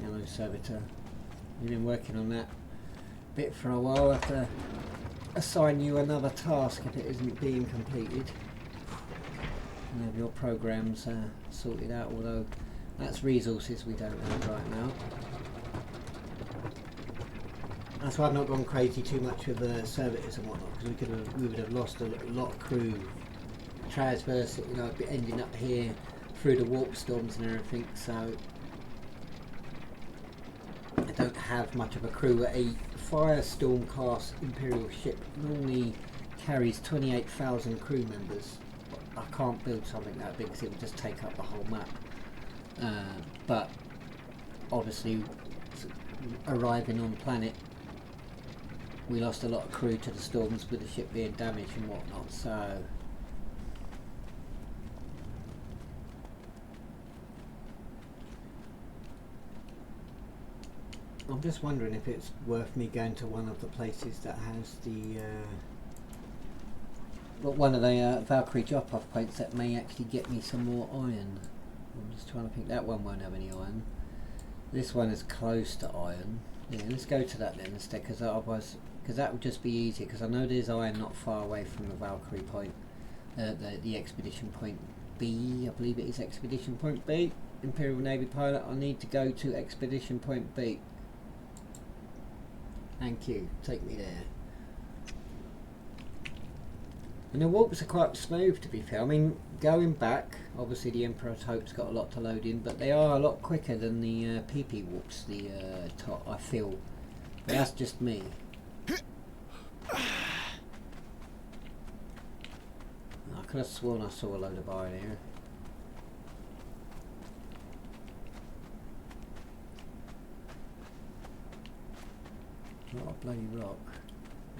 Hello, servitor. You've been working on that bit for a while. I have to assign you another task if it isn't being completed. And have your programs sorted out, although that's resources we don't have right now. That's why I've not gone crazy too much with the servitors and whatnot, because we would have lost a lot of crew transverse, you know, ending up here through the warp storms and everything. So I don't have much of a crew. A Firestorm class Imperial ship normally carries 28,000 crew members. I can't build something that big because it would just take up the whole map. But obviously, arriving on planet, we lost a lot of crew to the storms with the ship being damaged and whatnot. So I'm just wondering if it's worth me going to one of the places that has the one of the Valkyrie drop-off points that may actually get me some more iron. I'm just trying to think. That one won't have any iron. This one is close to iron. Yeah, let's go to that then instead, because otherwise, because that would just be easier. Because I know there's iron not far away from the Valkyrie point, the expedition point B. I believe it is expedition point B. Imperial Navy pilot. I need to go to expedition point B. Thank you. Take me there. And the warps are quite smooth, to be fair. I mean, going back, obviously the Emperor's Hope's got a lot to load in, but they are a lot quicker than the PP warps, the top, I feel. But that's just me. I could have sworn I saw a load of iron here. What a bloody rock.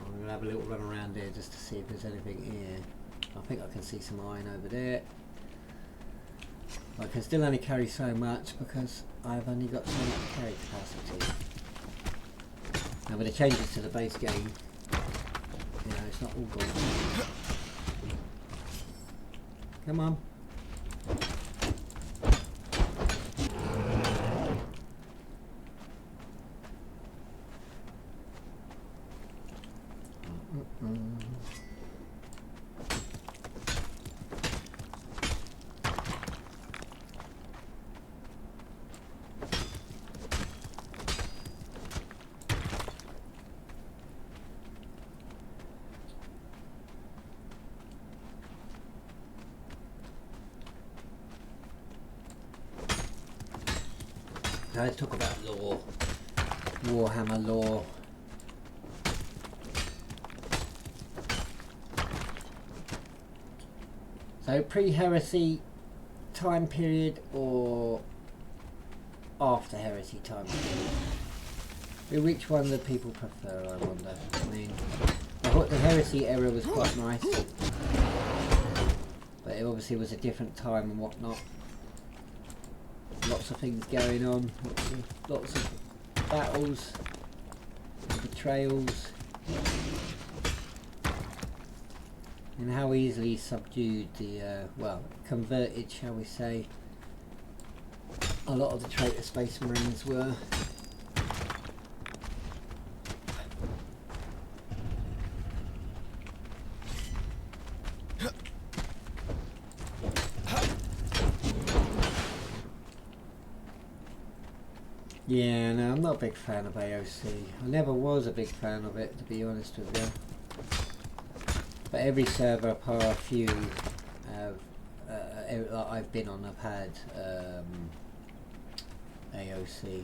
I'm going to have a little run around there just to see if there's anything here. I think I can see some iron over there. I can still only carry so much because I've only got so much carry capacity. Now with the changes to the base game, you know, it's not all gone. Come on. Now let's talk about lore. Warhammer lore. So pre-heresy time period or after heresy time period? Which one do people prefer, I wonder? I mean, I thought the heresy era was quite nice, but it obviously was a different time and whatnot. Lots of things going on, lots of battles, betrayals, and how easily subdued the, well, converted, shall we say, a lot of the traitor Space Marines were. Yeah, no, I'm not a big fan of AOC. I never was a big fan of it, to be honest with you. But every server, apart a few, I've been on, I've had AOC.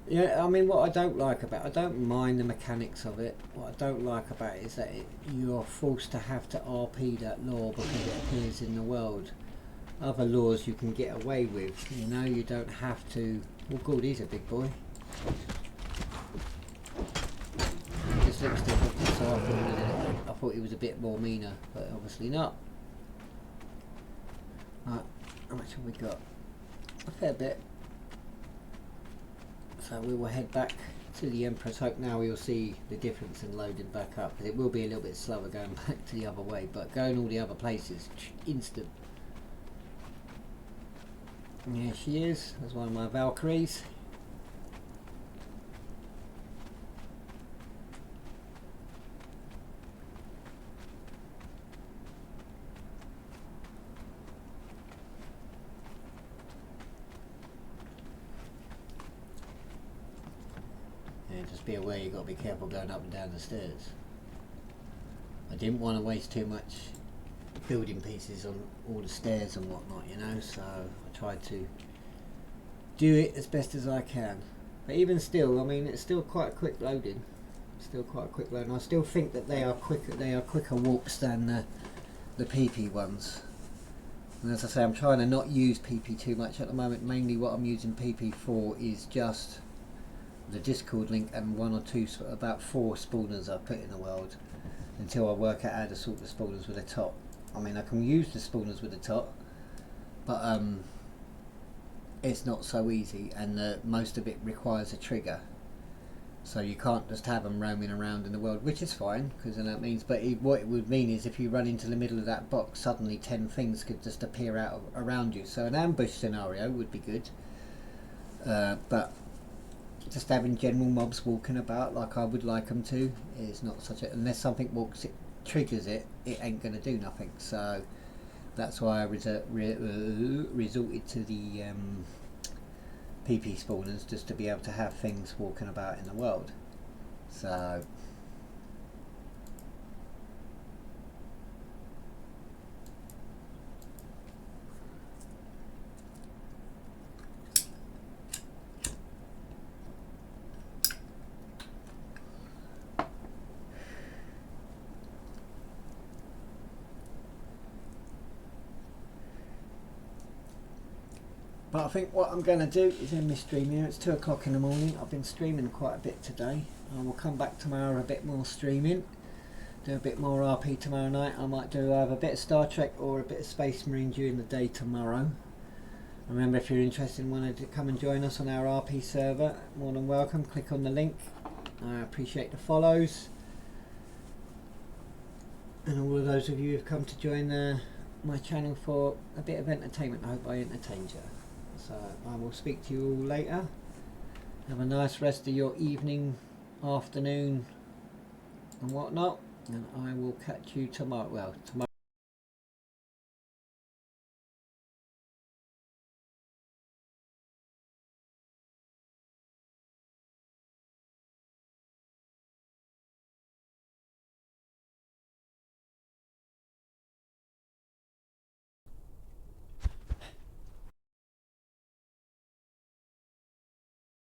Yeah, I mean, what I don't like about it, I don't mind the mechanics of it. What I don't like about it is that you're forced to have to RP that lore because it appears in the world. Other laws you can get away with, you know, you don't have to. Oh god, he's a big boy. He just looks different, so I thought he was a bit more meaner, but obviously not. Right, how much have we got? A fair bit. So we will head back to the Emperor's Hope. Now we'll see the difference in loading back up, because it will be a little bit slower going back to the other way, but going all the other places, instant. Here she is, as one of my Valkyries. Yeah, just be aware you've got to be careful going up and down the stairs. I didn't want to waste too much building pieces on all the stairs and whatnot, you know, so I tried to do it as best as I can. But even still, I mean, it's still quite a quick loading. Still quite a quick loading. I still think that they are quicker warps than the PP ones. And as I say, I'm trying to not use PP too much at the moment. Mainly what I'm using PP for is just the Discord link and one or two, about 4 spawners I put in the world, until I work out how to sort the spawners with the top. I mean, I can use the spawners with the top, but it's not so easy, and most of it requires a trigger. So you can't just have them roaming around in the world, which is fine, because then that means, but what it would mean is if you run into the middle of that box, suddenly 10 things could just appear around you. So an ambush scenario would be good, but just having general mobs walking about like I would like them to is not such a, unless something triggers it, it ain't going to do nothing. So that's why I resorted to the PP spawners, just to be able to have things walking about in the world. So but I think what I'm going to do is end my stream here. It's 2 o'clock in the morning. I've been streaming quite a bit today. I will come back tomorrow a bit more streaming. Do a bit more RP tomorrow night. I might do either a bit of Star Trek or a bit of Space Marine during the day tomorrow. Remember, if you're interested and wanted to come and join us on our RP server, more than welcome. Click on the link. I appreciate the follows. And all of those of you who have come to join my channel for a bit of entertainment. I hope I entertained you. So I will speak to you all later. Have a nice rest of your evening, afternoon and whatnot, and I will catch you tomorrow. Well, tomorrow.